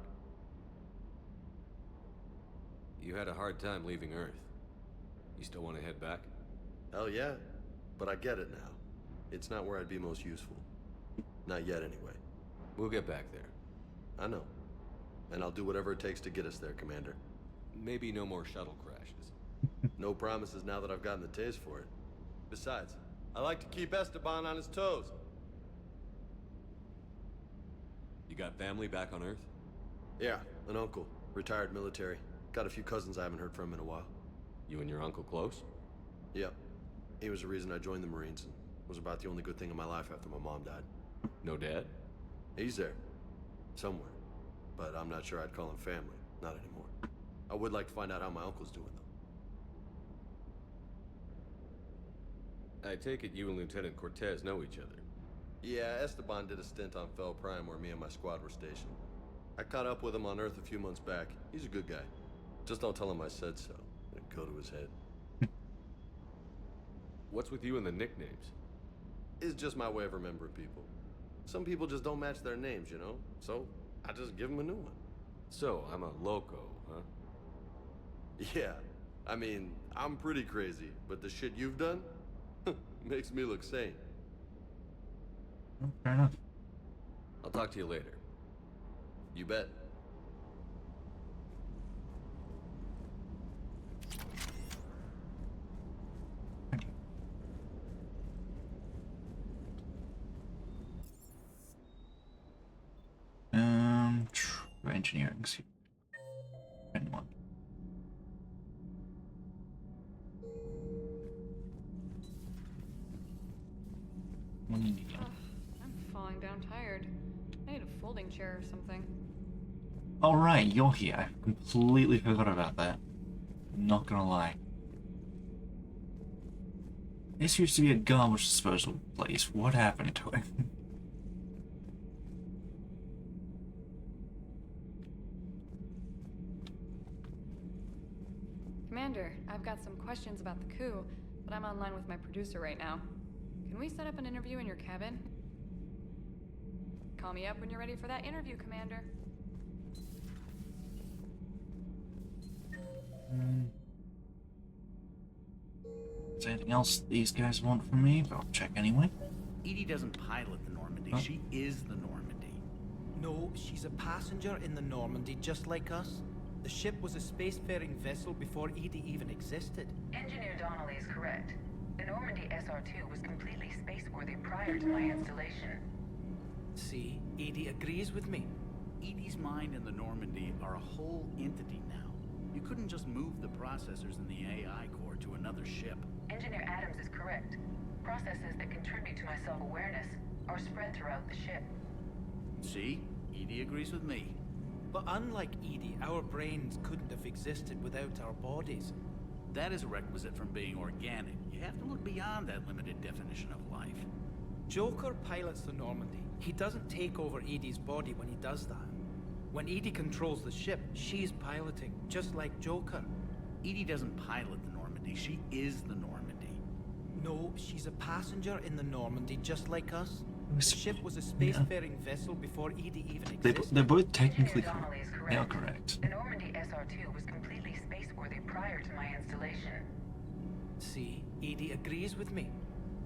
You had a hard time leaving Earth. You still want to head back? Hell yeah. But I get it now. It's not where I'd be most useful. Not yet, anyway. We'll get back there. I know. And I'll do whatever it takes to get us there, Commander. Maybe no more shuttle crashes. No promises now that I've gotten the taste for it. Besides, I like to keep Esteban on his toes. You got family back on Earth? Yeah, an uncle. Retired military. Got a few cousins I haven't heard from in a while. You and your uncle close? Yep. He was the reason I joined the Marines and was about the only good thing in my life after my mom died. No dad? He's there. Somewhere. But I'm not sure I'd call him family. Not anymore. I would like to find out how my uncle's doing, though. I take it you and Lieutenant Cortez know each other. Yeah, Esteban did a stint on Fel Prime where me and my squad were stationed. I caught up with him on Earth a few months back. He's a good guy. Just don't tell him I said so. It'd go to his head. What's with you and the nicknames? It's just my way of remembering people. Some people just don't match their names, you know? So, I just give them a new one. So, I'm a loco, huh? Yeah. I mean, I'm pretty crazy, but the shit you've done makes me look sane. Fair enough. I'll talk to you later. You bet. Engineering. Anyone? I'm falling down tired. I need a folding chair or something. Alright, you're here. I completely forgot about that. Not gonna lie. This used to be a garbage disposal place. What happened to it? Commander, I've got some questions about the coup, but I'm online with my producer right now. Can we set up an interview in your cabin? Call me up when you're ready for that interview, Commander. Is there anything else these guys want from me? But I'll check anyway. EDI doesn't pilot the Normandy. Huh? She is the Normandy. No, she's a passenger in the Normandy, just like us. The ship was a spacefaring vessel before EDI even existed. Engineer Donnelly is correct. The Normandy SR-2 was completely spaceworthy prior to my installation. See, EDI agrees with me. EDI's mind and the Normandy are a whole entity now. You couldn't just move the processors in the AI core to another ship. Engineer Adams is correct. Processes that contribute to my self-awareness are spread throughout the ship. See? EDI agrees with me. But unlike EDI, our brains couldn't have existed without our bodies. That is a requisite from being organic. You have to look beyond that limited definition of life. Joker pilots the Normandy. He doesn't take over EDI's body when he does that. When EDI controls the ship, she's piloting, just like Joker. EDI doesn't pilot the Normandy. She is the Normandy. No, she's a passenger in the Normandy, just like us. The ship was a spacefaring vessel before EDI even existed. They're both technically Engineer Donnelly is correct. They are correct. The Normandy SR-2 was completely spaceworthy prior to my installation. See, EDI agrees with me.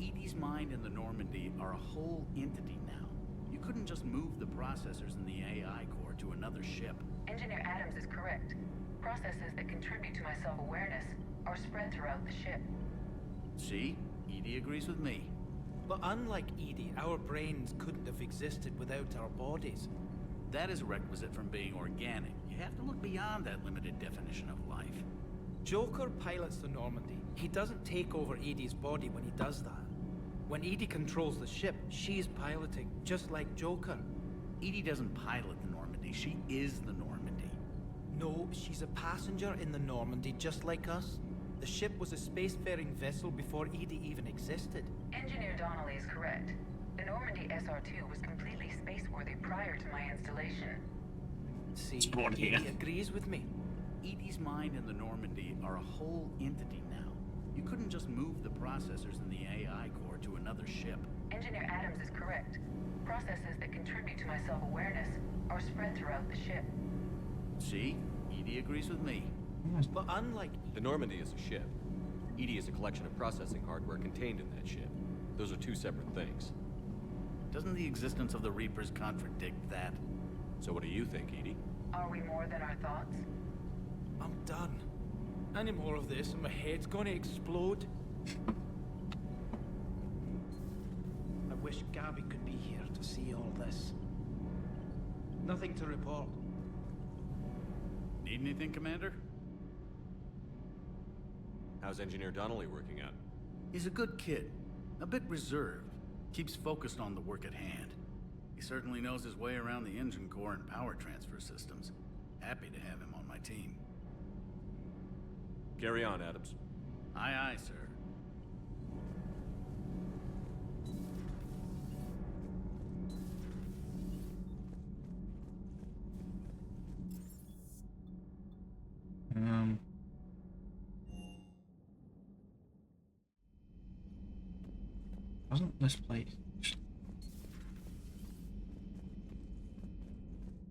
EDI's mind and the Normandy are a whole entity now. You couldn't just move the processors in the AI core to another ship. Engineer Adams is correct. Processes that contribute to my self-awareness are spread throughout the ship. See? EDI agrees with me. But unlike Edie, our brains couldn't have existed without our bodies. That is a requisite from being organic. You have to look beyond that limited definition of life. Joker pilots the Normandy. He doesn't take over Edie's body when he does that. When Edie controls the ship, she's piloting, just like Joker. Edie doesn't pilot the Normandy, she is the Normandy. No, she's a passenger in the Normandy, just like us. The ship was a spacefaring vessel before Edie even existed. Engineer Donnelly is correct. The Normandy SR-2 was completely space-worthy prior to my installation. See, Edie agrees with me. Edie's mind and the Normandy are a whole entity now. You couldn't just move the processors in the AI core to another ship. Engineer Adams is correct. Processes that contribute to my self-awareness are spread throughout the ship. See? Edie agrees with me. But unlike... The Normandy is a ship. Edie is a collection of processing hardware contained in that ship. Those are two separate things. Doesn't the existence of the Reapers contradict that? So what do you think, Edie? Are we more than our thoughts? I'm done. Any more of this and my head's gonna explode. I wish Gabby could be here to see all this. Nothing to report. Need anything, Commander? How's Engineer Donnelly working out? He's a good kid. A bit reserved. Keeps focused on the work at hand. He certainly knows his way around the engine core and power transfer systems. Happy to have him on my team. Carry on, Adams. Aye, aye, sir. Wasn't this place?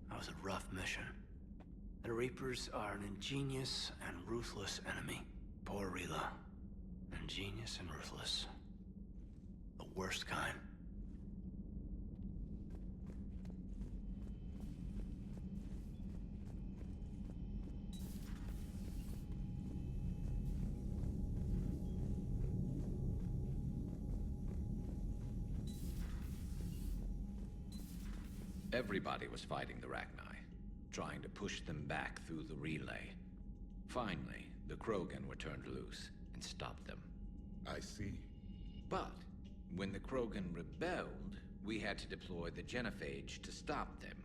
That was a rough mission. The Reapers are an ingenious and ruthless enemy. Poor Rila. Ingenious and ruthless. The worst kind. Everybody was fighting the Rachni, trying to push them back through the relay. Finally, the Krogan were turned loose and stopped them. I see. But when the Krogan rebelled, we had to deploy the genophage to stop them.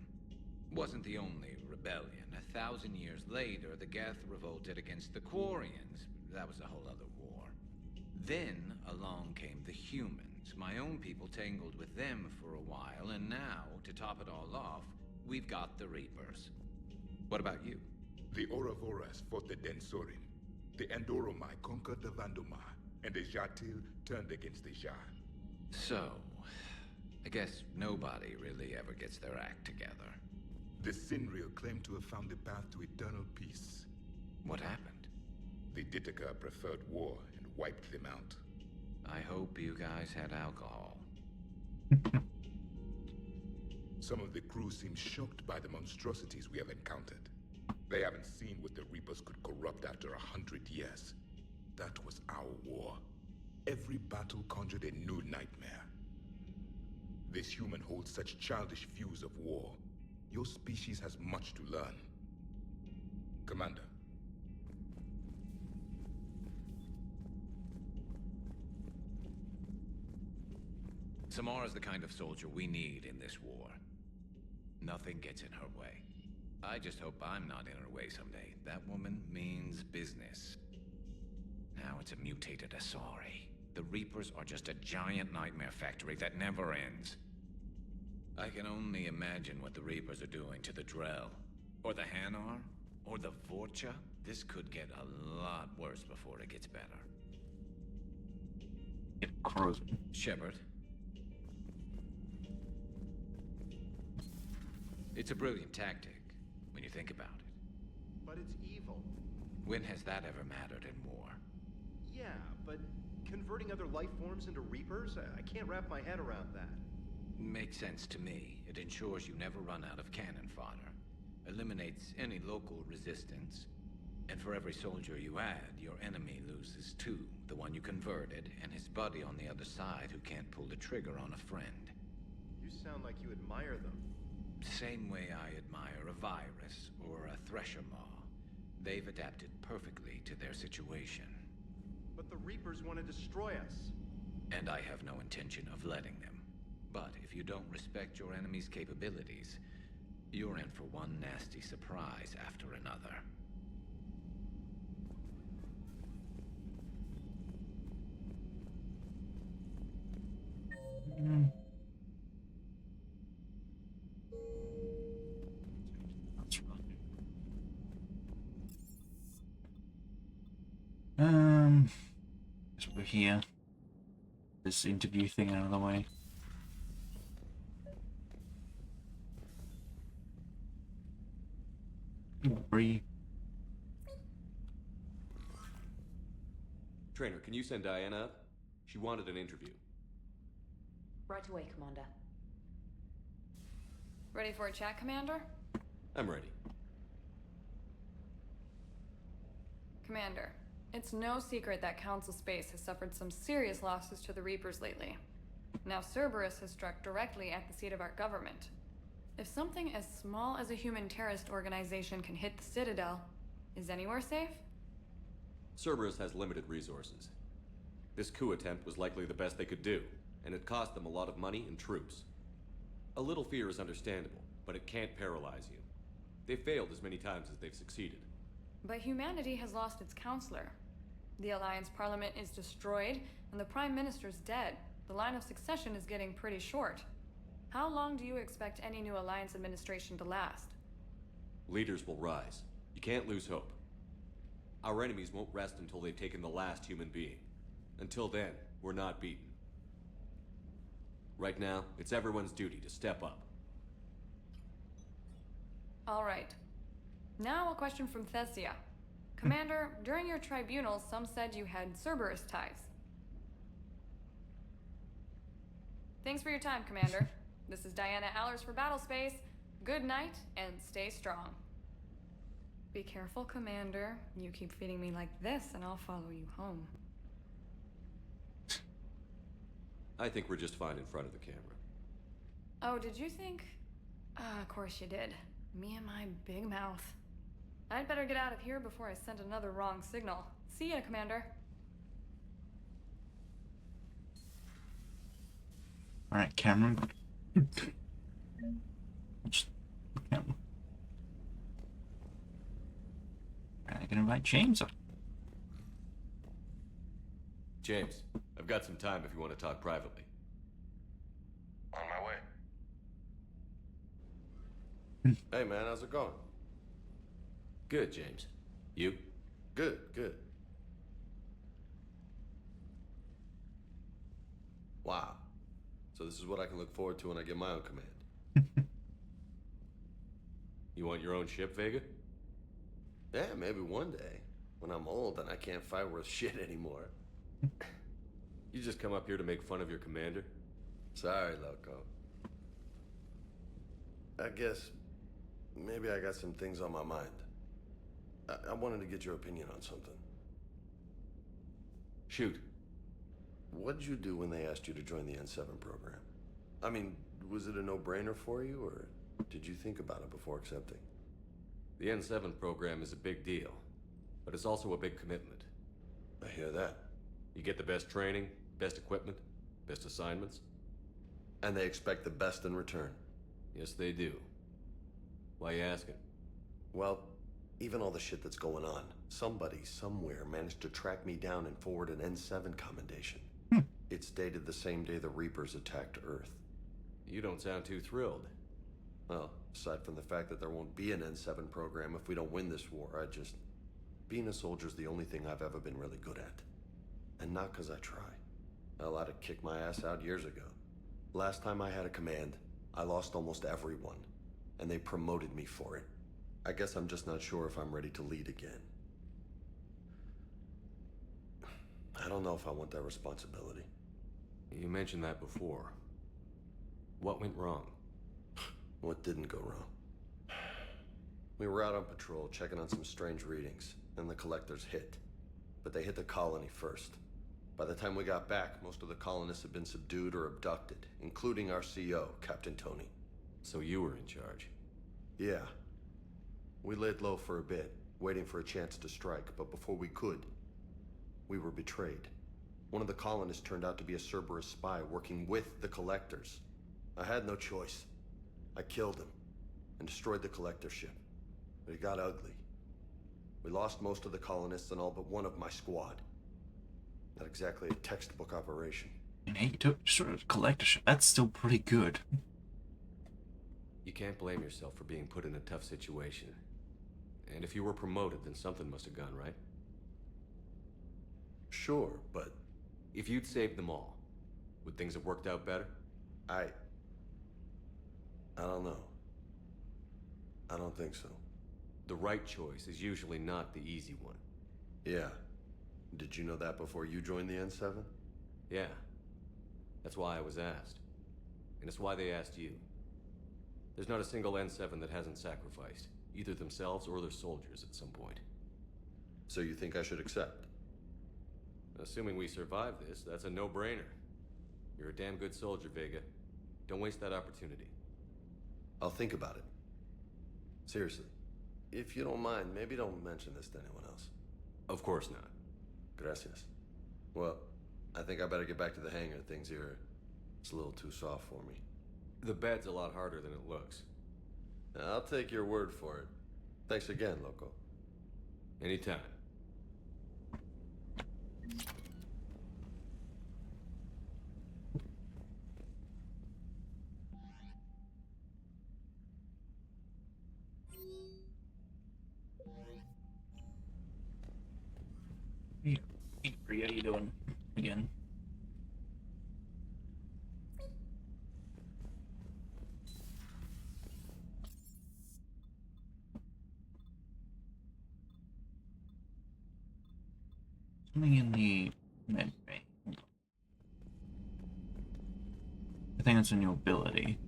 Wasn't the only rebellion. 1,000 years later, the Geth revolted against the Quarians. That was a whole other war. Then along came the humans. My own people tangled with them for a while, and now, to top it all off, we've got the Reapers. What about you? The Ouroboros fought the Densorin. The Andoromai conquered the Vandomar, and the Jatil turned against the Jar. So, I guess nobody really ever gets their act together. The Sinreal claimed to have found the path to eternal peace. What happened? The Ditaka preferred war and wiped them out. I hope you guys had alcohol. Some of the crew seem shocked by the monstrosities we have encountered. They haven't seen what the Reapers could corrupt after 100 years. That was our war. Every battle conjured a new nightmare. This human holds such childish views of war. Your species has much to learn. Commander. Samara's the kind of soldier we need in this war. Nothing gets in her way. I just hope I'm not in her way someday. That woman means business. Now it's a mutated Asari. The Reapers are just a giant nightmare factory that never ends. I can only imagine what the Reapers are doing to the Drell, or the Hanar, or the Vorcha. This could get a lot worse before it gets better. Shepard. It's a brilliant tactic, when you think about it. But it's evil. When has that ever mattered in war? Yeah, but converting other life forms into Reapers? I can't wrap my head around that. Makes sense to me. It ensures you never run out of cannon fodder. Eliminates any local resistance. And for every soldier you add, your enemy loses two. The one you converted, and his buddy on the other side who can't pull the trigger on a friend. You sound like you admire them. Same way I admire a virus or a thresher maw. They've adapted perfectly to their situation. But the Reapers want to destroy us. And I have no intention of letting them. But if you don't respect your enemy's capabilities, you're in for one nasty surprise after another. Guess we're here. This interview thing out of the way. Breathe. Trainer, can you send Diana up? She wanted an interview. Right away, Commander. Ready for a chat, Commander? I'm ready. Commander, it's no secret that Council Space has suffered some serious losses to the Reapers lately. Now Cerberus has struck directly at the seat of our government. If something as small as a human terrorist organization can hit the Citadel, is anywhere safe? Cerberus has limited resources. This coup attempt was likely the best they could do, and it cost them a lot of money and troops. A little fear is understandable, but it can't paralyze you. They've failed as many times as they've succeeded. But humanity has lost its counselor. The Alliance Parliament is destroyed, and the Prime Minister's dead. The line of succession is getting pretty short. How long do you expect any new Alliance administration to last? Leaders will rise. You can't lose hope. Our enemies won't rest until they've taken the last human being. Until then, we're not beaten. Right now, it's everyone's duty to step up. All right. Now a question from Thessia. Commander, during your tribunal, some said you had Cerberus ties. Thanks for your time, Commander. This is Diana Allers for Battlespace. Good night, and stay strong. Be careful, Commander. You keep feeding me like this, and I'll follow you home. I think we're just fine in front of the camera. Oh, did you think? Of course you did. Me and my big mouth. I'd better get out of here before I send another wrong signal. See ya, Commander. Alright, Cameron. Cameron. I can invite James up. James, I've got some time if you want to talk privately. On my way. Hey man, how's it going? Good, James. You? Good, good. Wow. So this is what I can look forward to when I get my own command. You want your own ship, Vega? Yeah, maybe one day. When I'm old and I can't fight worth shit anymore. You just come up here to make fun of your commander? Sorry, loco. I guess maybe I got some things on my mind. I wanted to get your opinion on something. Shoot. What did you do when they asked you to join the N7 program? I mean, was it a no-brainer for you, or did you think about it before accepting? The N7 program is a big deal, but it's also a big commitment. I hear that. You get the best training, best equipment, best assignments. And they expect the best in return. Yes, they do. Why you asking? Well, even all the shit that's going on, somebody somewhere managed to track me down and forward an N7 commendation. It's dated the same day the Reapers attacked Earth. You don't sound too thrilled. Well, aside from the fact that there won't be an N7 program if we don't win this war, being a soldier's the only thing I've ever been really good at. And not because I try. Hell, I'd have kicked my ass out years ago. Last time I had a command, I lost almost everyone. And they promoted me for it. I guess I'm just not sure if I'm ready to lead again. I don't know if I want that responsibility. You mentioned that before. What went wrong? What didn't go wrong? We were out on patrol, checking on some strange readings, and the collectors hit. But they hit the colony first. By the time we got back, most of the colonists had been subdued or abducted, including our CO, Captain Tony. So you were in charge? Yeah. We laid low for a bit, waiting for a chance to strike, but before we could, we were betrayed. One of the colonists turned out to be a Cerberus spy working with the collectors. I had no choice. I killed him and destroyed the collector ship. But it got ugly. We lost most of the colonists and all but one of my squad. Not exactly a textbook operation. And hey, you took sort of collector ship. That's still pretty good. You can't blame yourself for being put in a tough situation. And if you were promoted, then something must have gone right. Sure, but... If you'd saved them all, would things have worked out better? I don't know. I don't think so. The right choice is usually not the easy one. Yeah. Did you know that before you joined the N7? Yeah. That's why I was asked. And it's why they asked you. There's not a single N7 that hasn't sacrificed, either themselves or their soldiers at some point. So you think I should accept? Assuming we survive this, that's a no-brainer. You're a damn good soldier, Vega. Don't waste that opportunity. I'll think about it. Seriously. If you don't mind, maybe don't mention this to anyone else. Of course not. Gracias. Well, I think I better get back to the hangar. Things here, it's a little too soft for me. The bed's a lot harder than it looks. I'll take your word for it. Thanks again, Loco. Anytime. How you doing again? Something in the med bay. I think it's a new ability.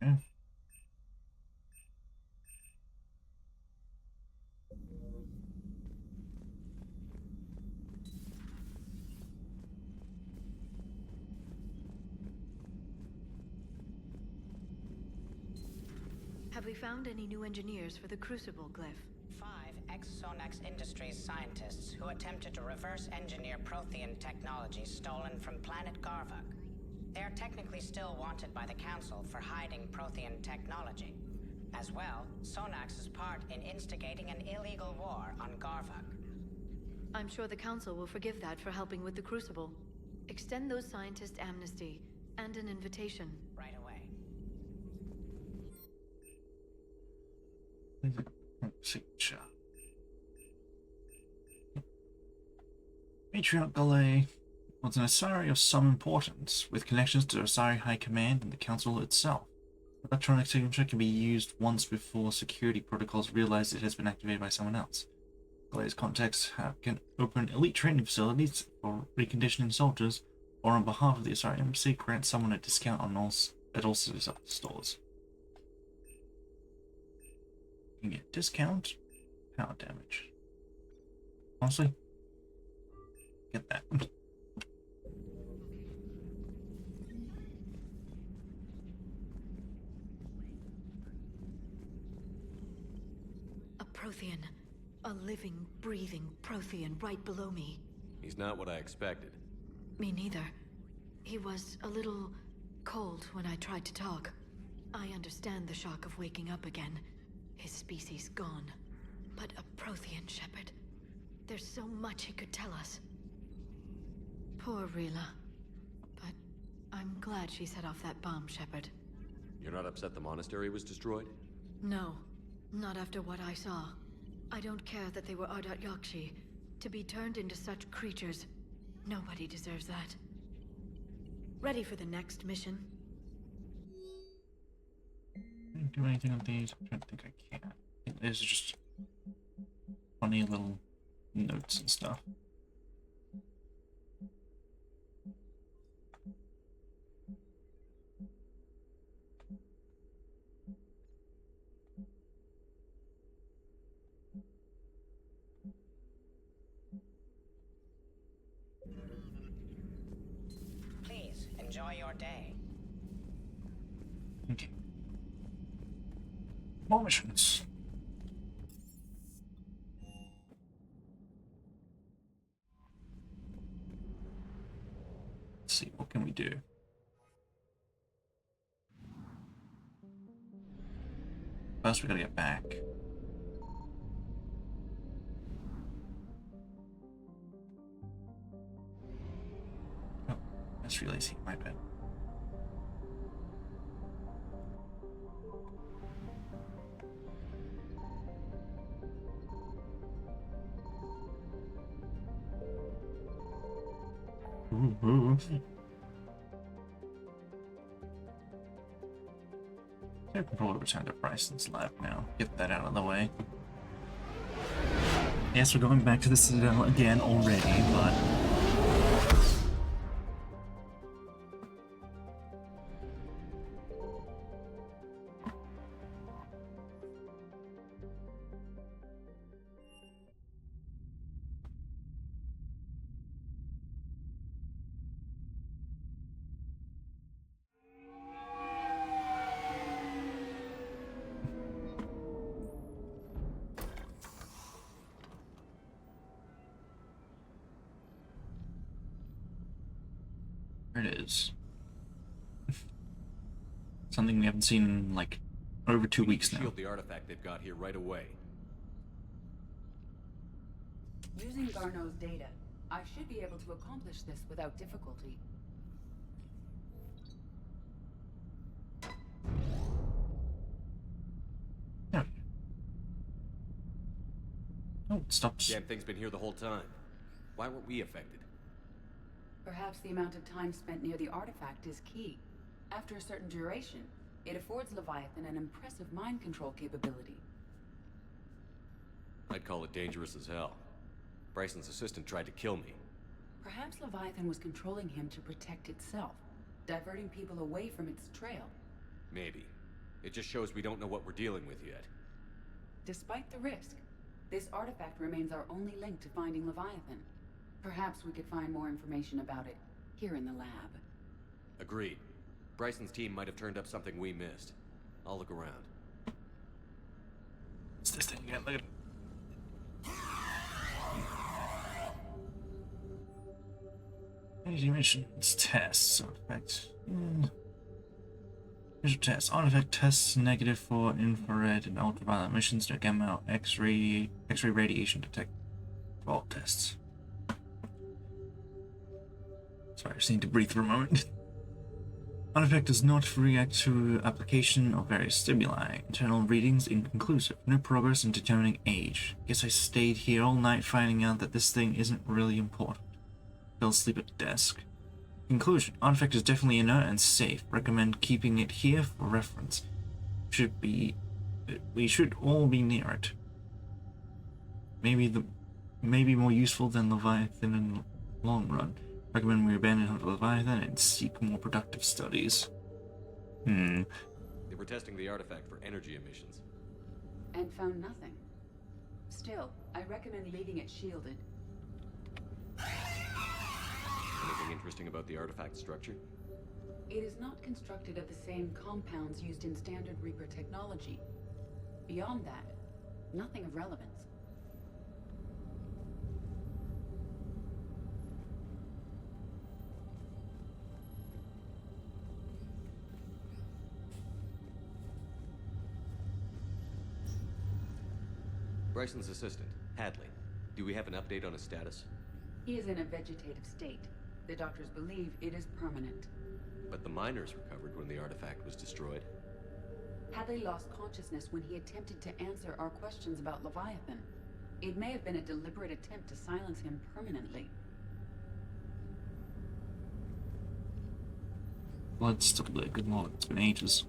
Okay. Have we found any new engineers for the Crucible glyph? 5 ex-Sonax Industries scientists who attempted to reverse engineer Prothean technology stolen from planet Garvuk. They are technically still wanted by the Council for hiding Prothean technology. As well, Sonax's part in instigating an illegal war on Garvuk. I'm sure the Council will forgive that for helping with the Crucible. Extend those scientists amnesty and an invitation. Right away. Signature. Matriarch Galay was an Asari of some importance, with connections to Asari High Command and the Council itself. Electronic signature can be used once before security protocols realize it has been activated by someone else. Galay's contacts can open elite training facilities for reconditioning soldiers, or on behalf of the Asari Embassy, grant someone a discount on all stores. You can get discount, power damage. Honestly, get that. A Prothean. A living, breathing Prothean right below me. He's not what I expected. Me neither. He was a little cold when I tried to talk. I understand the shock of waking up again. His species gone. But a Prothean Shepard. There's so much he could tell us. Poor Rila. But I'm glad she set off that bomb, Shepard. You're not upset the monastery was destroyed? No. Not after what I saw. I don't care that they were Ardat Yakshi. To be turned into such creatures, nobody deserves that. Ready for the next mission? Can I do anything on these? I don't think I can. This is just funny little notes and stuff. Please, enjoy your day. Okay. More missions. Let's see, what can we do? First, we gotta get back. Oh, that's really easy, my bad. Ooh. I can probably return to Bryson's lab now. Get that out of the way. Yes, we're going back to the Citadel again already, but... There it is. Something we haven't seen in, like, over 2 weeks now. Shield the artifact they've got here right away. Using Garneau's data, I should be able to accomplish this without difficulty. Yeah. Oh, it stops. Damn thing's been here the whole time. Why weren't we affected? Perhaps the amount of time spent near the artifact is key. After a certain duration, it affords Leviathan an impressive mind control capability. I'd call it dangerous as hell. Bryson's assistant tried to kill me. Perhaps Leviathan was controlling him to protect itself, diverting people away from its trail. Maybe. It just shows we don't know what we're dealing with yet. Despite the risk, this artifact remains our only link to finding Leviathan. Perhaps we could find more information about it here in the lab. Agreed. Bryson's team might have turned up something we missed. I'll look around. What's this thing again? Look at it. Energy emissions tests. Artifact. Visual tests. Artifact tests negative for infrared and ultraviolet emissions. No gamma or X-ray radiation detect. Vault tests. Sorry, I just need to breathe for a moment. Artifact does not react to application of various stimuli. Internal readings inconclusive. No progress in determining age. Guess I stayed here all night finding out that this thing isn't really important. Fell asleep at desk. Conclusion. Artifact is definitely inert and safe. Recommend keeping it here for reference. We should all be near it. Maybe more useful than Leviathan in the long run. Recommend we abandon Leviathan and seek more productive studies. They were testing the artifact for energy emissions. And found nothing. Still, I recommend leaving it shielded. Anything interesting about the artifact structure? It is not constructed of the same compounds used in standard Reaper technology. Beyond that, nothing of relevance. Bryson's assistant, Hadley. Do we have an update on his status? He is in a vegetative state. The doctors believe it is permanent. But the miners recovered when the artifact was destroyed. Hadley lost consciousness when he attempted to answer our questions about Leviathan. It may have been a deliberate attempt to silence him permanently. Blood's still a good lord. It's been ages.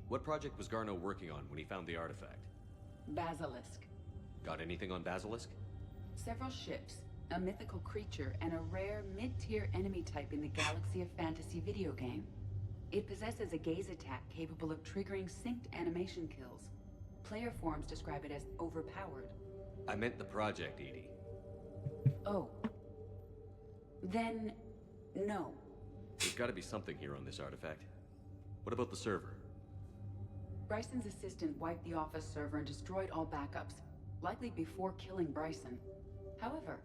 What project was Garneau working on when he found the artifact? Basilisk. Got anything on Basilisk? Several ships, a mythical creature, and a rare mid-tier enemy type in the Galaxy of Fantasy video game. It possesses a gaze attack capable of triggering synced animation kills. Player forums describe it as overpowered. I meant the project, Edie. Oh. Then, no. There's gotta be something here on this artifact. What about the server? Bryson's assistant wiped the office server and destroyed all backups, likely before killing Bryson. However,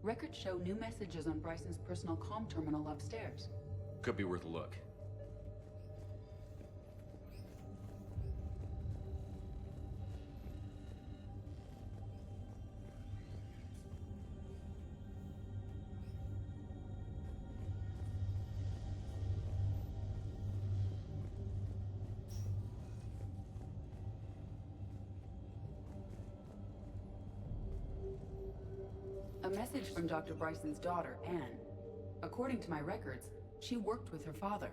records show new messages on Bryson's personal comm terminal upstairs. Could be worth a look. A message from Dr. Bryson's daughter, Anne. According to my records, she worked with her father.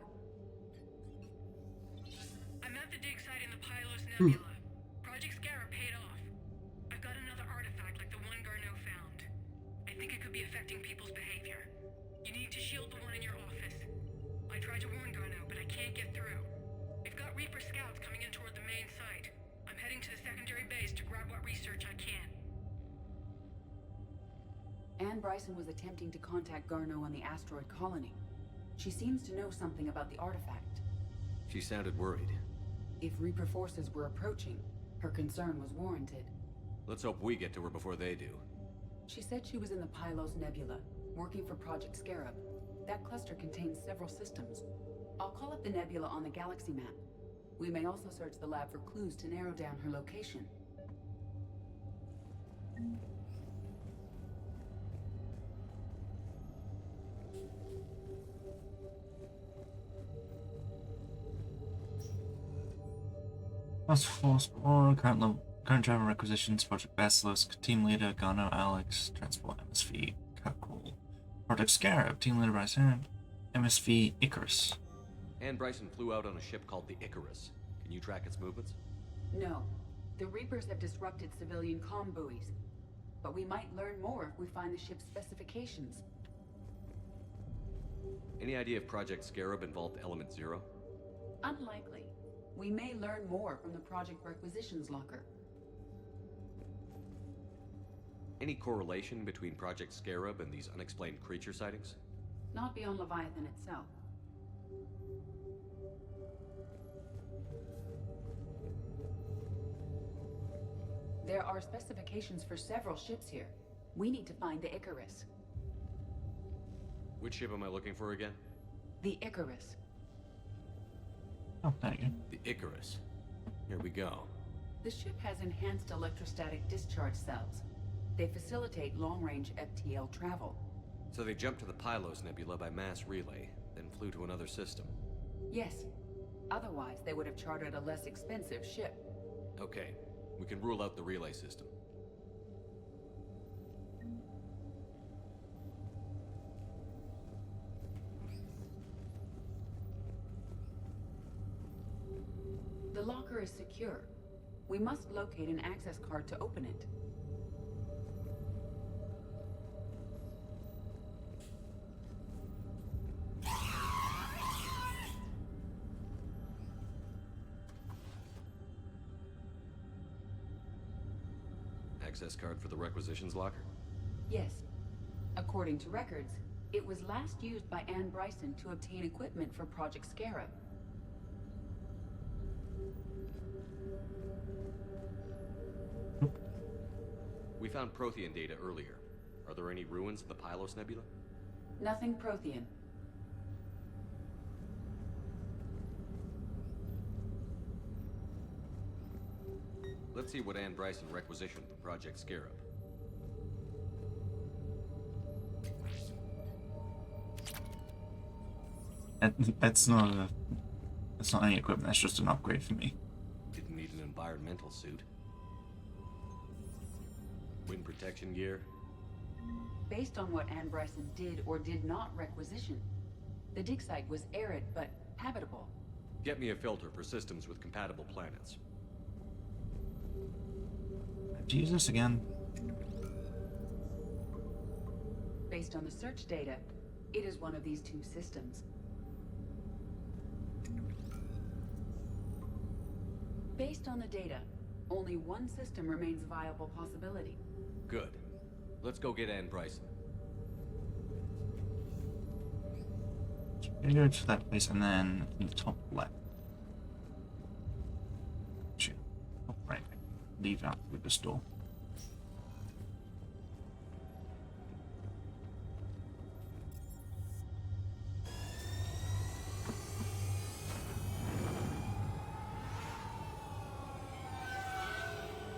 I'm at the dig site in the Pylos Nebula. Project Scarab paid off. I've got another artifact like the one Garneau found. I think it could be affecting people's behavior. You need to shield the one in your office. I tried to warn Garneau, but I can't get through. We've got Reaper scouts coming in toward the main site. I'm heading to the secondary base to grab what research I can. Anne Bryson was attempting to contact Garneau on the asteroid colony. She seems to know something about the artifact. She sounded worried. If Reaper forces were approaching, her concern was warranted. Let's hope we get to her before they do. She said she was in the Pylos Nebula, working for Project Scarab. That cluster contains several systems. I'll call up the nebula on the galaxy map. We may also search the lab for clues to narrow down her location. Task Force 4, current driver requisitions, Project Basilisk, Team Leader, Garneau, Alex, Transport MSV, Kakul. Project Scarab, Team Leader Bryson, MSV, Icarus. Anne Bryson flew out on a ship called the Icarus. Can you track its movements? No. The Reapers have disrupted civilian comm buoys. But we might learn more if we find the ship's specifications. Any idea if Project Scarab involved Element Zero? Unlikely. We may learn more from the Project Requisitions Locker. Any correlation between Project Scarab and these unexplained creature sightings? Not beyond Leviathan itself. There are specifications for several ships here. We need to find the Icarus. Which ship am I looking for again? The Icarus. Oh, thank you. The Icarus. Here we go. The ship has enhanced electrostatic discharge cells. They facilitate long-range FTL travel. So they jumped to the Pylos Nebula by mass relay, then flew to another system. Yes. Otherwise, they would have chartered a less expensive ship. Okay, we can rule out the relay system. The locker is secure. We must locate an access card to open it. Access card for the requisitions locker? Yes. According to records, it was last used by Anne Bryson to obtain equipment for Project Scarab. We found Prothean data earlier. Are there any ruins of the Pylos Nebula? Nothing Prothean. Let's see what Anne Bryson requisitioned for Project Scarab. That's not any equipment, that's just an upgrade for me. Didn't need an environmental suit. Wind protection gear. Based on what Anne Bryson did or did not requisition, the dig site was arid but habitable. Get me a filter for systems with compatible planets. Jesus again. Based on the search data, it is one of these two systems. Based on the data, only one system remains a viable possibility. Good. Let's go get Anne Bryson. Go to that place and then in the top left. Shit. Oh, right. Leave out with this door.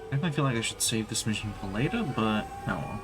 I definitely feel like I should save this mission for later, but oh well.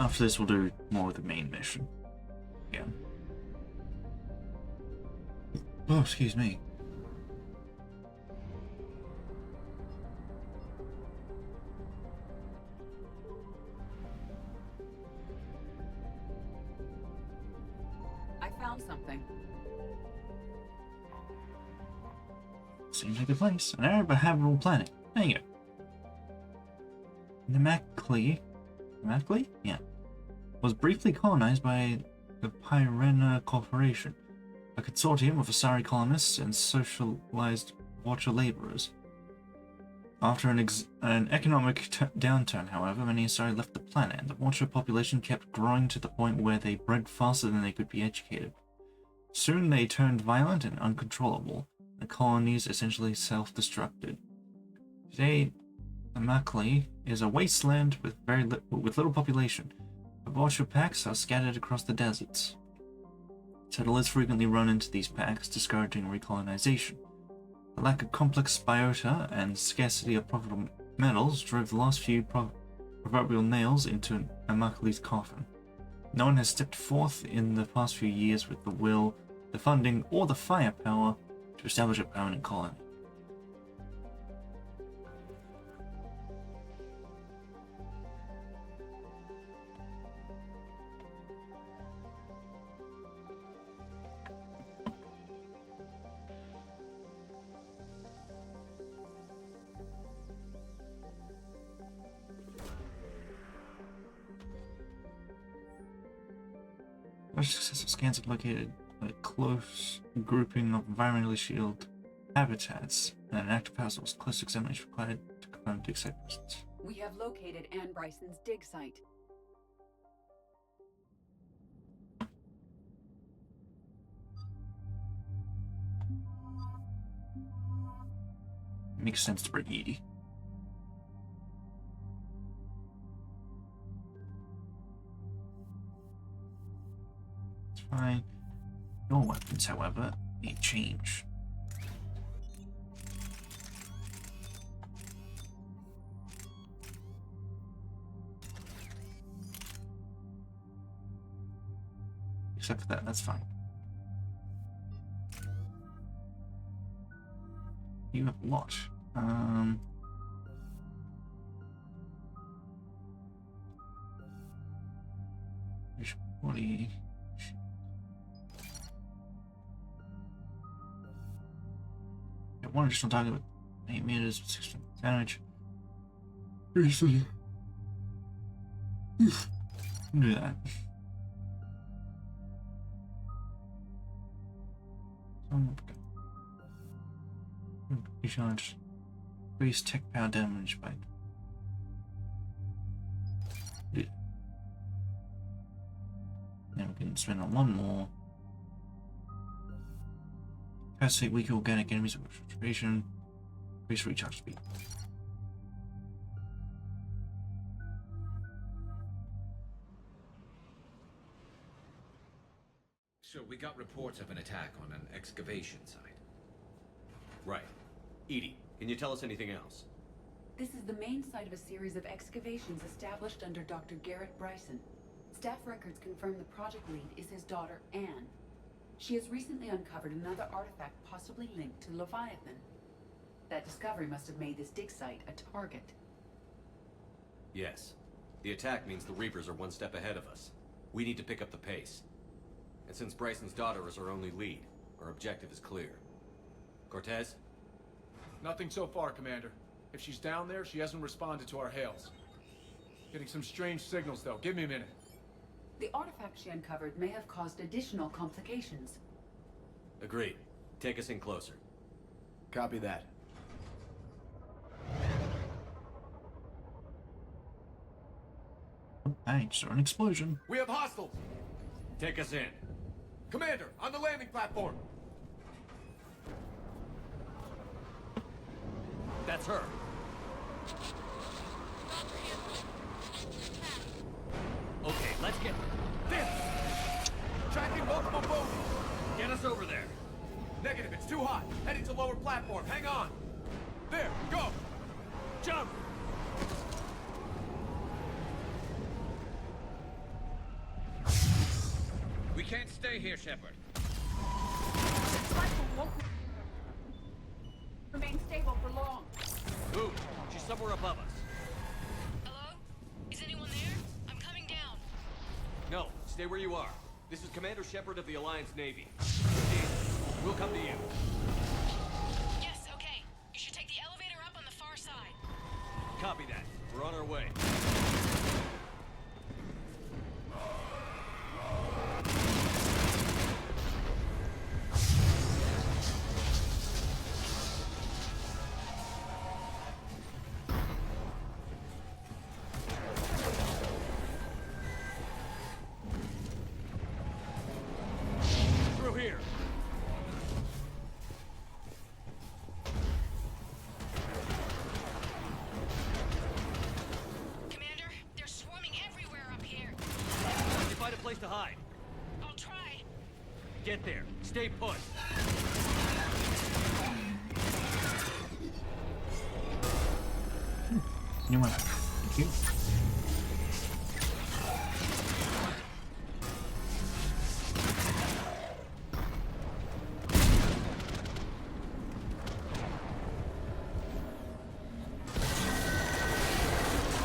After this, we'll do more of the main mission. Yeah. Oh, excuse me. I found something. Seems like a place. An arid but habitable planet. There you go. Namacli? Yeah. Was briefly colonized by the Pyrena Corporation, a consortium of Asari colonists and socialized Watcher laborers. After an economic downturn, however, many Asari left the planet, and the Watcher population kept growing to the point where they bred faster than they could be educated. Soon they turned violent and uncontrollable. The colonies essentially self-destructed. Today, Namacli is a wasteland with little population. The Watcher packs are scattered across the deserts. Settlers frequently run into these packs, discouraging recolonization. The lack of complex biota and scarcity of profitable metals drove the last few proverbial nails into Namacli's coffin. No one has stepped forth in the past few years with the will, the funding, or the firepower to establish a permanent colony. Successful scans have located a close grouping of environmentally shielded habitats, and an active house was close examination required to confirm dig site presence. We have located Anne Bryson's dig site. Makes sense to bring Edie. It's fine. Your weapons, however, need change. Except for that, that's fine. You have a lot. Body. Got one additional target with 8 meters, 6 damage. Seriously. Do that. Recharge. Increase tech power damage by. Then we can spend on one more. Capacity weak organic enemies with filtration. Increase recharge speed. got reports of an attack on an excavation site. Right. Edie, can you tell us anything else? This is the main site of a series of excavations established under Dr. Garrett Bryson. Staff records confirm the project lead is his daughter, Anne. She has recently uncovered another artifact possibly linked to Leviathan. That discovery must have made this dig site a target. Yes. The attack means the Reapers are one step ahead of us. We need to pick up the pace. And since Bryson's daughter is our only lead, our objective is clear. Cortez? Nothing so far, Commander. If she's down there, she hasn't responded to our hails. Getting some strange signals, though. Give me a minute. The artifact she uncovered may have caused additional complications. Agreed. Take us in closer. Copy that. I just saw an explosion. We have hostiles! Take us in. Commander, on the landing platform! That's her. Okay, let's get this! Tracking multiple boats! Get us over there. Negative, it's too hot. Heading to lower platform. Hang on. There, go! Jump! We can't stay here, Shepard. Won't remain stable for long. Move! She's somewhere above us. Hello? Is anyone there? I'm coming down. No, stay where you are. This is Commander Shepard of the Alliance Navy. We'll come to you. Yes, okay. You should take the elevator up on the far side. Copy that. We're on our way. Through here. Commander, they're swarming everywhere up here. You find a place to hide. I'll try. Get there. Stay put. New one. Thank you.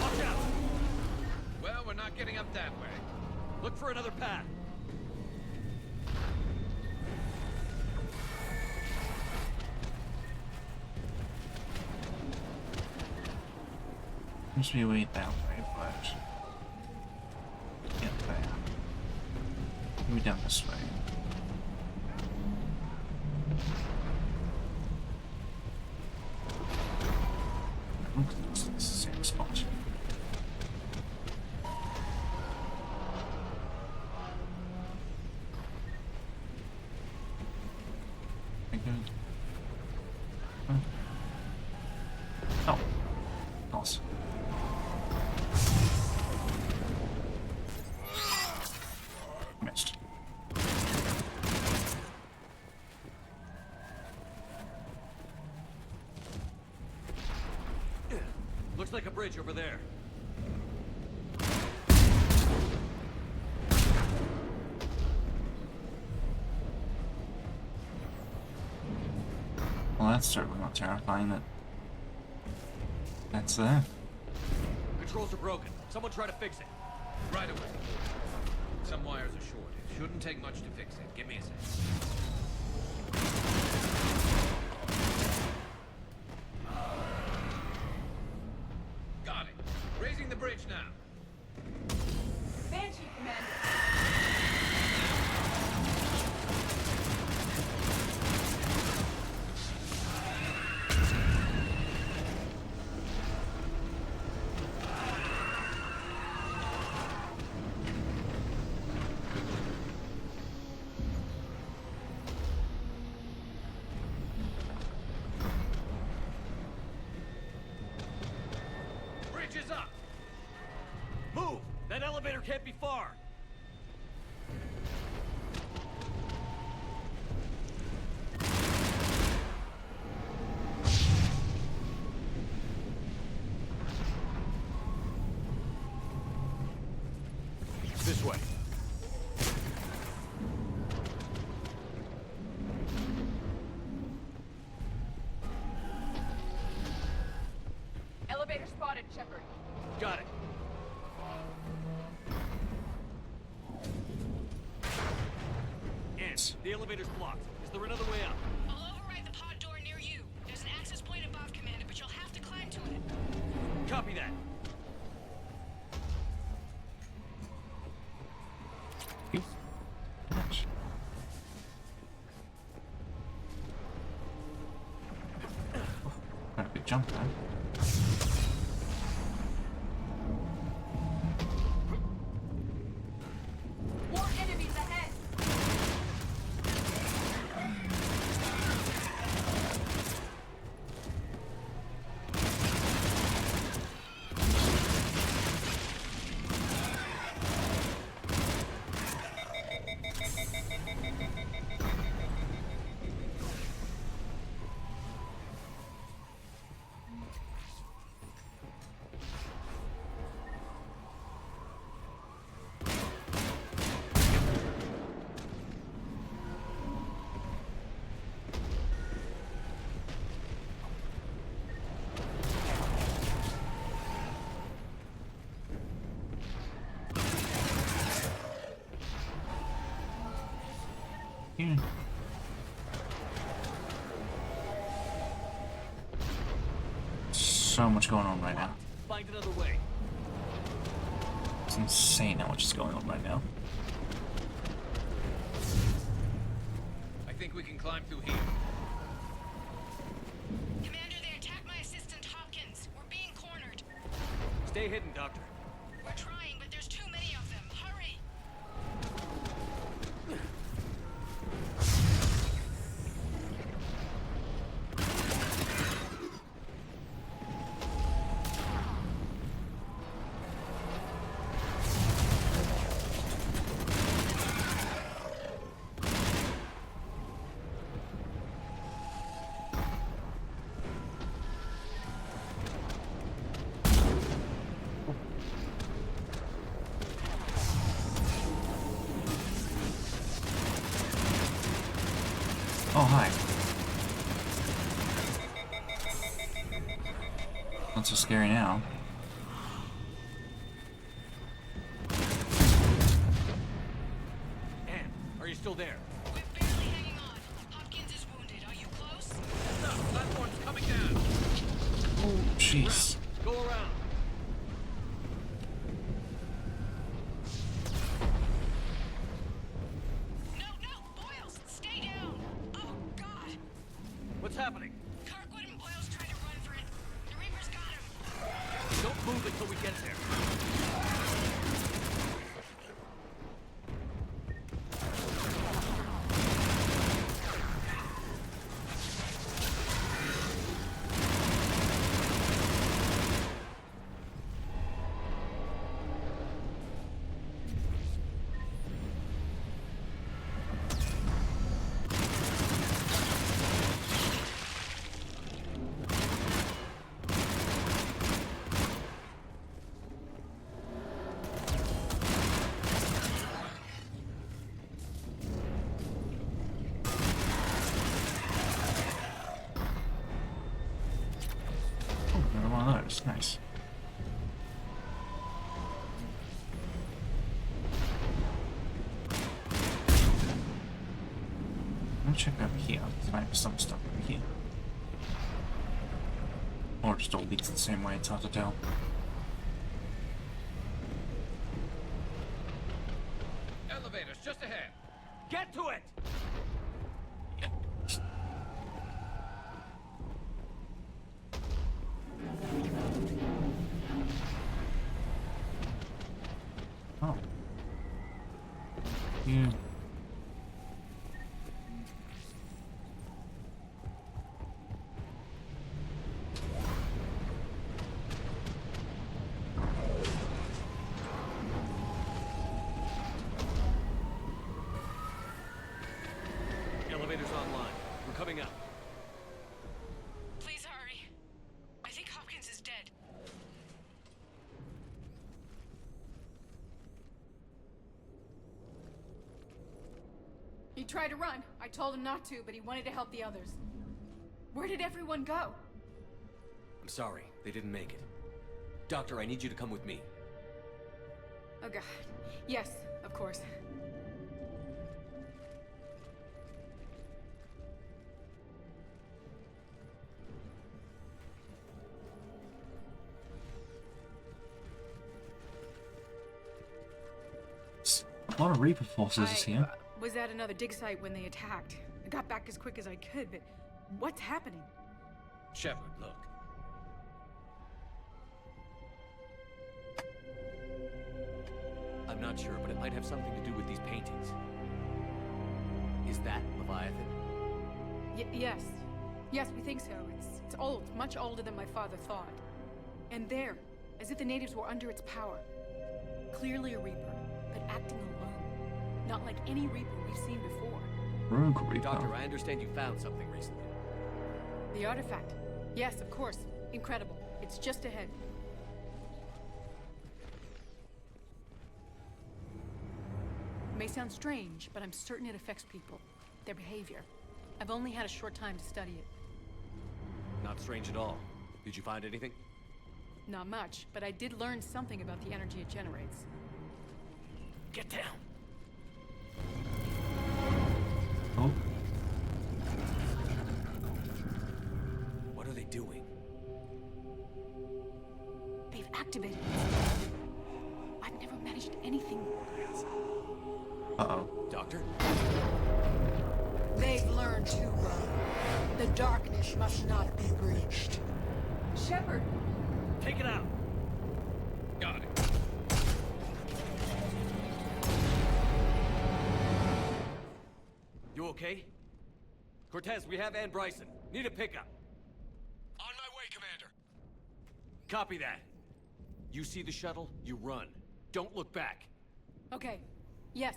Watch out! Well, we're not getting up that way. Look for another path. Must be a way that way, but get there. Maybe down this way. Look, it's the same spot. I good. Oh. Awesome. Missed. Looks like a bridge over there. Well, that's certainly not terrifying that that's there. Controls are broken. Someone try to fix it. Right away. Some wires are shorted. Shouldn't take much to fix it. Give me a sec. Got it. Raising the bridge now. Banshee, Commander. Bridge is up! Move! That elevator can't be far! spotted Shepard. Got it. Ant, the elevator's blocked. Is there another way up? I'll override the pod door near you. There's an access point above, Commander, but you'll have to climb to it. Copy that. Quite a big jump there. More enemies ahead! Yeah. So much going on right now. Find another way. It's insane how much is going on right now. I think we can climb through here. Commander, they attacked my assistant Hopkins. We're being cornered. Stay hidden, Doctor. We're trying, but there's too many of them. Hurry! Oh, hi. Not so scary now. Anne, are you still there? We're barely hanging on. Hopkins is wounded. Are you close? The platform's coming down. Oh, jeez. Go around. No, Boyles, stay down. Oh, God. What's happening? Kirkwood and Boyles tried to run for it. The Reapers got him. Don't move until we get there. Oh, another one of those. Nice. Let me check over here. There might be some stuff over here. Or just all leads the same way, it's hard to tell. Elevators just ahead. Get to it! Oh. Yeah. Elevator's online. We're coming up. Please hurry. I think Hopkins is dead. He tried to run. I told him not to, but he wanted to help the others. Where did everyone go? I'm sorry, they didn't make it. Doctor, I need you to come with me. Oh god. Yes, of course. A lot of Reaper forces is here. Was at another dig site when they attacked. I got back as quick as I could, but what's happening? Shepard, look. I'm not sure, but it might have something to do with these paintings. Is that Leviathan? Yes. Yes, we think so. It's old, much older than my father thought. And there, as if the natives were under its power. Clearly a Reaper, but acting alone. Not like any Reaper we've seen before. Rogue Reaper. Doctor, I understand you found something recently. The artifact. Yes, of course. Incredible. It's just ahead. May sound strange, but I'm certain it affects people. Their behavior. I've only had a short time to study it. Not strange at all. Did you find anything? Not much, but I did learn something about the energy it generates. Get down. Oh. What are they doing? They've activated it. I've never managed anything. Uh-oh. Doctor? They've learned to run. The darkness must not be breached. Shepard! Take it out! Got it. You okay? Cortez, we have Ann Bryson. Need a pickup. On my way, Commander. Copy that. You see the shuttle, you run. Don't look back. Okay. Yes.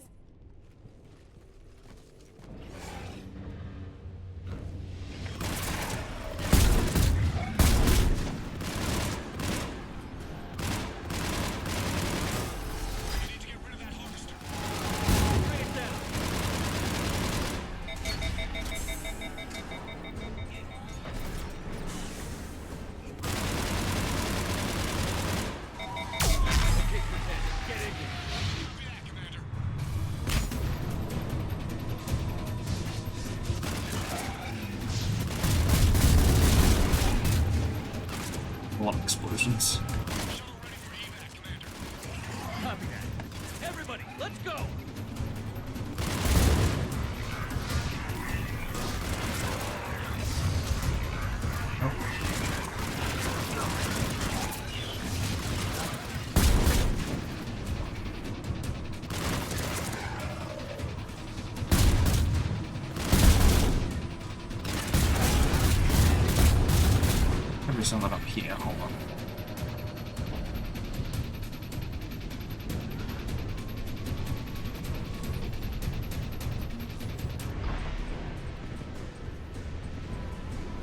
A lot of explosions. Copy that. Everybody, let's go! Maybe something up here. Hold on.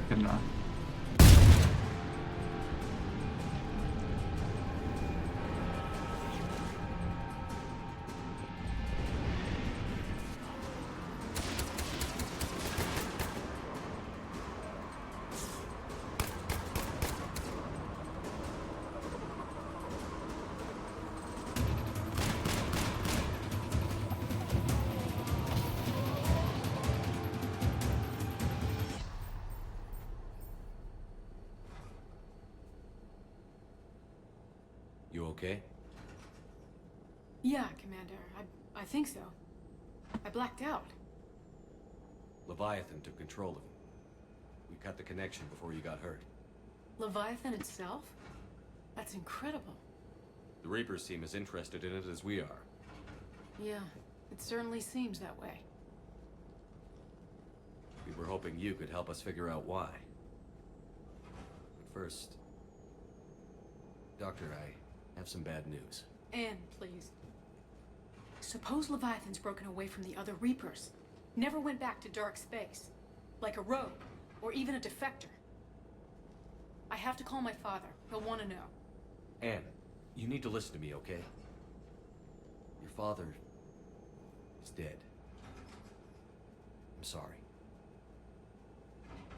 Good enough. You okay? Yeah, Commander. I think so. I blacked out. Leviathan took control of him. We cut the connection before you got hurt. Leviathan itself? That's incredible. The Reapers seem as interested in it as we are. Yeah, it certainly seems that way. We were hoping you could help us figure out why. But first... Doctor, I have some bad news. Anne, please. Suppose Leviathan's broken away from the other Reapers. Never went back to dark space. Like a rogue, or even a defector. I have to call my father. He'll want to know. Anne, you need to listen to me, okay? Your father is dead. I'm sorry.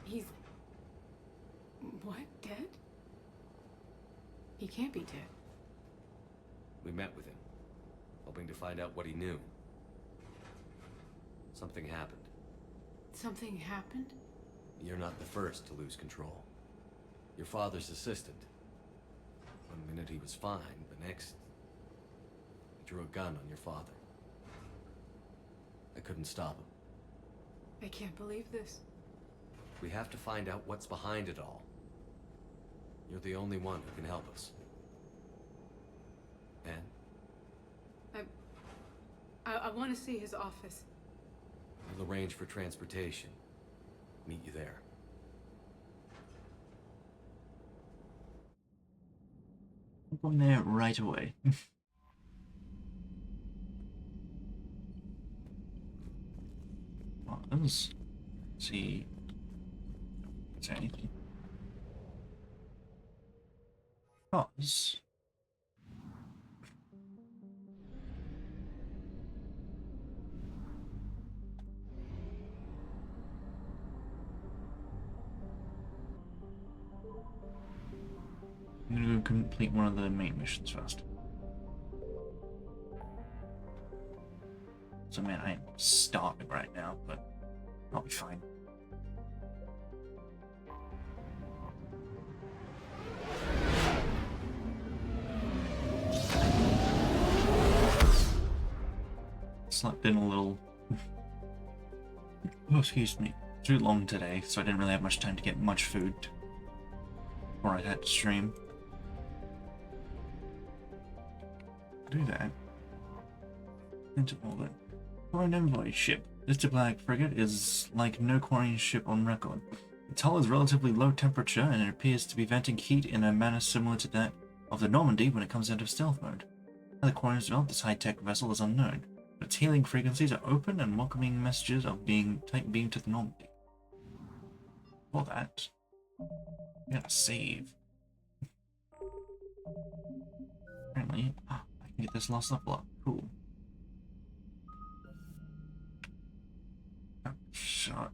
He's... what? Dead? He can't be dead. We met with him, hoping to find out what he knew. Something happened. Something happened? You're not the first to lose control. Your father's assistant. One minute he was fine, the next... he drew a gun on your father. I couldn't stop him. I can't believe this. We have to find out what's behind it all. You're the only one who can help us. Ben? I want to see his office. We'll arrange for transportation. Meet you there. I'm going there right away. Well, let's see. Is there anything? Oh, this. I'm gonna go complete one of the main missions first. So man, I'm starving right now, but I'll be fine. Slept in a little. Oh, excuse me. Too long today, so I didn't really have much time to get much food before I had to stream. Do that. Interval then. Quarrying envoy ship. This diplomatic frigate is like no quarrying ship on record. Its hull is relatively low temperature and it appears to be venting heat in a manner similar to that of the Normandy when it comes out of stealth mode. How the quarryers developed this high-tech vessel is unknown, but its hailing frequencies are open and welcoming messages of being type beam to the Normandy. For that, we gotta save. Apparently, I can get this last level up. Cool. Shot.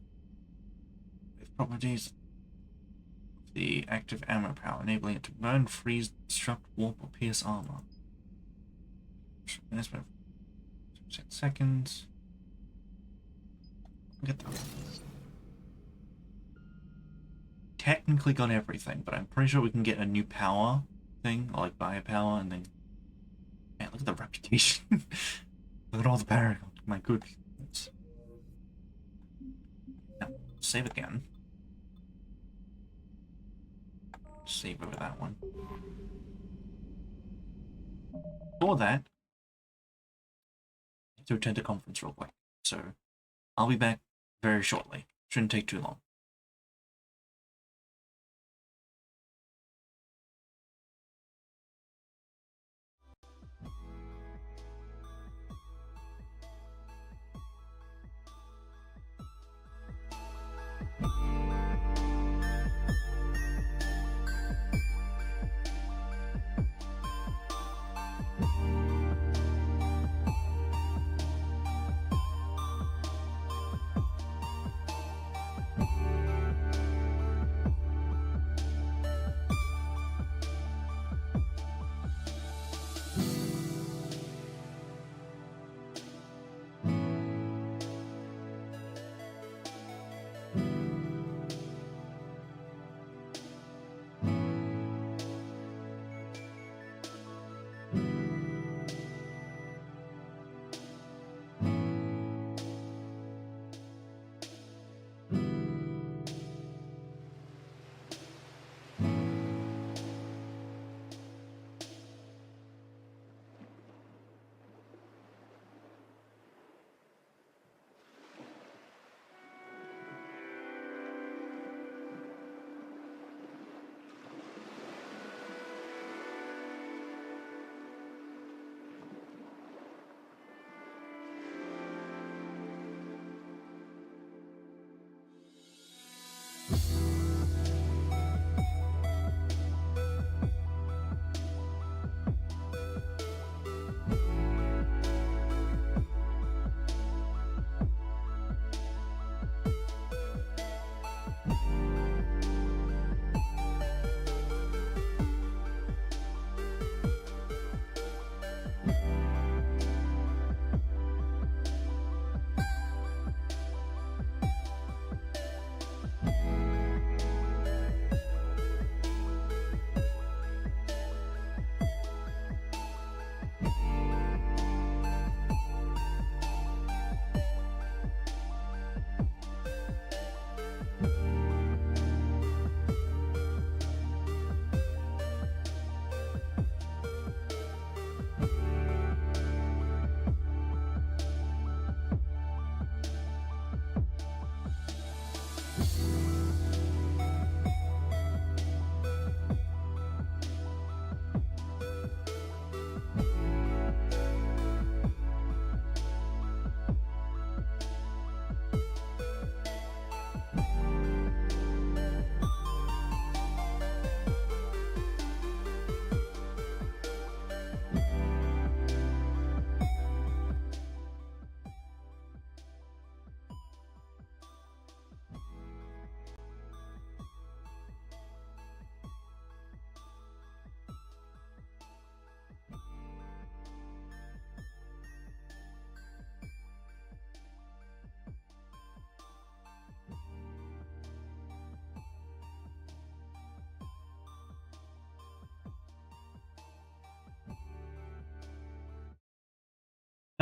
With properties of the active ammo power, enabling it to burn, freeze, disrupt, warp, or pierce armor. 10 seconds. Get that. Technically got everything, but I'm pretty sure we can get a new power thing, or like buy a power, and then. Man, look at the reputation. Look at all the paragon. My goodness. Now, save again. Save over that one. For that, I have to attend a conference real quick. So, I'll be back very shortly. Shouldn't take too long.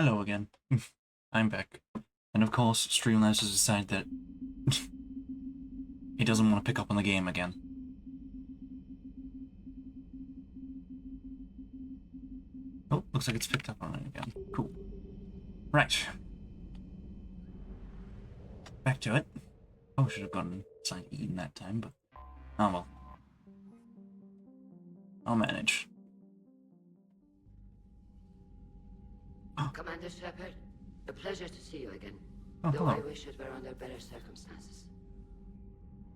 Hello again. I'm back. And of course, Streamlabs has decided that he doesn't want to pick up on the game again. Oh, looks like it's picked up on it again. Cool. Right. Back to it. Oh, should have gotten something to eat that time, but oh well. I'll manage. Commander Shepard, a pleasure to see you again. Oh, Though hello. I wish it were under better circumstances.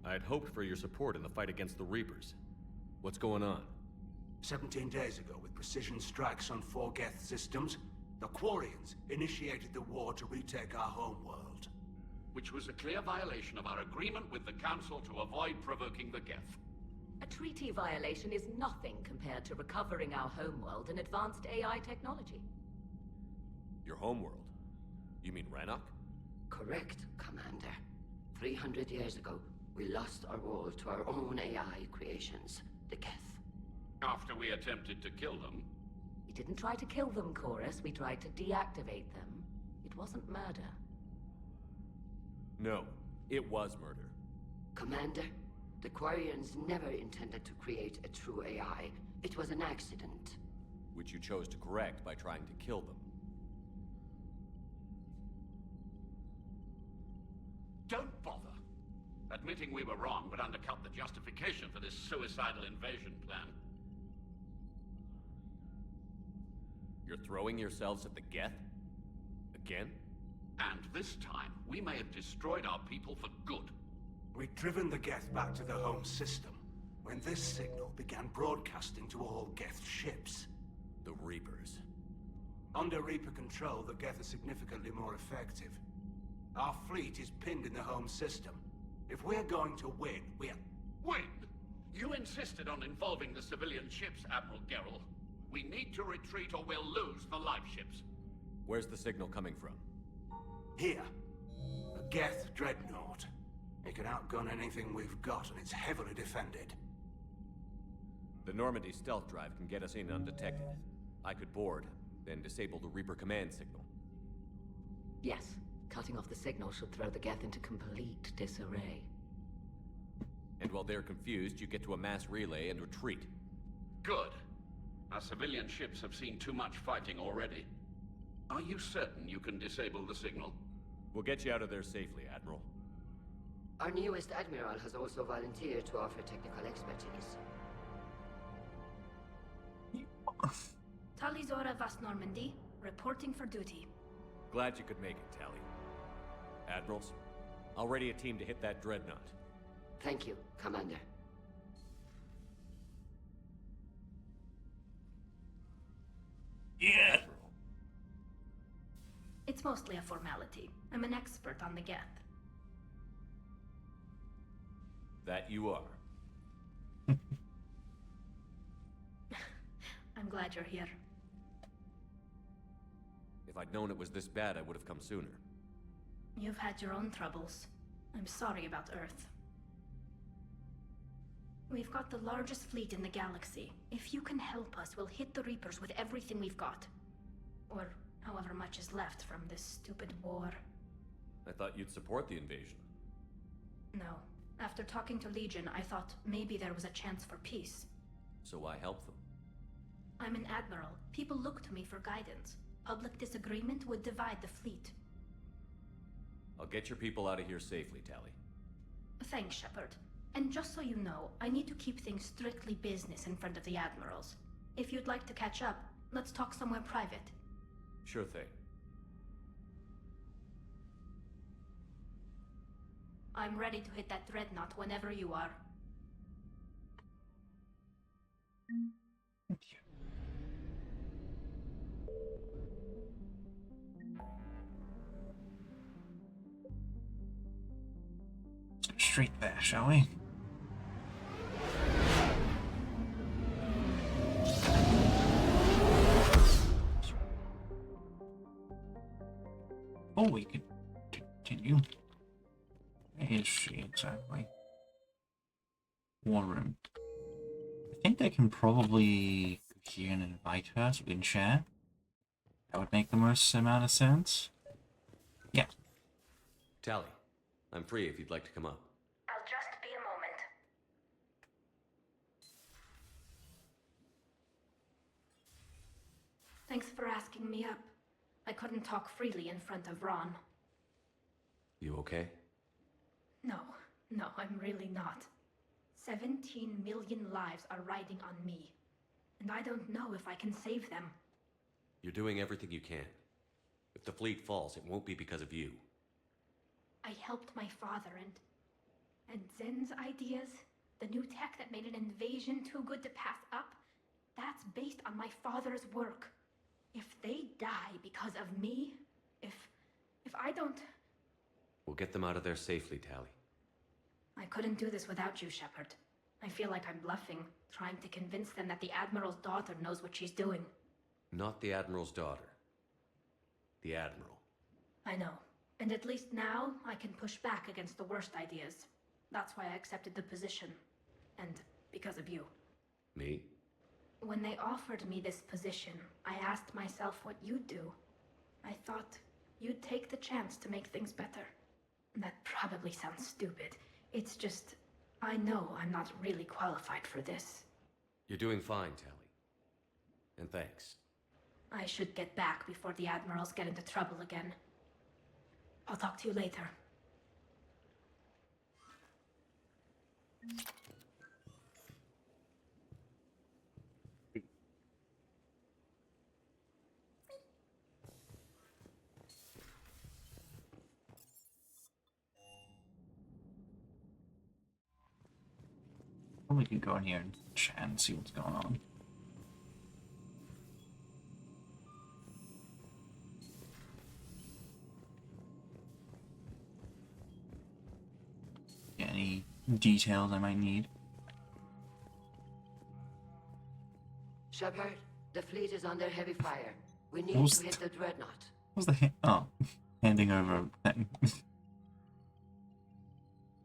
I had hoped for your support in the fight against the Reapers. What's going on? 17 days ago, with precision strikes on 4 Geth systems, the Quarians initiated the war to retake our homeworld. Which was a clear violation of our agreement with the Council to avoid provoking the Geth. A treaty violation is nothing compared to recovering our homeworld and advanced AI technology. Your homeworld? You mean Rannoch? Correct, Commander. 300 years ago, we lost our world to our own AI creations, the Geth. After we attempted to kill them. We didn't try to kill them, Chorus. We tried to deactivate them. It wasn't murder. No, it was murder. Commander, the Quarians never intended to create a true AI. It was an accident. Which you chose to correct by trying to kill them. Don't bother. Admitting we were wrong would undercut the justification for this suicidal invasion plan. You're throwing yourselves at the Geth? Again? And this time, we may have destroyed our people for good. We'd driven the Geth back to the home system when this signal began broadcasting to all Geth ships. The Reapers. Under Reaper control, the Geth are significantly more effective. Our fleet is pinned in the home system. If we're going to win, we're... Win? You insisted on involving the civilian ships, Admiral Gerrel. We need to retreat or we'll lose the live ships. Where's the signal coming from? Here. A Geth dreadnought. It can outgun anything we've got, and it's heavily defended. The Normandy stealth drive can get us in undetected. I could board, then disable the Reaper command signal. Yes. Cutting off the signal should throw the Geth into complete disarray. And while they're confused, you get to a mass relay and retreat. Good. Our civilian ships have seen too much fighting already. Are you certain you can disable the signal? We'll get you out of there safely, Admiral. Our newest Admiral has also volunteered to offer technical expertise. Talizora Vas Normandy, reporting for duty. Glad you could make it, Tally. Admirals, I'll ready a team to hit that dreadnought. Thank you, Commander. Yeah. It's mostly a formality. I'm an expert on the Geth. That you are. I'm glad you're here. If I'd known it was this bad, I would have come sooner. You've had your own troubles. I'm sorry about Earth. We've got the largest fleet in the galaxy. If you can help us, we'll hit the Reapers with everything we've got. Or however much is left from this stupid war. I thought you'd support the invasion. No. After talking to Legion, I thought maybe there was a chance for peace. So why help them? I'm an admiral. People look to me for guidance. Public disagreement would divide the fleet. I'll get your people out of here safely, Tally. Thanks, Shepard. And just so you know, I need to keep things strictly business in front of the admirals. If you'd like to catch up, let's talk somewhere private. Sure thing. I'm ready to hit that dreadnought whenever you are. Straight there, shall we? Oh, we could continue. Where is she exactly? War room. I think they can probably go here and invite her so we can share. That would make the most amount of sense. Yeah. Tally, I'm free if you'd like to come up. I'll just be a moment. Thanks for asking me up. I couldn't talk freely in front of Ron. You okay? No, I'm really not. 17 million lives are riding on me, and I don't know if I can save them. You're doing everything you can. If the fleet falls, it won't be because of you. I helped my father and Zen's ideas, the new tech that made an invasion too good to pass up, that's based on my father's work. If they die because of me, if I don't... We'll get them out of there safely, Tally. I couldn't do this without you, Shepard. I feel like I'm bluffing, trying to convince them that the Admiral's daughter knows what she's doing. Not the Admiral's daughter. The Admiral. I know. And at least now, I can push back against the worst ideas. That's why I accepted the position. And because of you. Me? When they offered me this position, I asked myself what you'd do. I thought you'd take the chance to make things better. That probably sounds stupid. It's just, I know I'm not really qualified for this. You're doing fine, Tally. And thanks. I should get back before the Admirals get into trouble again. I'll talk to you later. We can go in here and chat and see what's going on. Any details I might need? Shepard, the fleet is under heavy fire. We need What's to hit the dreadnought. What's the handing over thing?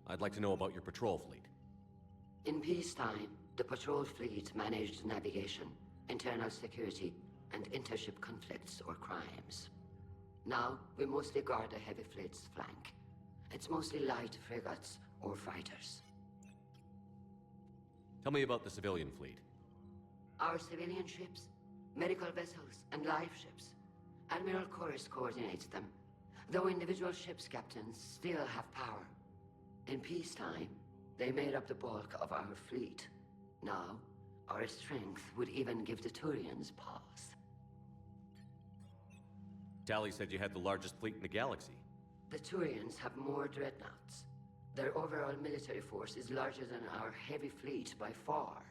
I'd like to know about your patrol fleet. In peacetime, the patrol fleet managed navigation, internal security, and intership conflicts or crimes. Now, we mostly guard the heavy fleet's flank. It's mostly light frigates or fighters. Tell me about the civilian fleet. Our civilian ships, medical vessels, and life ships. Admiral Chorus coordinates them, though individual ships' captains still have power. In peacetime, they made up the bulk of our fleet. Now, our strength would even give the Turians pause. Tally said you had the largest fleet in the galaxy. The Turians have more dreadnoughts. Their overall military force is larger than our heavy fleet by far.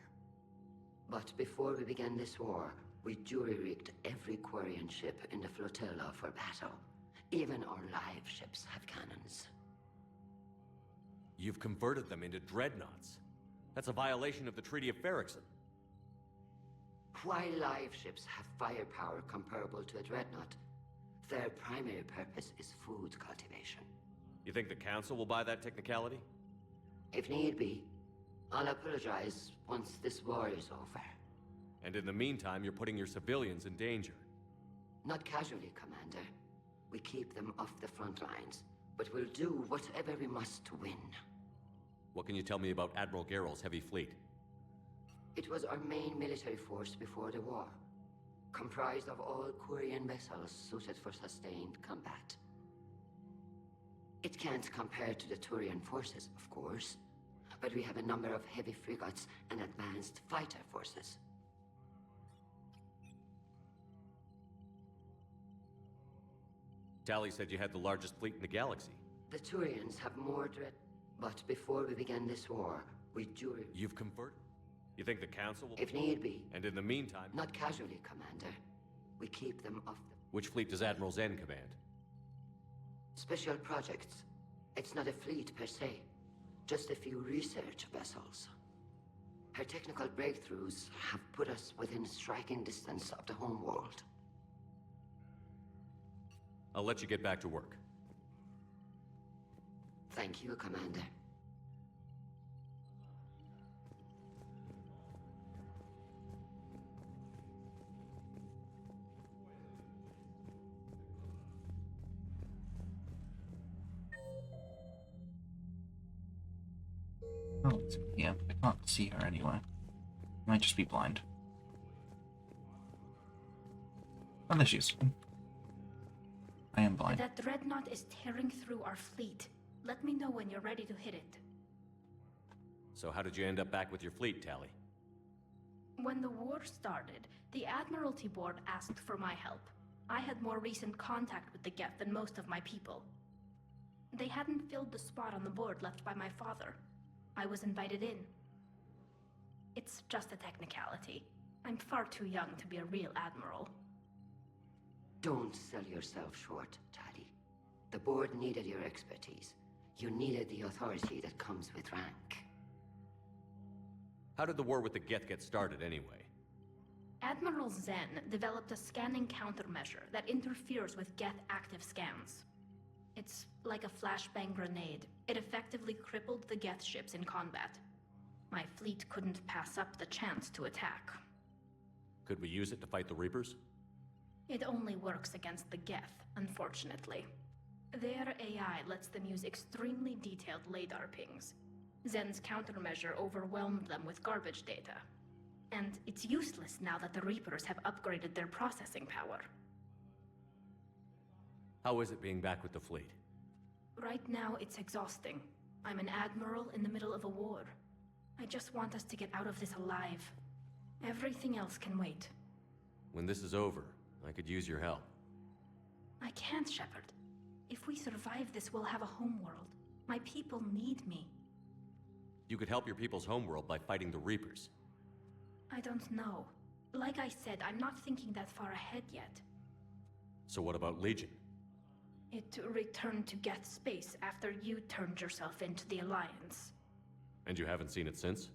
But before we began this war, we jury-rigged every Quarian ship in the flotilla for battle. Even our live ships have cannons. You've converted them into dreadnoughts. That's a violation of the Treaty of Ferrixon. While live ships have firepower comparable to a dreadnought, their primary purpose is food cultivation. You think the Council will buy that technicality? If need be, I'll apologize once this war is over. And in the meantime, you're putting your civilians in danger. Not casually, Commander. We keep them off the front lines, but we'll do whatever we must to win. What can you tell me about Admiral Geral's heavy fleet? It was our main military force before the war, comprised of all Quarian vessels suited for sustained combat. It can't compare to the Turian forces, of course, but we have a number of heavy frigates and advanced fighter forces. Tally said you had the largest fleet in the galaxy. The Turians have more dread... But before we began this war, we jury... You've converted? You think the Council will... If need be. And in the meantime... Not casually, Commander. We keep them off the... Which fleet does Admiral Zen command? Special projects. It's not a fleet per se. Just a few research vessels. Her technical breakthroughs have put us within striking distance of the home world. I'll let you get back to work. Thank you, Commander. Yeah, I can't see her anywhere. Might just be blind. Oh, there she is. I am blind. That dreadnought is tearing through our fleet. Let me know when you're ready to hit it. So how did you end up back with your fleet, Tally? When the war started, the Admiralty Board asked for my help. I had more recent contact with the Geth than most of my people. They hadn't filled the spot on the board left by my father. I was invited in. It's just a technicality. I'm far too young to be a real admiral. Don't sell yourself short, Tally. The board needed your expertise. You needed the authority that comes with rank. How did the war with the Geth get started, anyway? Admiral Zen developed a scanning countermeasure that interferes with Geth active scans. It's like a flashbang grenade. It effectively crippled the Geth ships in combat. My fleet couldn't pass up the chance to attack. Could we use it to fight the Reapers? It only works against the Geth, unfortunately. Their AI lets them use extremely detailed LADAR pings. Zen's countermeasure overwhelmed them with garbage data. And it's useless now that the Reapers have upgraded their processing power. How is it being back with the fleet? Right now, it's exhausting. I'm an admiral in the middle of a war. I just want us to get out of this alive. Everything else can wait. When this is over, I could use your help. I can't, Shepard. If we survive this, we'll have a homeworld. My people need me. You could help your people's homeworld by fighting the Reapers. I don't know. Like I said, I'm not thinking that far ahead yet. So what about Legion? It returned to Geth space after you turned yourself into the Alliance. And you haven't seen it since?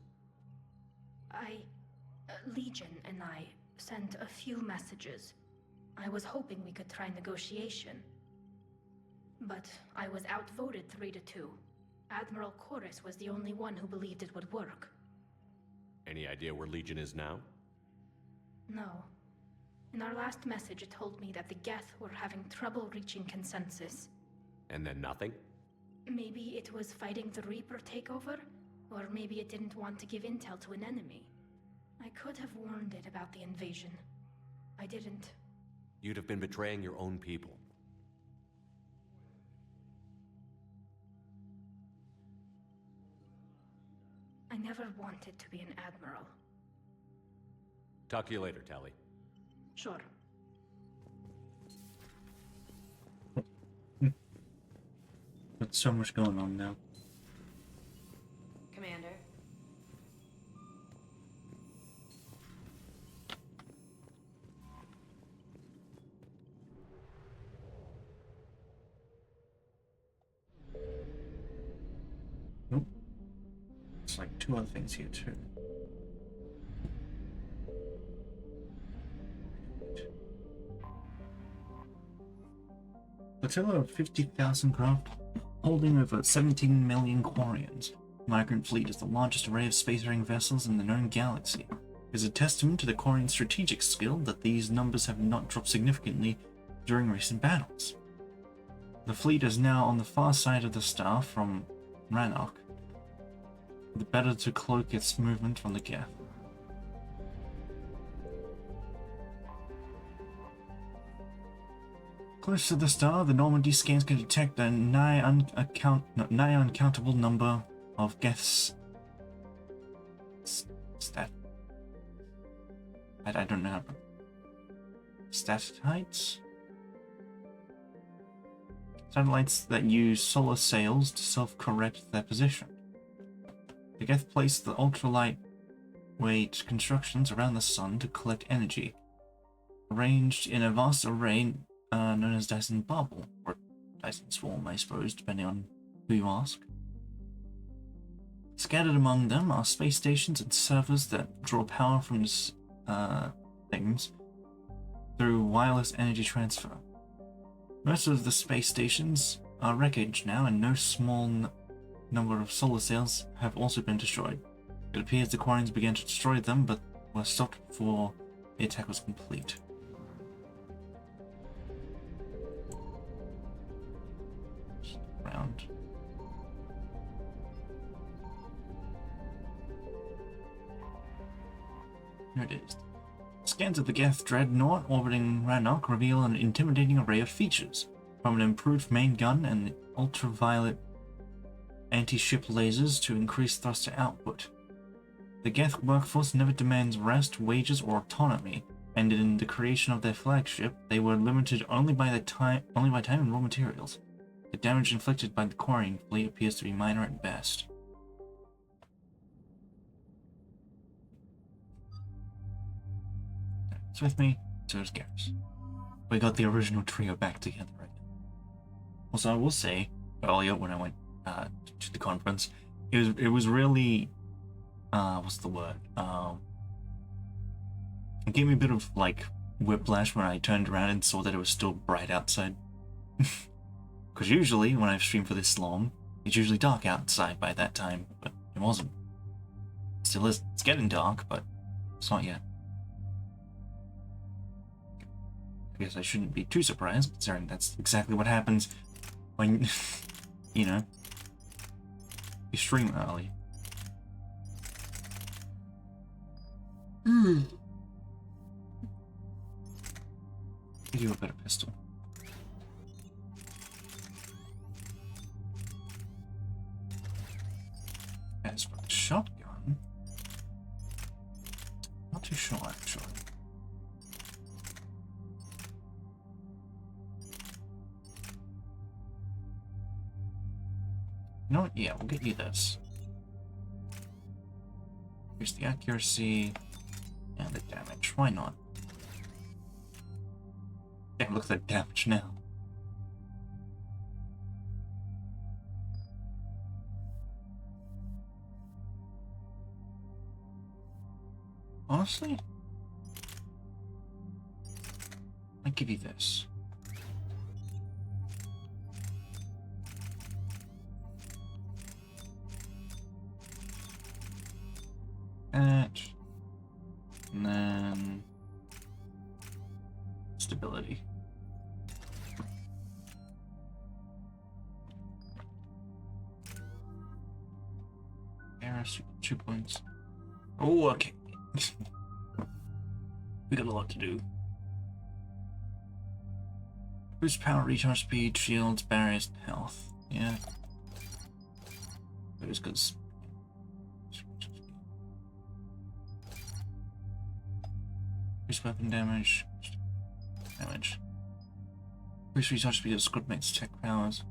Legion and I sent a few messages. I was hoping we could try negotiation. But I was outvoted 3-2. Admiral Chorus was the only one who believed it would work. Any idea where Legion is now? No. In our last message, it told me that the Geth were having trouble reaching consensus. And then nothing? Maybe it was fighting the Reaper takeover, or maybe it didn't want to give intel to an enemy. I could have warned it about the invasion. I didn't. You'd have been betraying your own people. I never wanted to be an admiral. Talk to you later, Tally. Sure. Got so much going on now. Commander. Nope. It's like 2 other things here too. Flotilla of 50,000 craft holding over 17 million Quarians. Migrant Fleet is the largest array of spacefaring vessels in the known galaxy. It is a testament to the Quarian strategic skill that these numbers have not dropped significantly during recent battles. The fleet is now on the far side of the star from Rannoch, the better to cloak its movement from the Geth. Close to the star, the Normandy scans can detect a nigh uncountable number of Geth's I don't know how to statites? Satellites that use solar sails to self-correct their position. The Geth placed the ultralight-weight constructions around the sun to collect energy, arranged in a vast array known as Dyson Bubble, or Dyson Swarm, I suppose, depending on who you ask. Scattered among them are space stations and servers that draw power from things through wireless energy transfer. Most of the space stations are wreckage now, and no small number of solar sails have also been destroyed. It appears the Quarians began to destroy them, but were stopped before the attack was complete. Around. Here it is. Scans of the Geth dreadnought orbiting Rannoch reveal an intimidating array of features, from an improved main gun and ultraviolet anti-ship lasers to increased thruster output. The Geth workforce never demands rest, wages, or autonomy, and in the creation of their flagship, they were limited only by time and raw materials. The damage inflicted by the Quarian fleet appears to be minor at best. It's with me, so is Garrus. We got the original trio back together again. Also, I will say, earlier when I went to the conference, it was really, what's the word? It gave me a bit of, like, whiplash when I turned around and saw that it was still bright outside. Because usually, when I've streamed for this long, it's usually dark outside by that time, but it wasn't. It still is. It's getting dark, but it's not yet. I guess I shouldn't be too surprised, considering that's exactly what happens when, you know, you stream early. Give you a better pistol. As for the shotgun, not too sure actually. You know what? Yeah, we'll get you this. Here's the accuracy and the damage. Why not? Yeah, look at the damage now. Honestly, I'll give you this. That, and then stability. AEST, 2 points. Oh, okay. We got a lot to do. Boost power, recharge speed, shields, barriers, health. Yeah. That is good. Boost weapon damage. Damage. Boost recharge speed of squad mates' tech powers.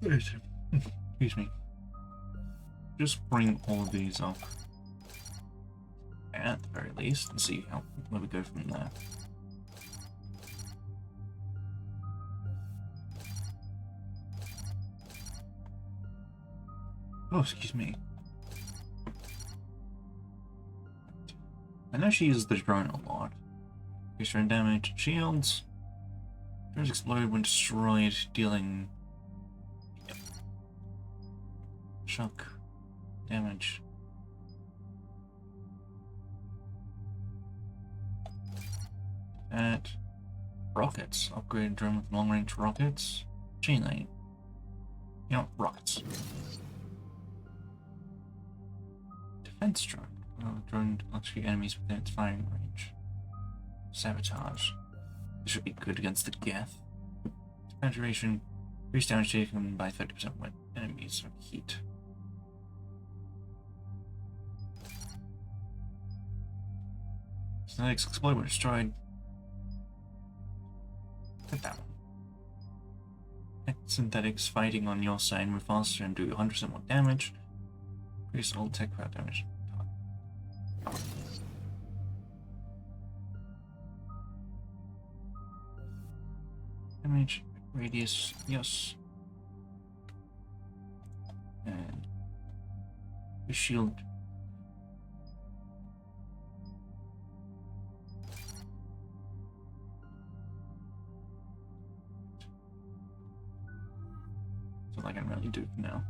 Excuse me. Just bring all of these up at the very least and see how where we go from there. Oh, excuse me. I know she uses the drone a lot. Increase her damage, shields. Drones explode when destroyed, dealing shock damage. That rockets. Upgrade drone with long range rockets. Chain lane. You know, rockets. Defense drone. Drone electrocute enemies within its firing range. Sabotage. This should be good against the Geth. Penetration. Increased damage taken by 30% when enemies are heat. Synthetics explode when destroyed. Get that one. Synthetics fighting on your side move faster and do 100% more damage. Increase all tech power damage. Damage, radius, yes. And the shield. That's all I can really do for now.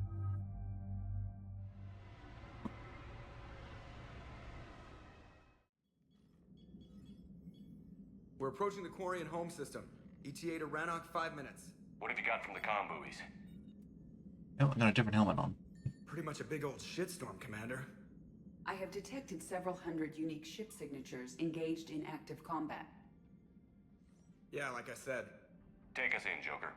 We're approaching the Quarian home system. ETA to Rannoch 5 minutes. What have you got from the comm buoys? Oh, I got a different helmet on. Pretty much a big old shitstorm, Commander. I have detected several hundred unique ship signatures engaged in active combat. Yeah, like I said. Take us in, Joker.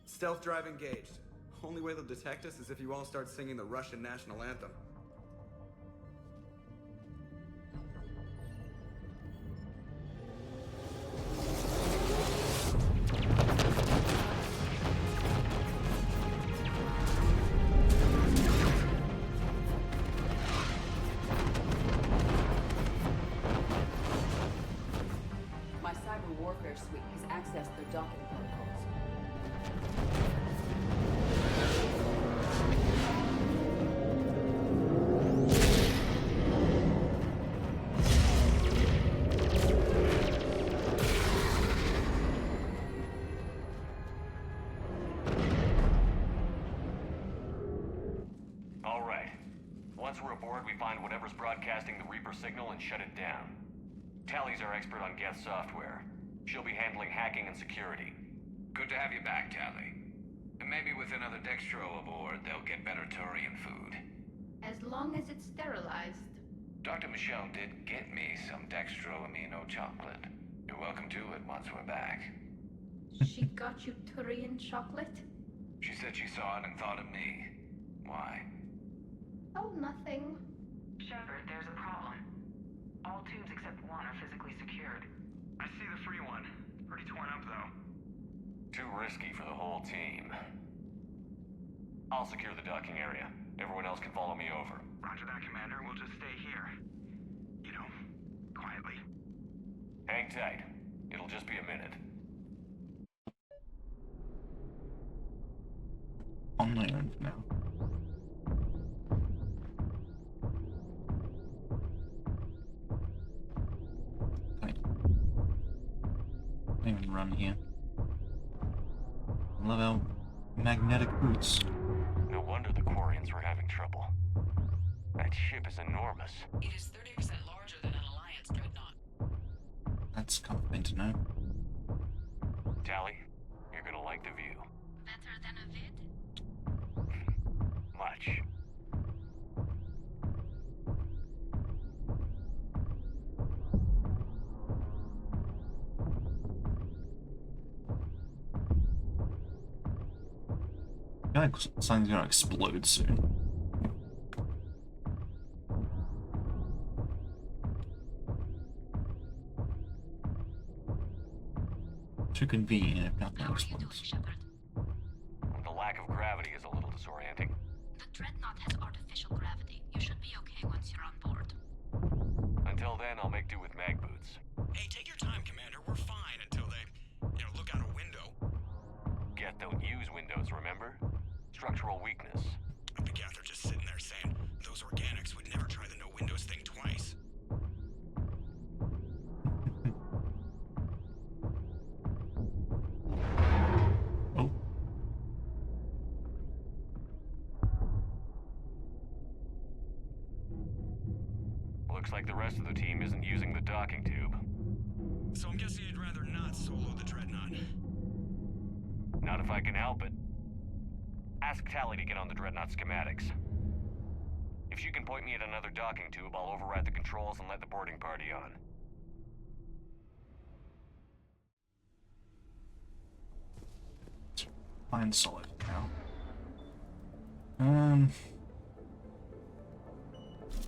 Stealth drive engaged. Only way they'll detect us is if you all start singing the Russian national anthem. My cyber warfare suite has accessed their docking protocols. All right. Once we're aboard, we find whatever's broadcasting the Reaper signal and shut it down. Tally's our expert on Geth software. She'll be handling hacking and security. Good to have you back, Tally. And maybe with another Dextro aboard, they'll get better Turian food. As long as it's sterilized. Dr. Michelle did get me some Dextro Amino chocolate. You're welcome to it once we're back. She got you Turian chocolate? She said she saw it and thought of me. Why? Oh, nothing. Shepard, there's a problem. All tubes except one are physically secured. I see the free one. Pretty torn up, though. Too risky for the whole team. I'll secure the docking area. Everyone else can follow me over. Roger that, Commander. We'll just stay here. You know, quietly. Hang tight. It'll just be a minute. On my own for now. Can't even run here. Love our magnetic boots. No wonder the Quarians were having trouble. That ship is enormous. It is 30% larger than an Alliance dreadnought. That's comforting to know. Tally, you're gonna like the view. Better than a vid? Much. I feel like something's gonna explode soon. Too convenient if nothing explodes. The lack of gravity is a little disorienting. The Dreadnought has artificial gravity. You should be okay once you're on board. Until then, I'll make do with mag boots. Hey, take your time, Commander. We're fine until they, look out a window. Geth don't use windows, remember? Structural weakness. The Geth are just sitting there saying, those organics would never try the no windows thing twice. Oh. Looks like the rest of the team isn't using the docking tube. So I'm guessing you'd rather not solo the Dreadnought. Not if I can help it. Ask Tally to get on the Dreadnought schematics. If she can point me at another docking tube, I'll override the controls and let the boarding party on. Fine, solid now.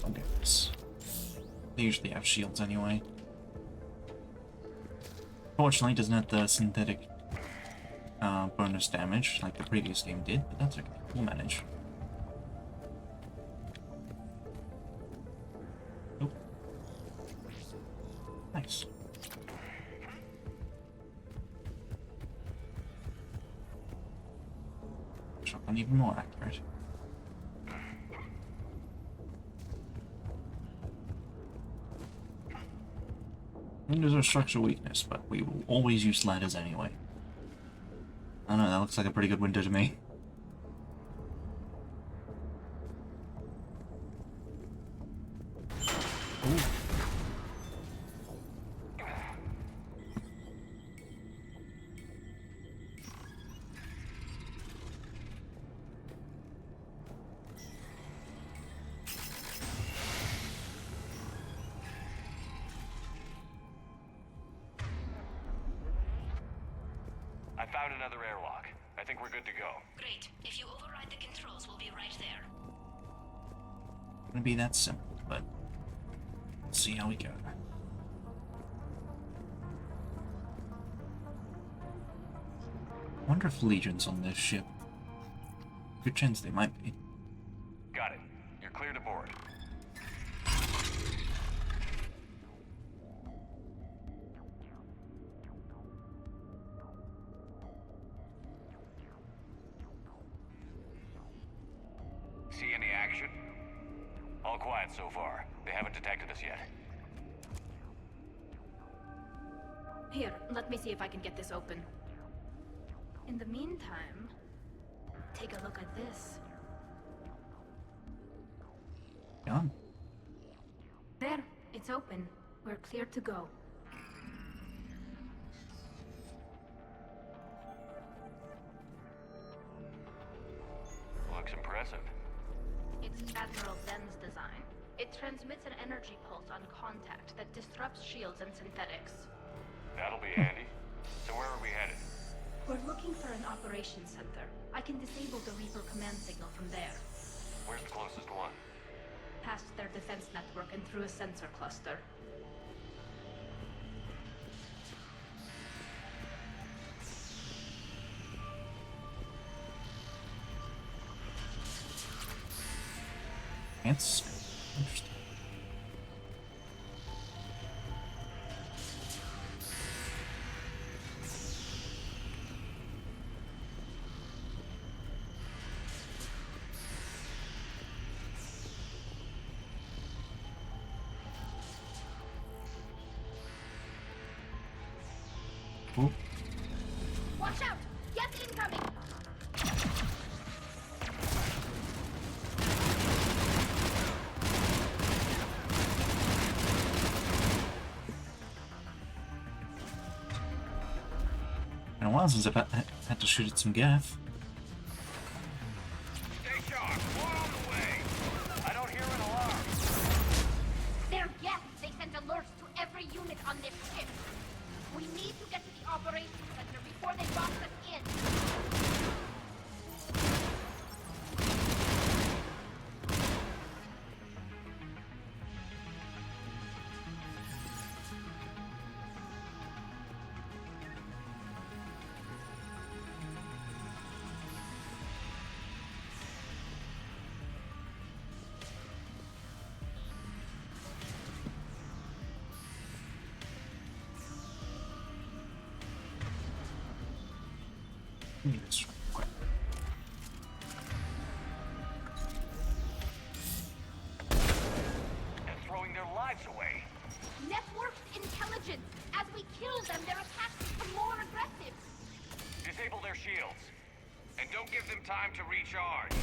I'll do this. They usually have shields anyway. Fortunately, it doesn't have the synthetic bonus damage like the previous game did, but that's okay. We'll manage. Oh. Nice. Shotgun even more accurate. Windows are structural weakness, but we will always use ladders anyway. I don't know, that looks like a pretty good window to me. Ooh. found another airlock. I think we're good to go. Great. If you override the controls, we'll be right there. Gonna be that simple, but we'll see how we go. I wonder if Legion's on this ship. Good chance they might be. Got it. You're clear to board. See any action? All quiet so far. They haven't detected us yet. Here, let me see if I can get this open. In the meantime, take a look at this. Done. There, it's open. We're clear to go. Looks impressive. It's Admiral Zen's design. It transmits an energy pulse on contact that disrupts shields and synthetics. That'll be handy. So where are we headed? We're looking for an operations center. I can disable the Reaper command signal from there. Where's the closest one? Past their defense network and through a sensor cluster. It's interesting. Ooh. Watch out! Gas incoming! Been a while since I've had to shoot at some gaff. Stay sharp. More on the way. I don't hear an alarm. They're gas! They sent alerts to every unit on this ship. We need to get to the operations center before they box us in. Yes. Okay. They're throwing their lives away. Networked intelligence! As we kill them, their attacks become more aggressive! Disable their shields. And don't give them time to recharge.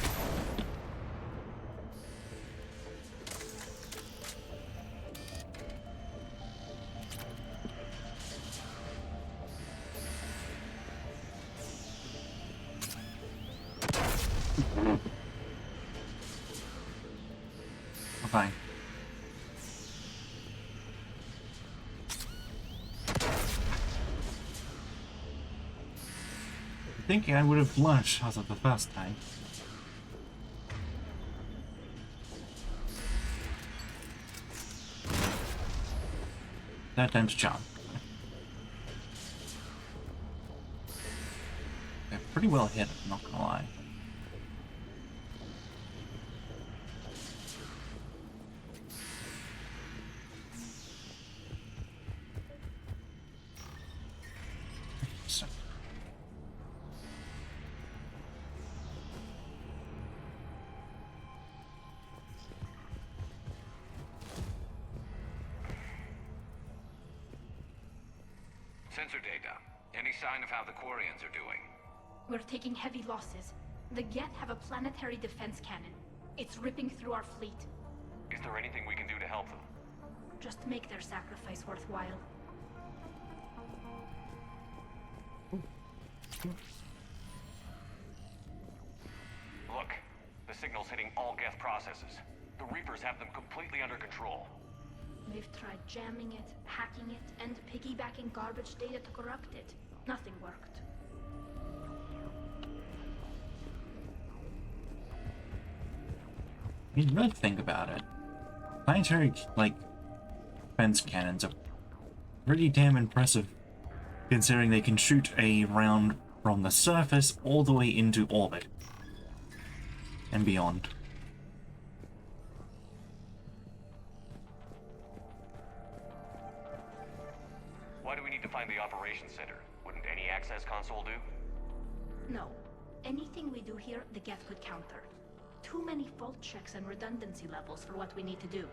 Fine. Thinking I would have launched as of the first time. That time's John. They're pretty well hit, I'm not gonna lie. So. Sensor data. Any sign of how the Quarians are doing? We're taking heavy losses. The Geth have a planetary defense cannon. It's ripping through our fleet. Is there anything we can do to help them? Just make their sacrifice worthwhile. Look, the signal's hitting all Geth processes. The Reapers have them completely under control. They've tried jamming it, hacking it, and piggybacking garbage data to corrupt it. Nothing worked. You really think about it. Planetary, like, defense cannons are pretty damn impressive, considering they can shoot a round from the surface all the way into orbit and beyond. Why do we need to find the operations center? Wouldn't any access console do? No. Anything we do here, the Geth could counter. Too many fault checks and redundancy levels for what we need to do.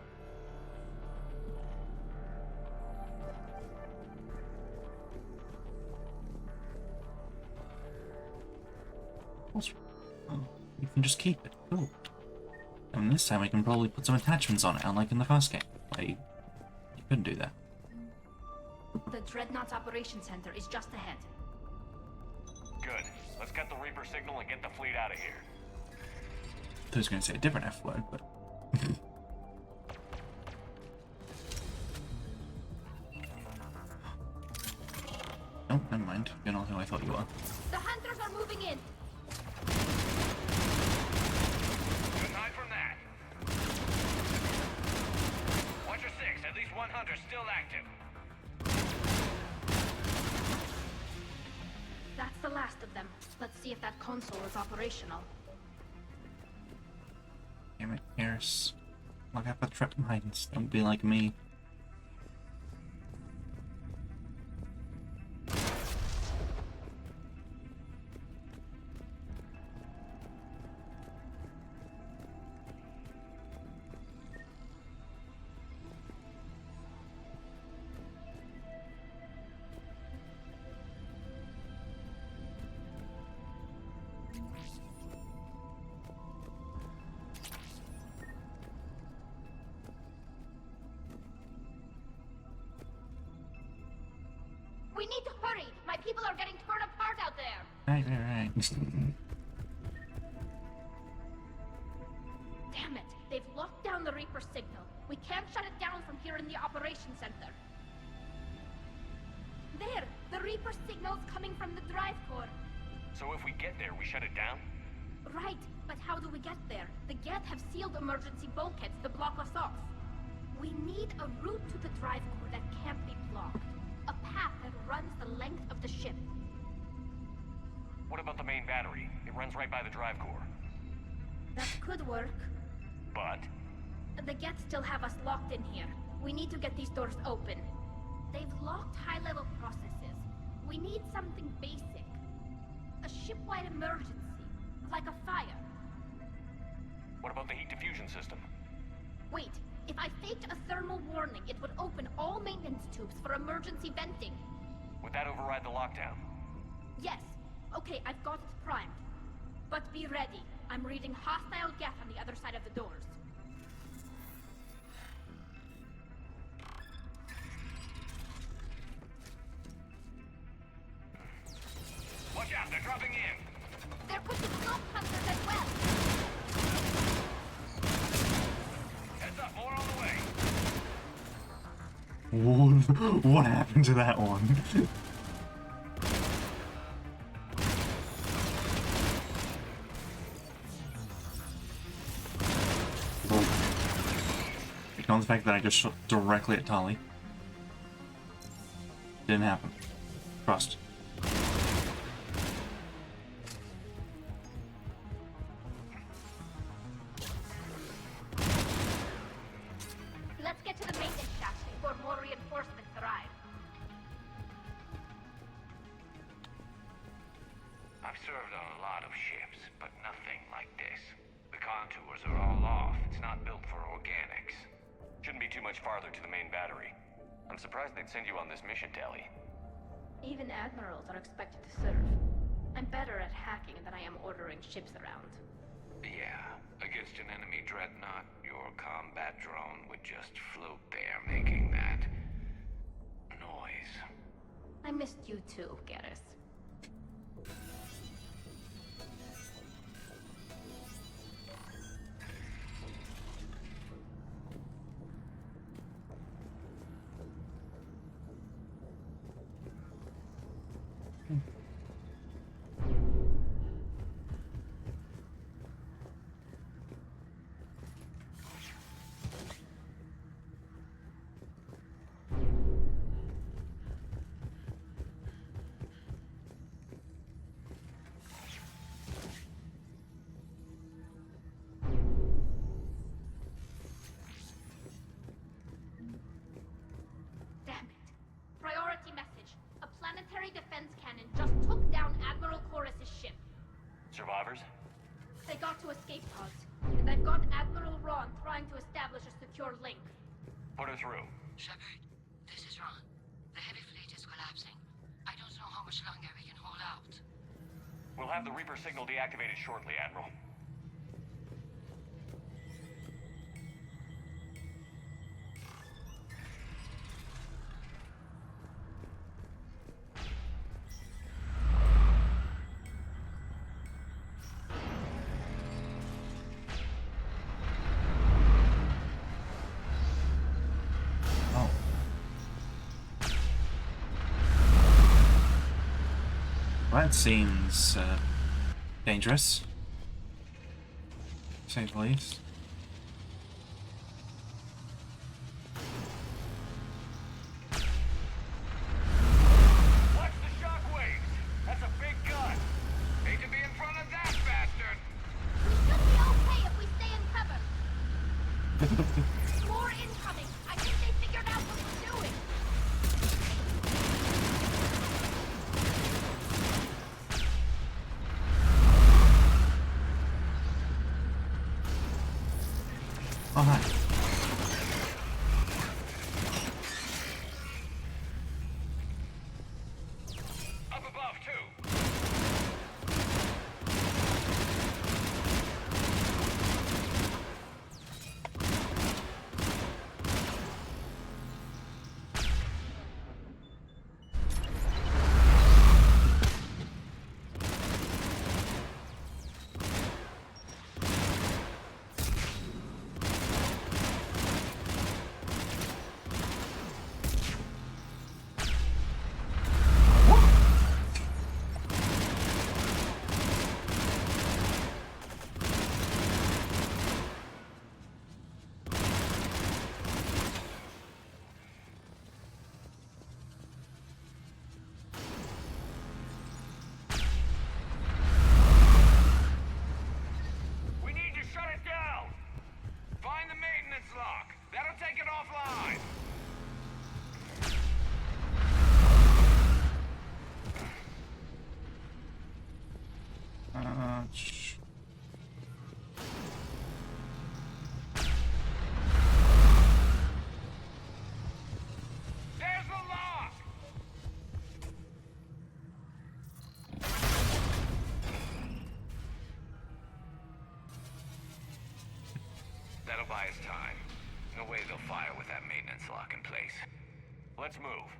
Oh, you can just keep it. Cool. And this time I can probably put some attachments on it, unlike in the first game. You couldn't do that. The Dreadnought's Operations Center is just ahead. Good. Let's get the Reaper signal and get the fleet out of here. I was going to say a different F word, but... Oh, never mind. You're not who I thought you were. The hunters are moving in! Aside from that. Watch your six. At least one hunter still active. That's the last of them. Let's see if that console is operational. Damn it, Eris. Look out for trap mines. Don't be like me. We need to hurry! My people are getting torn apart out there! Right. Damn it! They've locked down the Reaper signal. We can't shut it down from here in the Operations Center. There! The Reaper signal's coming from the drive core. So if we get there, we shut it down? Right, but how do we get there? The Geth have sealed emergency bulkheads to block us off. We need a route to the drive core that can't be blocked. A path that runs the length of the ship. What about the main battery? It runs right by the drive core. That could work. But? The Geth still have us locked in here. We need to get these doors open. They've locked high-level processes. We need something basic. A ship-wide emergency. Like a fire. What about the heat diffusion system? Wait. If I faked a thermal warning, it would open all maintenance tubes for emergency venting. Would that override the lockdown? Yes. Okay, I've got it primed. But be ready. I'm reading hostile Geth on the other side of the doors. Watch out, they're dropping in! There could be smoke hunters as well! Heads up, more on the way! What happened to that one? Ignore the fact that I just shot directly at Tali. Didn't happen. Trust. Let's get to the maintenance shaft before more reinforcements arrive. I've served on a lot of ships, but nothing like this. The contours are all off. It's not built for organics. Shouldn't be too much farther to the main battery. I'm surprised they'd send you on this mission, Tali. Even admirals are expected to serve. I'm better at hacking than I am ordering ships around. Yeah, against an enemy dreadnought, your combat drone would just float there making that noise. I missed you too, Garrus. escape pods, and I've got Admiral Ron trying to establish a secure link. Put her through. Shepard, this is Ron. The heavy fleet is collapsing. I don't know how much longer we can hold out. We'll have the Reaper signal deactivated shortly, Admiral. That seems dangerous, to say the least. Watch the shockwaves! That's a big gun! Hate to be in front of that bastard! We should be okay if we stay in cover. More incoming! I think they figured out what we're doing! Oh, hi. Up above, too! We need to shut it down! Find the maintenance lock! That'll take it offline! There's the lock! That'll buy us time. No way they'll fire with that maintenance lock in place. Let's move.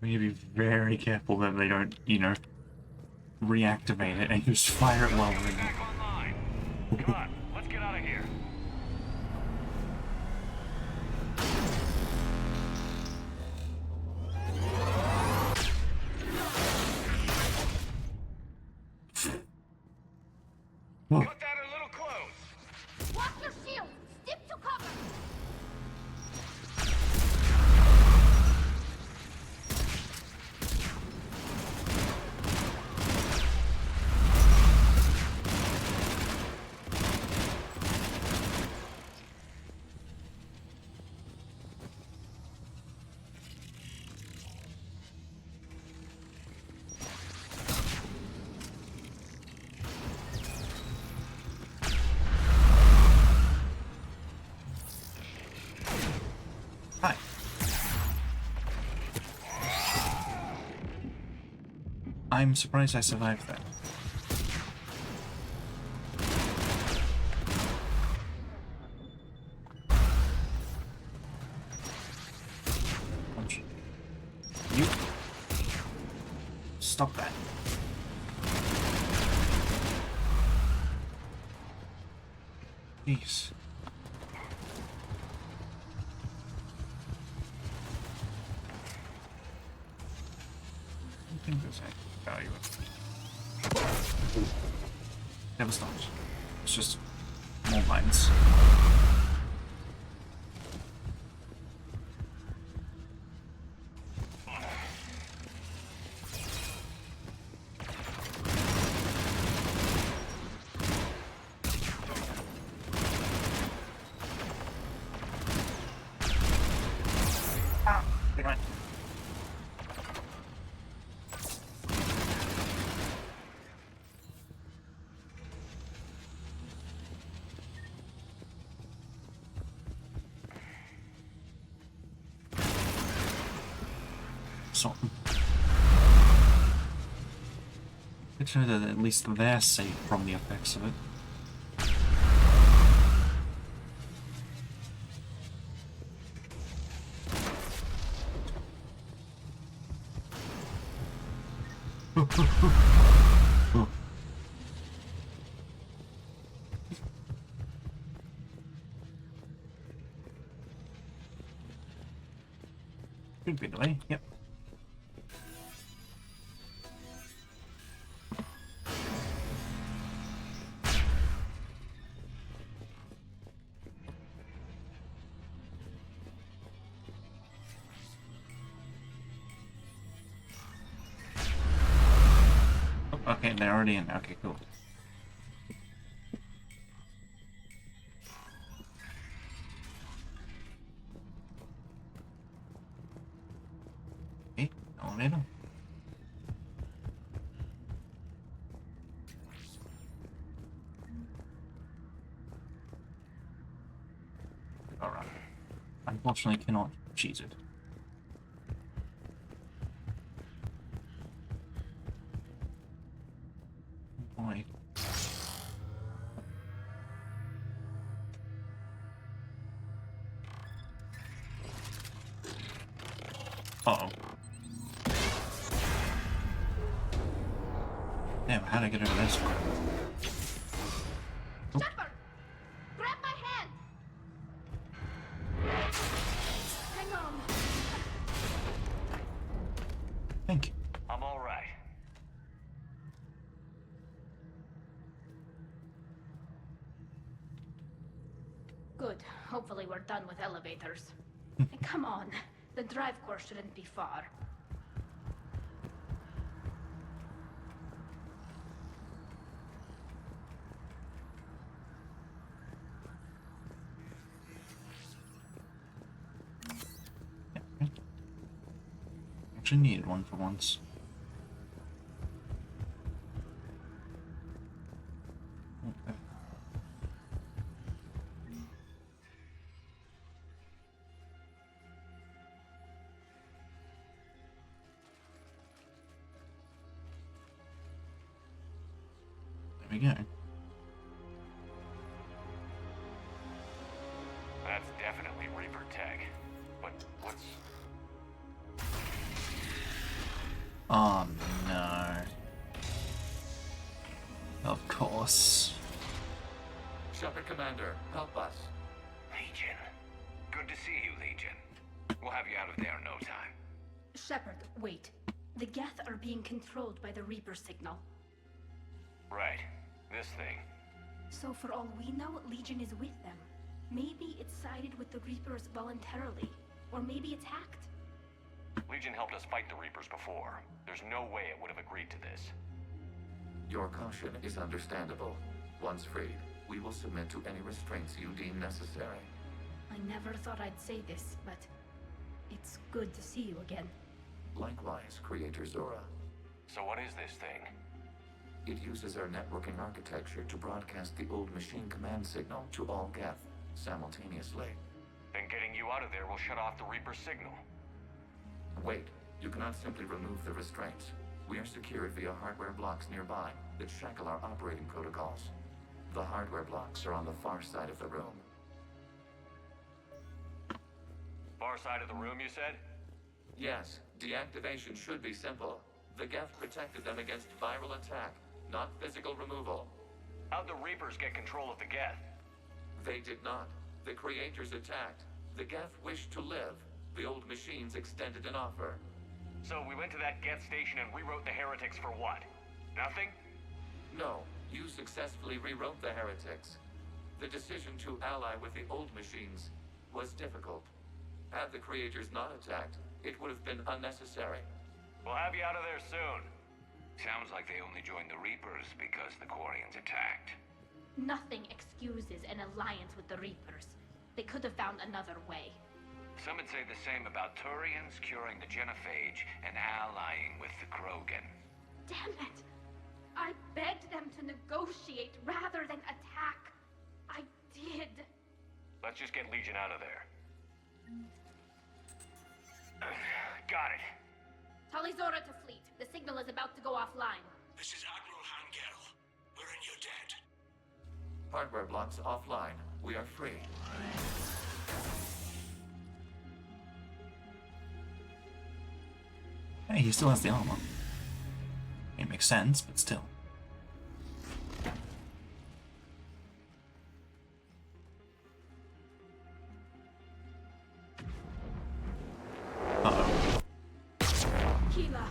We need to be very careful that they don't, you know, reactivate it and just fire it while we're in Back online. Come on, let's get out of here. Cut that a little close. Watch your shield! Stick to cover! Hi. I'm surprised I survived that. You stop that. Jeez. I think there's a value in it. Never stops. It's just more mines. something. Good sure that at least they're safe from the effects of it. Oh. Could be the way, yep. Oh, okay, they're already in. Okay, cool. Okay, elevator. Alright. Unfortunately, cannot cheese it. Boy. Uh-oh. Damn, how'd I get over this one? Oh. Shepard! Grab my hand! Hang on. Thank you. I'm all right. Good. Hopefully we're done with elevators. And come on. The drive course shouldn't be far. Actually needed one for once. Okay. There we go. That's definitely Reaper tech. But what's... Oh no. Of course. Shepard Commander, help us. Legion. Good to see you, Legion. We'll have you out of there in no time. Shepard, wait. The Geth are being controlled by the Reaper signal. Right. This thing. So for all we know, Legion is with them. Maybe it sided with the Reapers voluntarily. Or maybe it's hacked. Legion helped us fight the Reapers before. There's no way it would have agreed to this. Your caution is understandable. Once freed, we will submit to any restraints you deem necessary. I never thought I'd say this, but it's good to see you again. Likewise, Creator Zora. So what is this thing? It uses our networking architecture to broadcast the old machine command signal to all Geth simultaneously. Then getting you out of there will shut off the Reaper signal. Wait, you cannot simply remove the restraints. We are secured via hardware blocks nearby that shackle our operating protocols. The hardware blocks are on the far side of the room. Far side of the room, you said? Yes, deactivation should be simple. The Geth protected them against viral attack, not physical removal. How'd the Reapers get control of the Geth? They did not. The Creators attacked. The Geth wished to live. The old machines extended an offer. So we went to that Geth station and rewrote the heretics for what? Nothing? No, you successfully rewrote the heretics. The decision to ally with the old machines was difficult. Had the Creators not attacked, it would have been unnecessary. We'll have you out of there soon. Sounds like they only joined the Reapers because the Quarians attacked. Nothing excuses an alliance with the Reapers. They could have found another way. Some would say the same about Turians curing the genophage and allying with the Krogan. Damn it! I begged them to negotiate rather than attack. I did. Let's just get Legion out of there. Got it. Talizora to fleet. The signal is about to go offline. This is Admiral Hangel. We're in your debt. Hardware blocks offline. We are free. Hey, he still has the armor. It makes sense, but still. Uh-oh. Keela.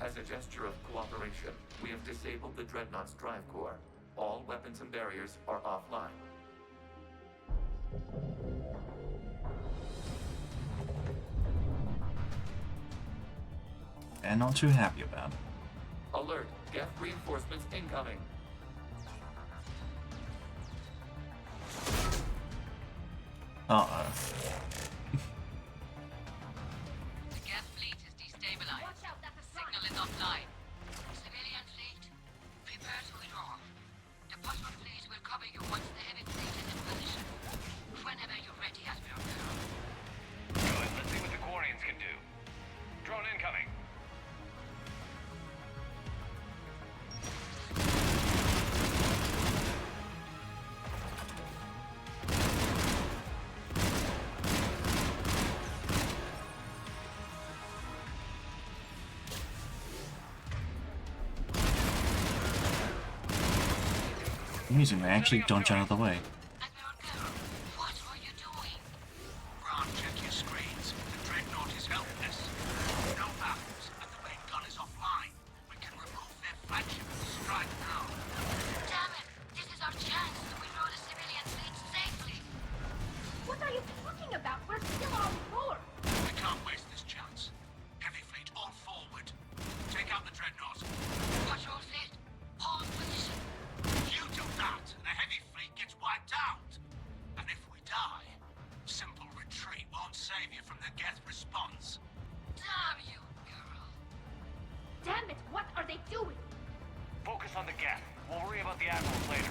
As a gesture of cooperation, we have disabled the Dreadnought's drive core. All weapons and barriers are offline. And not too happy about it. Alert! Geth reinforcements incoming! Uh-oh. The Geth fleet is destabilized. Watch out, that's a signal is offline. Civilian fleet, prepare to withdraw. The Possible fleet will cover you once the heavy fleet is in position. Whenever you're ready, Admiral. Good. Let's see what the Quarians can do. Drone incoming. Amazing, they actually dodge out of the way. What are you doing? Ron, check your screens. The Dreadnought is helpless. No battles, and the main gun is offline. We can remove their flagship and strike now. Damn it! This is our chance to withdraw the civilian fleet safely. What are you talking about? We're still on board. We can't waste this chance. Heavy fleet all forward. Take out the Dreadnought. Patrol fleet, hold position. You do that, and the heavy fleet gets wiped out. And if we die, simple retreat won't save you from the Geth response. Damn you, girl. Damn it, what are they doing? Focus on the Geth. We'll worry about the Admirals later.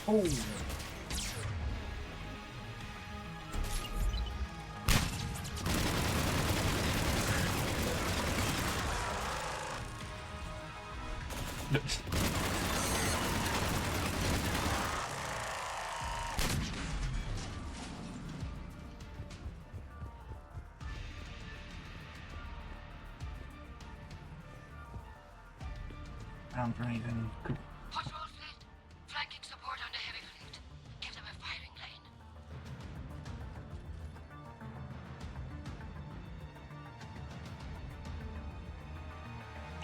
Oh. Round raven. Cool. Patrol fleet, flanking support on the heavy fleet. Give them a firing lane.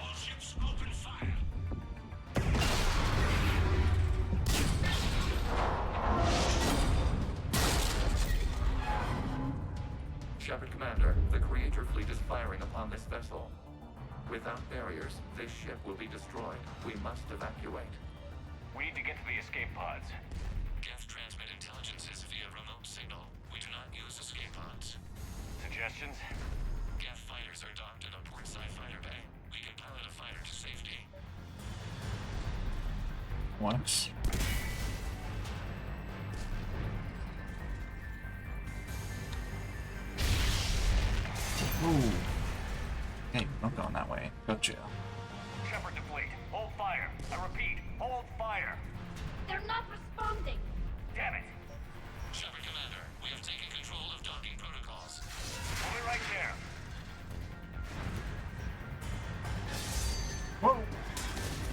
All ships open fire. Shepard Commander, the Creator fleet is firing upon this vessel. Without barriers, this ship will be destroyed. We must evacuate. We need to get to the escape pods. Geth transmit intelligences via remote signal. We do not use escape pods. Suggestions? Geth fighters are docked in a portside fighter bay. We can pilot a fighter to safety. Once. Ooh. Hey, not going that way. Gotcha. Shepard to fleet. Hold fire. I repeat, hold fire. They're not responding. Damn it. Shepard Commander, we have taken control of docking protocols. We'll be right there. Whoa!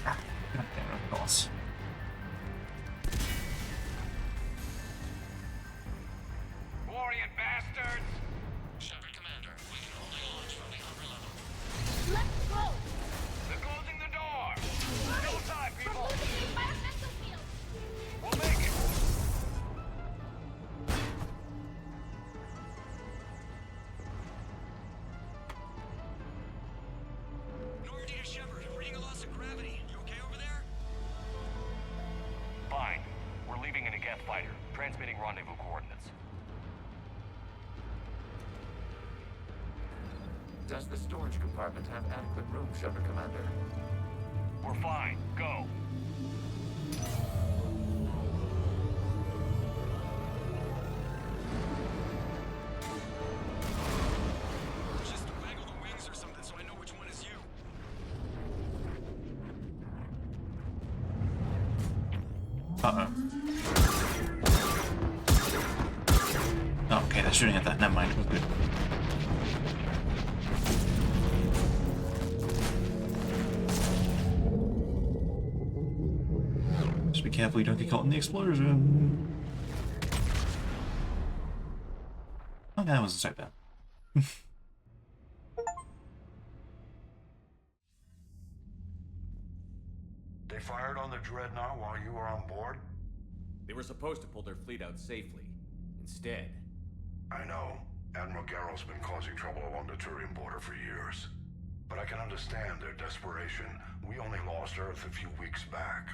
Ah, God damn it, of course. Quarian bastards! Shepard Commander, we can only launch from the upper level. Let's go. They're closing the door. No time, people. We're losing the environmental field. We'll make it. Normandy to Shepard, reading a loss of gravity. You okay over there? Fine. We're leaving in a Geth rendezvous coordinates. Does the storage compartment have adequate room, Shepard Commander? We're fine. Go. Just waggle the wings or something so I know which one is you. Uh-oh. Oh, okay, they're shooting at that. Never mind. We're good. Just be careful you don't get caught in the explosion. Oh, that wasn't so bad. They fired on the Dreadnought while you were on board? They were supposed to pull their fleet out safely. Instead... I know. Admiral Garrow's been causing trouble along the Turian border for years. But I can understand their desperation. We only lost Earth a few weeks back.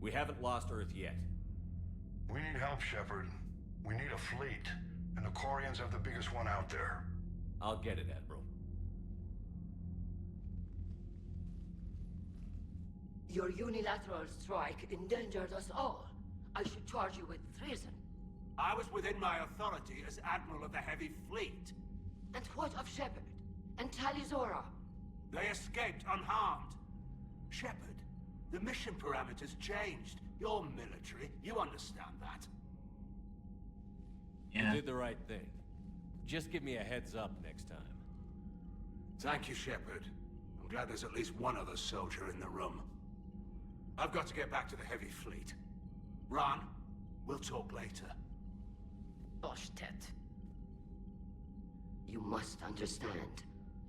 We haven't lost Earth yet. We need help, Shepard. We need a fleet. And the Quarians have the biggest one out there. I'll get it, Admiral. Your unilateral strike endangered us all. I should charge you with treason. I was within my authority as Admiral of the Heavy Fleet. And what of Shepard? And Talizora? They escaped unharmed. Shepard, the mission parameters changed. You're military, you understand that. You did the right thing. Just give me a heads up next time. Thank you, Shepard. I'm glad there's at least one other soldier in the room. I've got to get back to the Heavy Fleet. Ron, we'll talk later. Oshtet. You must understand.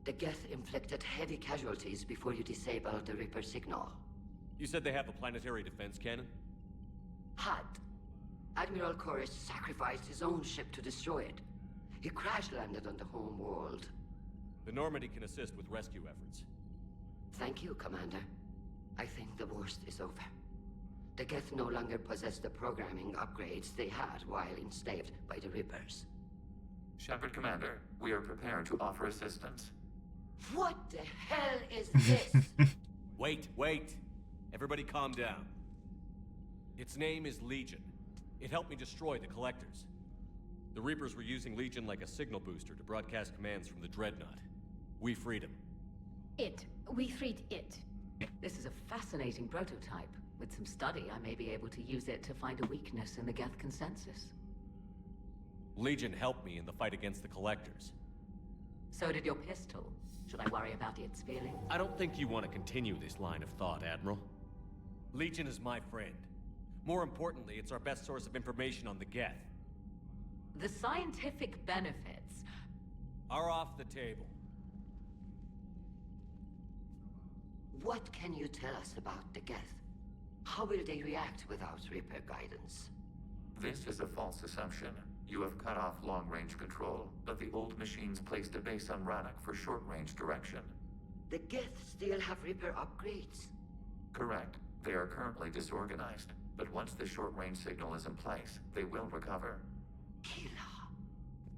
The Geth inflicted heavy casualties before you disabled the Reaper signal. You said they have a planetary defense cannon? Had. Admiral Chorus sacrificed his own ship to destroy it. He crash-landed on the home world. The Normandy can assist with rescue efforts. Thank you, Commander. I think the worst is over. The Geth no longer possess the programming upgrades they had while enslaved by the Reapers. Shepard Commander, we are prepared to offer assistance. What the hell is this? Wait. Everybody calm down. Its name is Legion. It helped me destroy the Collectors. The Reapers were using Legion like a signal booster to broadcast commands from the Dreadnought. We freed him. We freed it. This is a fascinating prototype. With some study, I may be able to use it to find a weakness in the Geth consensus. Legion helped me in the fight against the Collectors. So did your pistol. Should I worry about its feelings? I don't think you want to continue this line of thought, Admiral. Legion is my friend. More importantly, it's our best source of information on the Geth. The scientific benefits are off the table. What can you tell us about the Geth? How will they react without Reaper guidance? This is a false assumption. You have cut off long-range control, but the old machines placed a base on Rannoch for short-range direction. The Geth still have Reaper upgrades? Correct. They are currently disorganized, but once the short-range signal is in place, they will recover. Hila,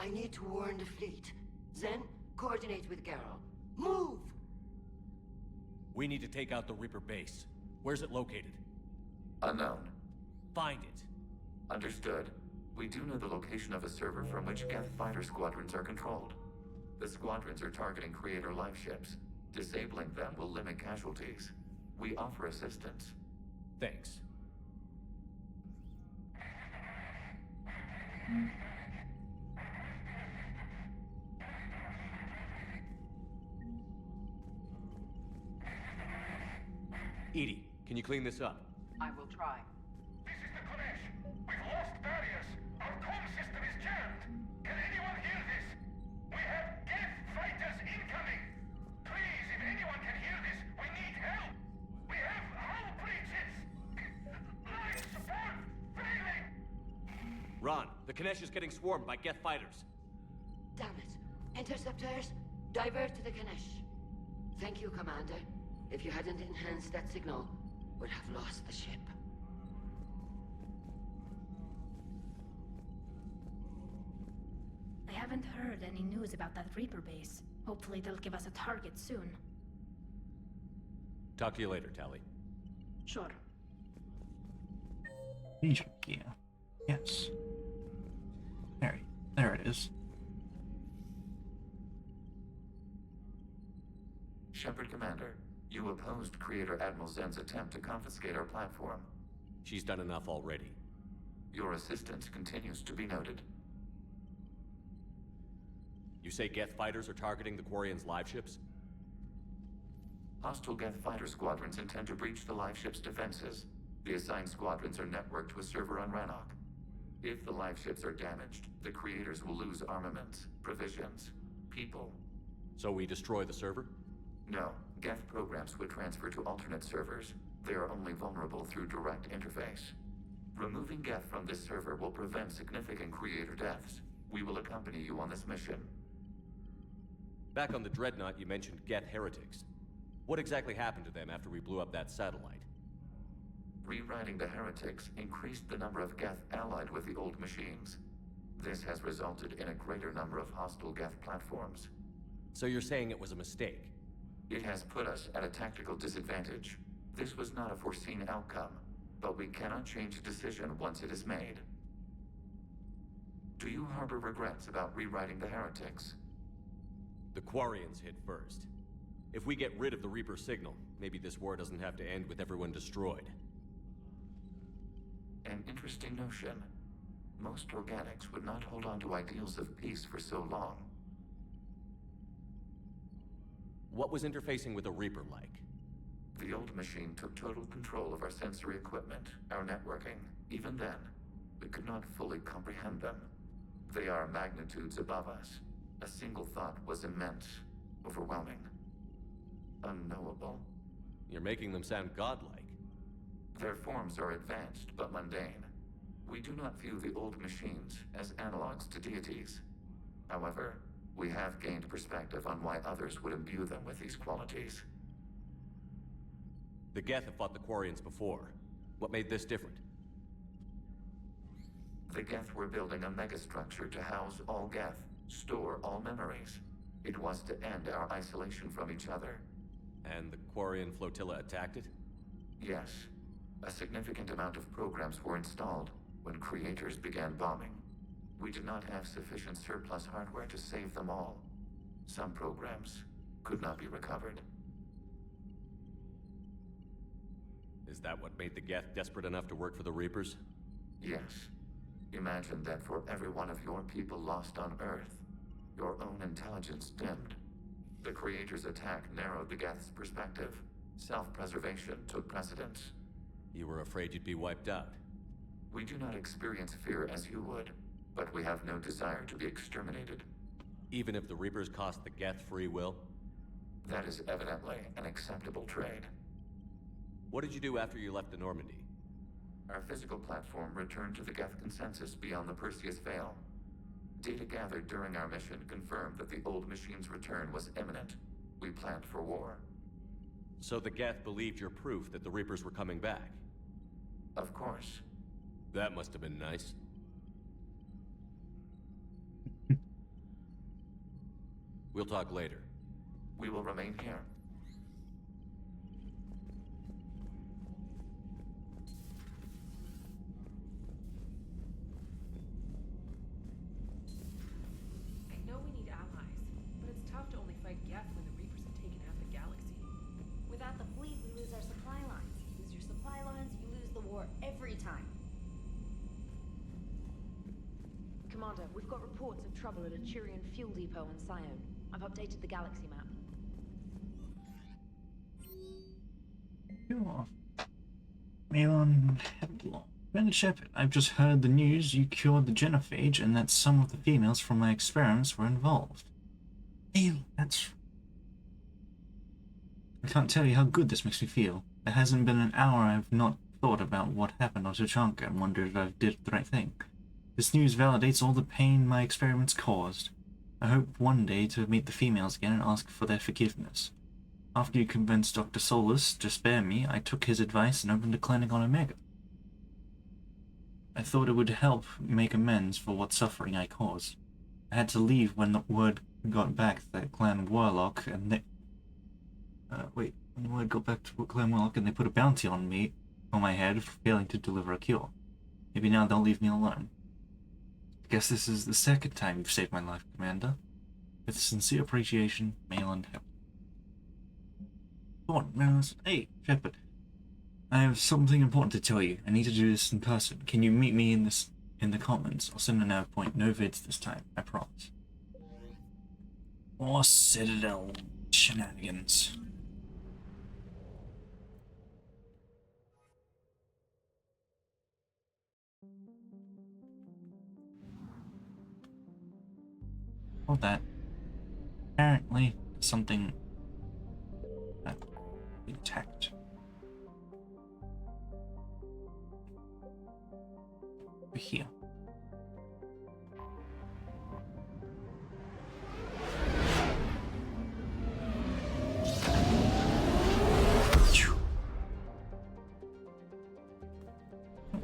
I need to warn the fleet. Then, coordinate with Garrow. Move! We need to take out the Reaper base. Where's it located? Unknown. Find it. Understood. We do know the location of a server from which Geth fighter squadrons are controlled. The squadrons are targeting Creator life ships. Disabling them will limit casualties. We offer assistance. Thanks. Edie, can you clean this up? I will try. This is the Kodesh. We've lost barriers. Our comm system is jammed. Can anyone hear this? We have Geth fighters incoming. Please, if anyone can hear this, we need help. We have hull breaches. Life support failing. Ron, the Kanesh is getting swarmed by Geth fighters. Damn it. Interceptors, divert to the Ganesh. Thank you, Commander. If you hadn't enhanced that signal, would have lost the ship. haven't heard any news about that Reaper base. Hopefully they'll give us a target soon. Talk to you later, Tally. Sure. Legion gear. Yes. There it is. Shepard Commander, you opposed Creator Admiral Zen's attempt to confiscate our platform. She's done enough already. Your assistance continues to be noted. You say Geth fighters are targeting the Quarians' live ships? Hostile Geth fighter squadrons intend to breach the live ship's defenses. The assigned squadrons are networked to a server on Rannoch. If the live ships are damaged, the creators will lose armaments, provisions, people. So we destroy the server? No, Geth programs would transfer to alternate servers. They are only vulnerable through direct interface. Removing Geth from this server will prevent significant creator deaths. We will accompany you on this mission. Back on the Dreadnought, you mentioned Geth heretics. What exactly happened to them after we blew up that satellite? Rewriting the heretics increased the number of Geth allied with the old machines. This has resulted in a greater number of hostile Geth platforms. So you're saying it was a mistake? It has put us at a tactical disadvantage. This was not a foreseen outcome, but we cannot change a decision once it is made. Do you harbor regrets about rewriting the heretics? The Quarians hit first. If we get rid of the Reaper signal, maybe this war doesn't have to end with everyone destroyed. An interesting notion. Most organics would not hold on to ideals of peace for so long. What was interfacing with a Reaper like? The old machine took total control of our sensory equipment, our networking. Even then, we could not fully comprehend them. They are magnitudes above us. A single thought was immense, overwhelming, unknowable. You're making them sound godlike. Their forms are advanced but mundane. We do not view the old machines as analogs to deities. However, we have gained perspective on why others would imbue them with these qualities. The Geth have fought the Quarians before. What made this different? The Geth were building a megastructure to house all Geth, store all memories. It was to end our isolation from each other. And the Quarian flotilla attacked it? Yes. A significant amount of programs were installed when creators began bombing. We did not have sufficient surplus hardware to save them all. Some programs could not be recovered. Is that what made the Geth desperate enough to work for the Reapers? Yes. Imagine that for every one of your people lost on Earth, your own intelligence dimmed. The Creator's attack narrowed the Geth's perspective. Self-preservation took precedence. You were afraid you'd be wiped out. We do not experience fear as you would, but we have no desire to be exterminated. Even if the Reapers cost the Geth free will? That is evidently an acceptable trade. What did you do after you left the Normandy? Our physical platform returned to the Geth consensus beyond the Perseus Veil. Data gathered during our mission confirmed that the old machine's return was imminent. We planned for war. So the Geth believed your proof that the Reapers were coming back? Of course. That must have been nice. We'll talk later. We will remain here. I know we need allies, but it's tough to only fight Geth when the Reapers have taken half the galaxy. Without the fleet, we lose our supply lines. You lose your supply lines, you lose the war every time. Commander, we've got reports of trouble at a Turian fuel depot on Scion. I've updated the galaxy map. Sure. Elon Headlong. Commander Shepard, I've just heard the news you cured the genophage and that some of the females from my experiments were involved. Elon, that's... I can't tell you how good this makes me feel. There hasn't been an hour I've not thought about what happened on Tuchanka and wondered if I did the right thing. This news validates all the pain my experiments caused. I hope one day to meet the females again and ask for their forgiveness. After you convinced Dr. Solus to spare me, I took his advice and opened a clinic on Omega. I thought it would help make amends for what suffering I caused. I had to leave when the word got back that Clan Warlock and they... wait, when the word got back to Clan Warlock and they put a bounty on me, on my head, for failing to deliver a cure. Maybe now they'll leave me alone. I guess this is the second time you've saved my life, Commander. With sincere appreciation, Mayland Hep. Come on, man. Hey, Shepard. I have something important to tell you. I need to do this in person. Can you meet me in the comments? I'll send a nav point. No vids this time, I promise. More Citadel shenanigans. All that. Apparently, something that we detect. Over here.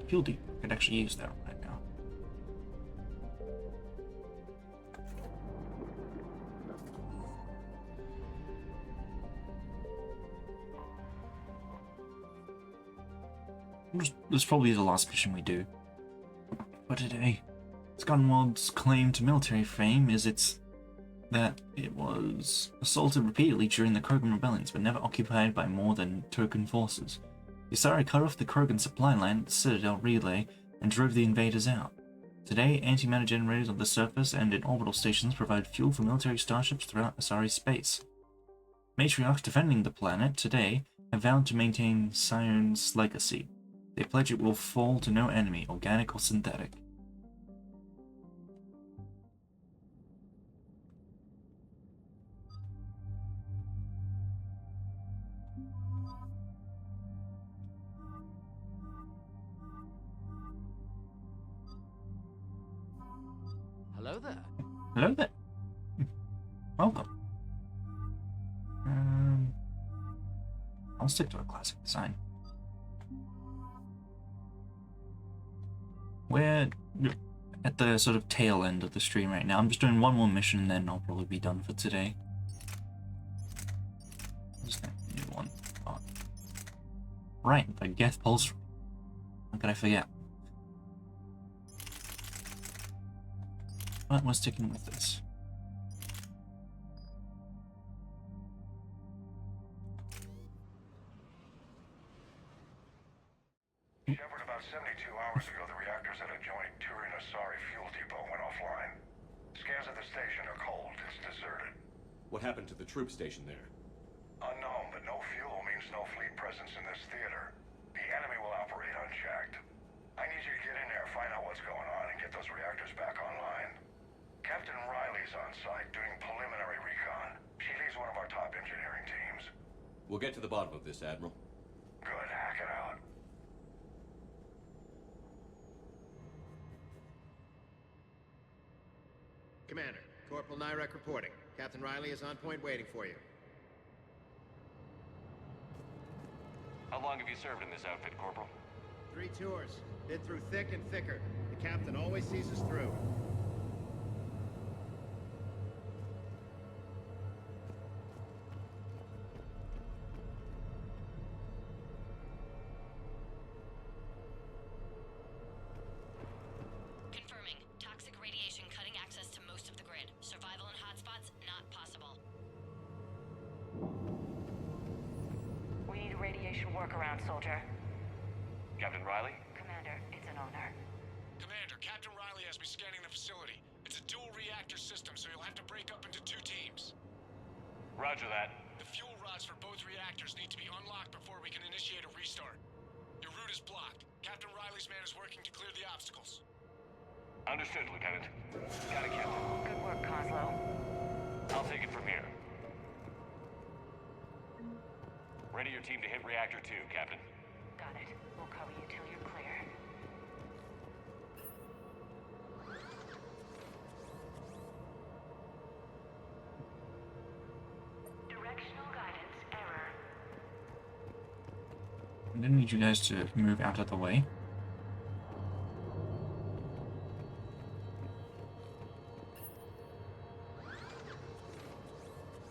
Fuel deep. I could actually use that right now. This is probably the last mission we do for today. Scunwald's claim to military fame is that it was assaulted repeatedly during the Krogan rebellions, but never occupied by more than token forces. The Asari cut off the Krogan supply line at the Citadel relay and drove the invaders out. Today, antimatter generators on the surface and in orbital stations provide fuel for military starships throughout Asari space. Matriarchs defending the planet today have vowed to maintain Sion's legacy. They pledge it will fall to no enemy, organic or synthetic. Hello there. Hello there. Welcome. I'll stick to a classic design. We're at the sort of tail end of the stream right now. I'm just doing one more mission and then I'll probably be done for today. Just that new one. Oh. Right, the Geth Pulse. How could I forget? But we're sticking with this. Shepard, about 72 hours ago, the reactors at a joint Turin-Asari fuel depot went offline. Scans at the station are cold. It's deserted. What happened to the troop station there? Unknown, but no fuel means no fleet presence in this theater. The enemy will operate unchecked. I need you to get in there, find out what's going on, and get those reactors back online. Captain Riley's on site doing preliminary recon. She leads one of our top engineering teams. We'll get to the bottom of this, Admiral. Good, hack it out. Commander, Corporal Nyrek reporting. Captain Riley is on point waiting for you. How long have you served in this outfit, Corporal? 3 tours. Been through thick and thicker. The captain always sees us through. Confirming. Toxic radiation cutting access to most of the grid. Survival in hotspots not possible. We need a radiation workaround, soldier. Captain Riley? Commander, it's an honor. Commander, Captain Riley has me scanning the facility. It's a dual reactor system, so you'll have to break up into 2 teams. Roger that. The fuel rods for both reactors need to be unlocked before we can initiate a restart. Your route is blocked. Captain Riley's man is working to clear the obstacles. Understood, Lieutenant. Got it, Captain. Good work, Coslow. I'll take it from here. Ready your team to hit Reactor 2, Captain. Got it. We'll cover you till you're clear. Directional guidance error. I didn't need you guys to move out of the way.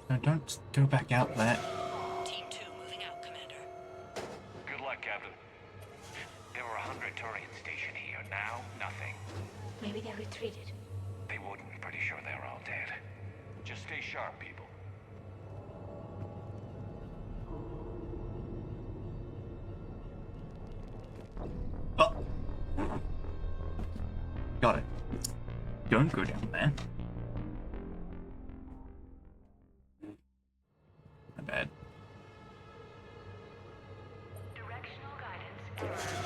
No, don't go back out there. Team 2 moving out, Commander. Good luck, Captain. There were 100 Turians stationed here. Now, nothing. Maybe they retreated. They wouldn't. Pretty sure they're all dead. Just stay sharp, people. Oh. Got it. Don't go down there. My bad. Directional guidance error.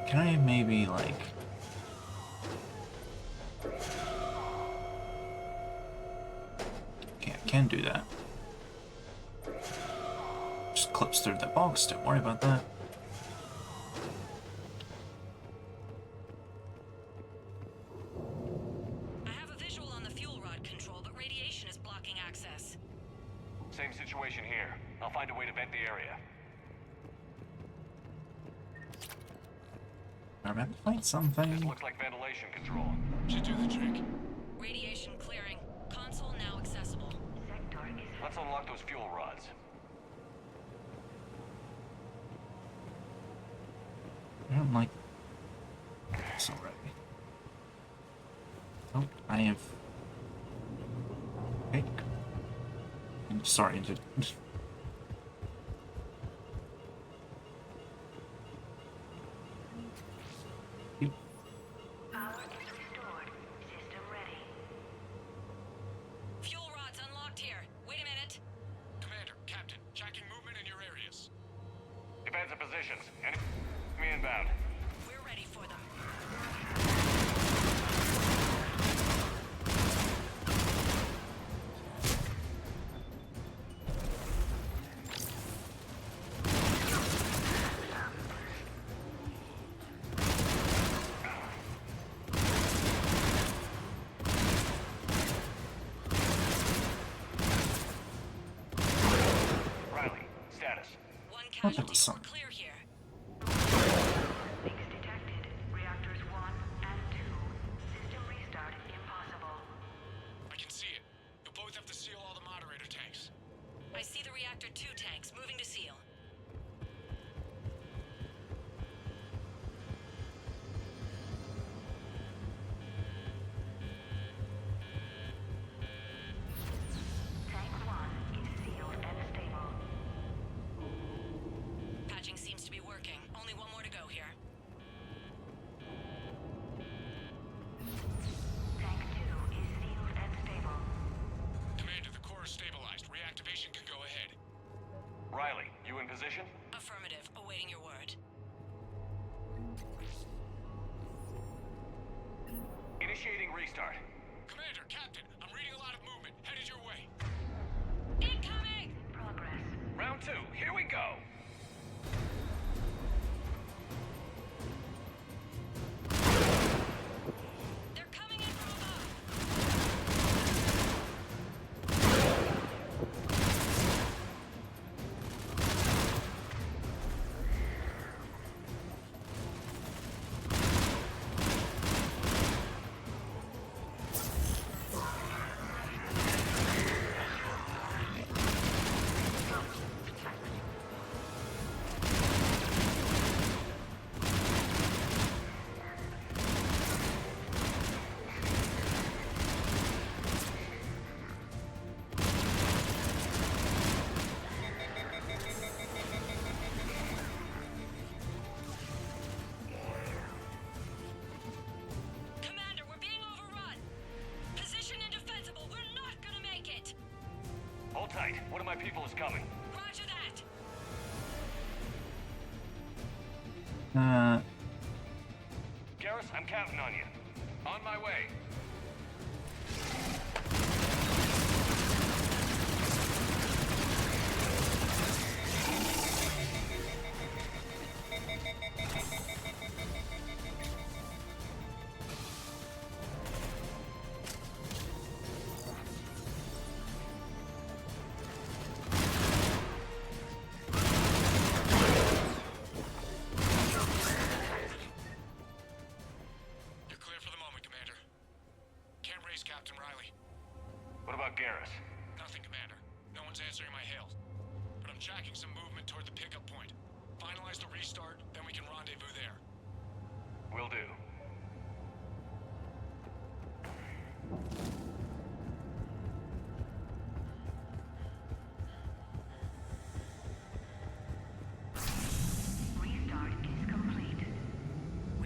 Can I maybe, like... Okay, I can do that. Just clips through the box, don't worry about that. I have a visual on the fuel rod control, but radiation is blocking access. Same situation here. I'll find a way to vent the area. I remember to find something. This looks like ventilation control. Should do the trick. Radiation clearing. Console now accessible. Let's unlock those fuel rods. I don't like this already. Oh, I have... Okay. I'm sorry to... Fuel rods unlocked here. Wait a minute. Commander, Captain, tracking movement in your areas. Defensive positions. Enemy inbound. We're ready for them. Riley, status. One What casualty, the we're clear here. Leaks detected. Reactors 1 and 2. System restart impossible. I can see it. You'll both have to seal all the moderator tanks. I see the reactor 2 tanks moving to seal. Tank 1 is sealed and stable. Patching seems to be working. Only one more to go here. Tank 2 is sealed and stable. Commander, the core is stabilized. Reactivation can go ahead. Riley, you in position? Affirmative. Awaiting your word. Initiating restart. Commander, Captain, I'm reading a lot of movement. Headed your way. Incoming! Progress. Round 2, here we go. They're coming in from above. Commander, we're being overrun. Position indefensible. We're not gonna make it. Hold tight. One of my people is coming. Roger that. Garrus, I'm counting on you. On my way. You're clear for the moment, Commander.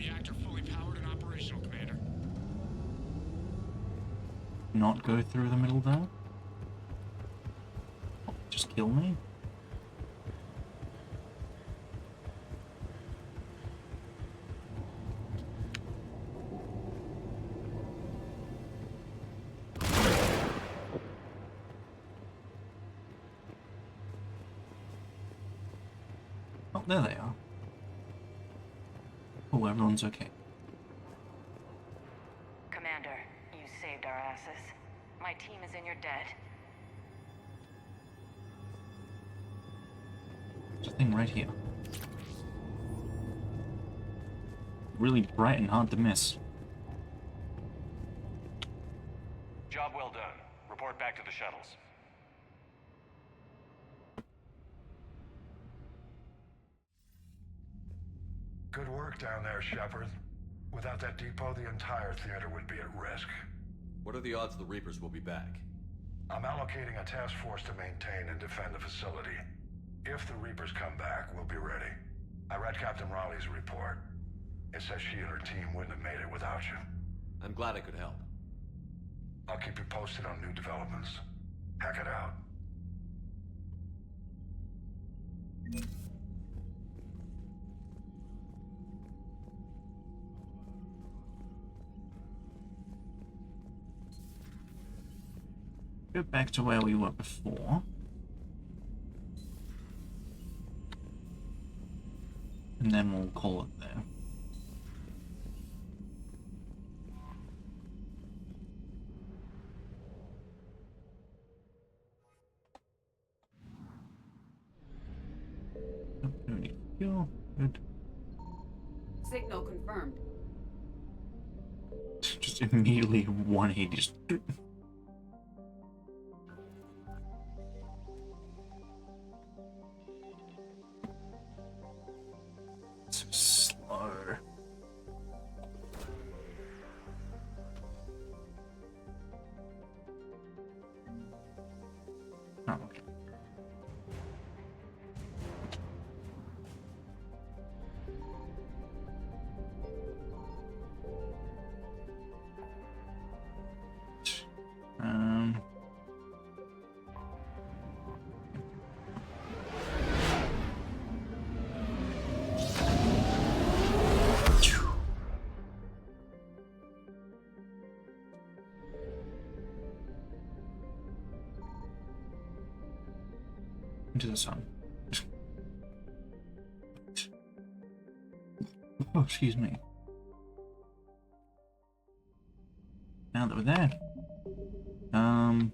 Reactor fully powered and operational, Commander. Not go through the middle there? Oh, just kill me? Oh, there they are. Oh, everyone's okay. Commander, you saved our asses. My team is in your debt. There's a thing right here. Really bright and hard to miss. Job well done. Report back to the shuttles. Good work down there, Shepard. Without that depot, the entire theater would be at risk. What are the odds the Reapers will be back? I'm allocating a task force to maintain and defend the facility. If the Reapers come back, we'll be ready. I read Captain Raleigh's report. It says she and her team wouldn't have made it without you. I'm glad I could help. I'll keep you posted on new developments. Hack it out. Go back to where we were before. And then we'll call it there. No need to fuel. Good. Signal confirmed. Just immediately 180. Just... So slow. Oh, okay. Um. Into the sun. Oh, excuse me. Now that we're there, don't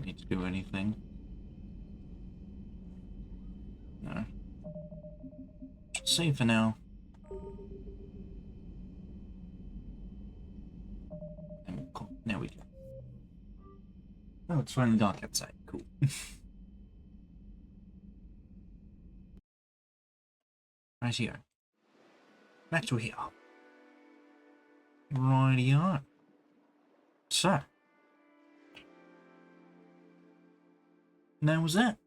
need to do anything. No. Save for now. And we'll call. There we go. Oh, it's finally dark outside. Cool. Right here. Back to here. Righty-o. So. That was that.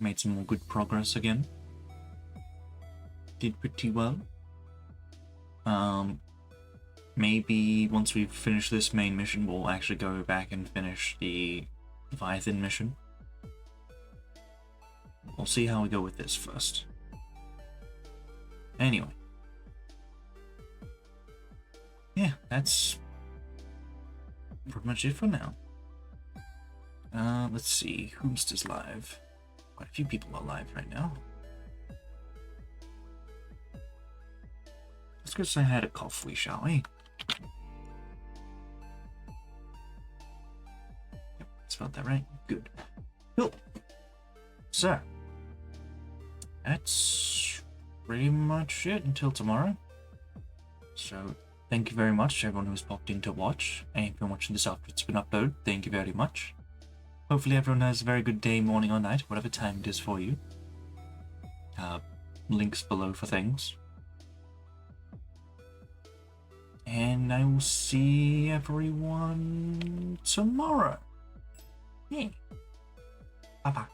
Made some more good progress again. Did pretty well. Maybe once we finish this main mission, we'll actually go back and finish the Leviathan mission. We'll see how we go with this first. Anyway. Yeah, that's pretty much it for now. Let's see, who's still live? Quite a few people are live right now. Let's go say hi to Coffee, shall we? Yep, spelled that right. Good. Cool. So, that's pretty much it until tomorrow. So, thank you very much to everyone who's popped in to watch. And if you're watching this after it's been uploaded, thank you very much. Hopefully everyone has a very good day, morning or night, whatever time it is for you. Links below for things. And I will see everyone tomorrow. Yeah. Bye-bye.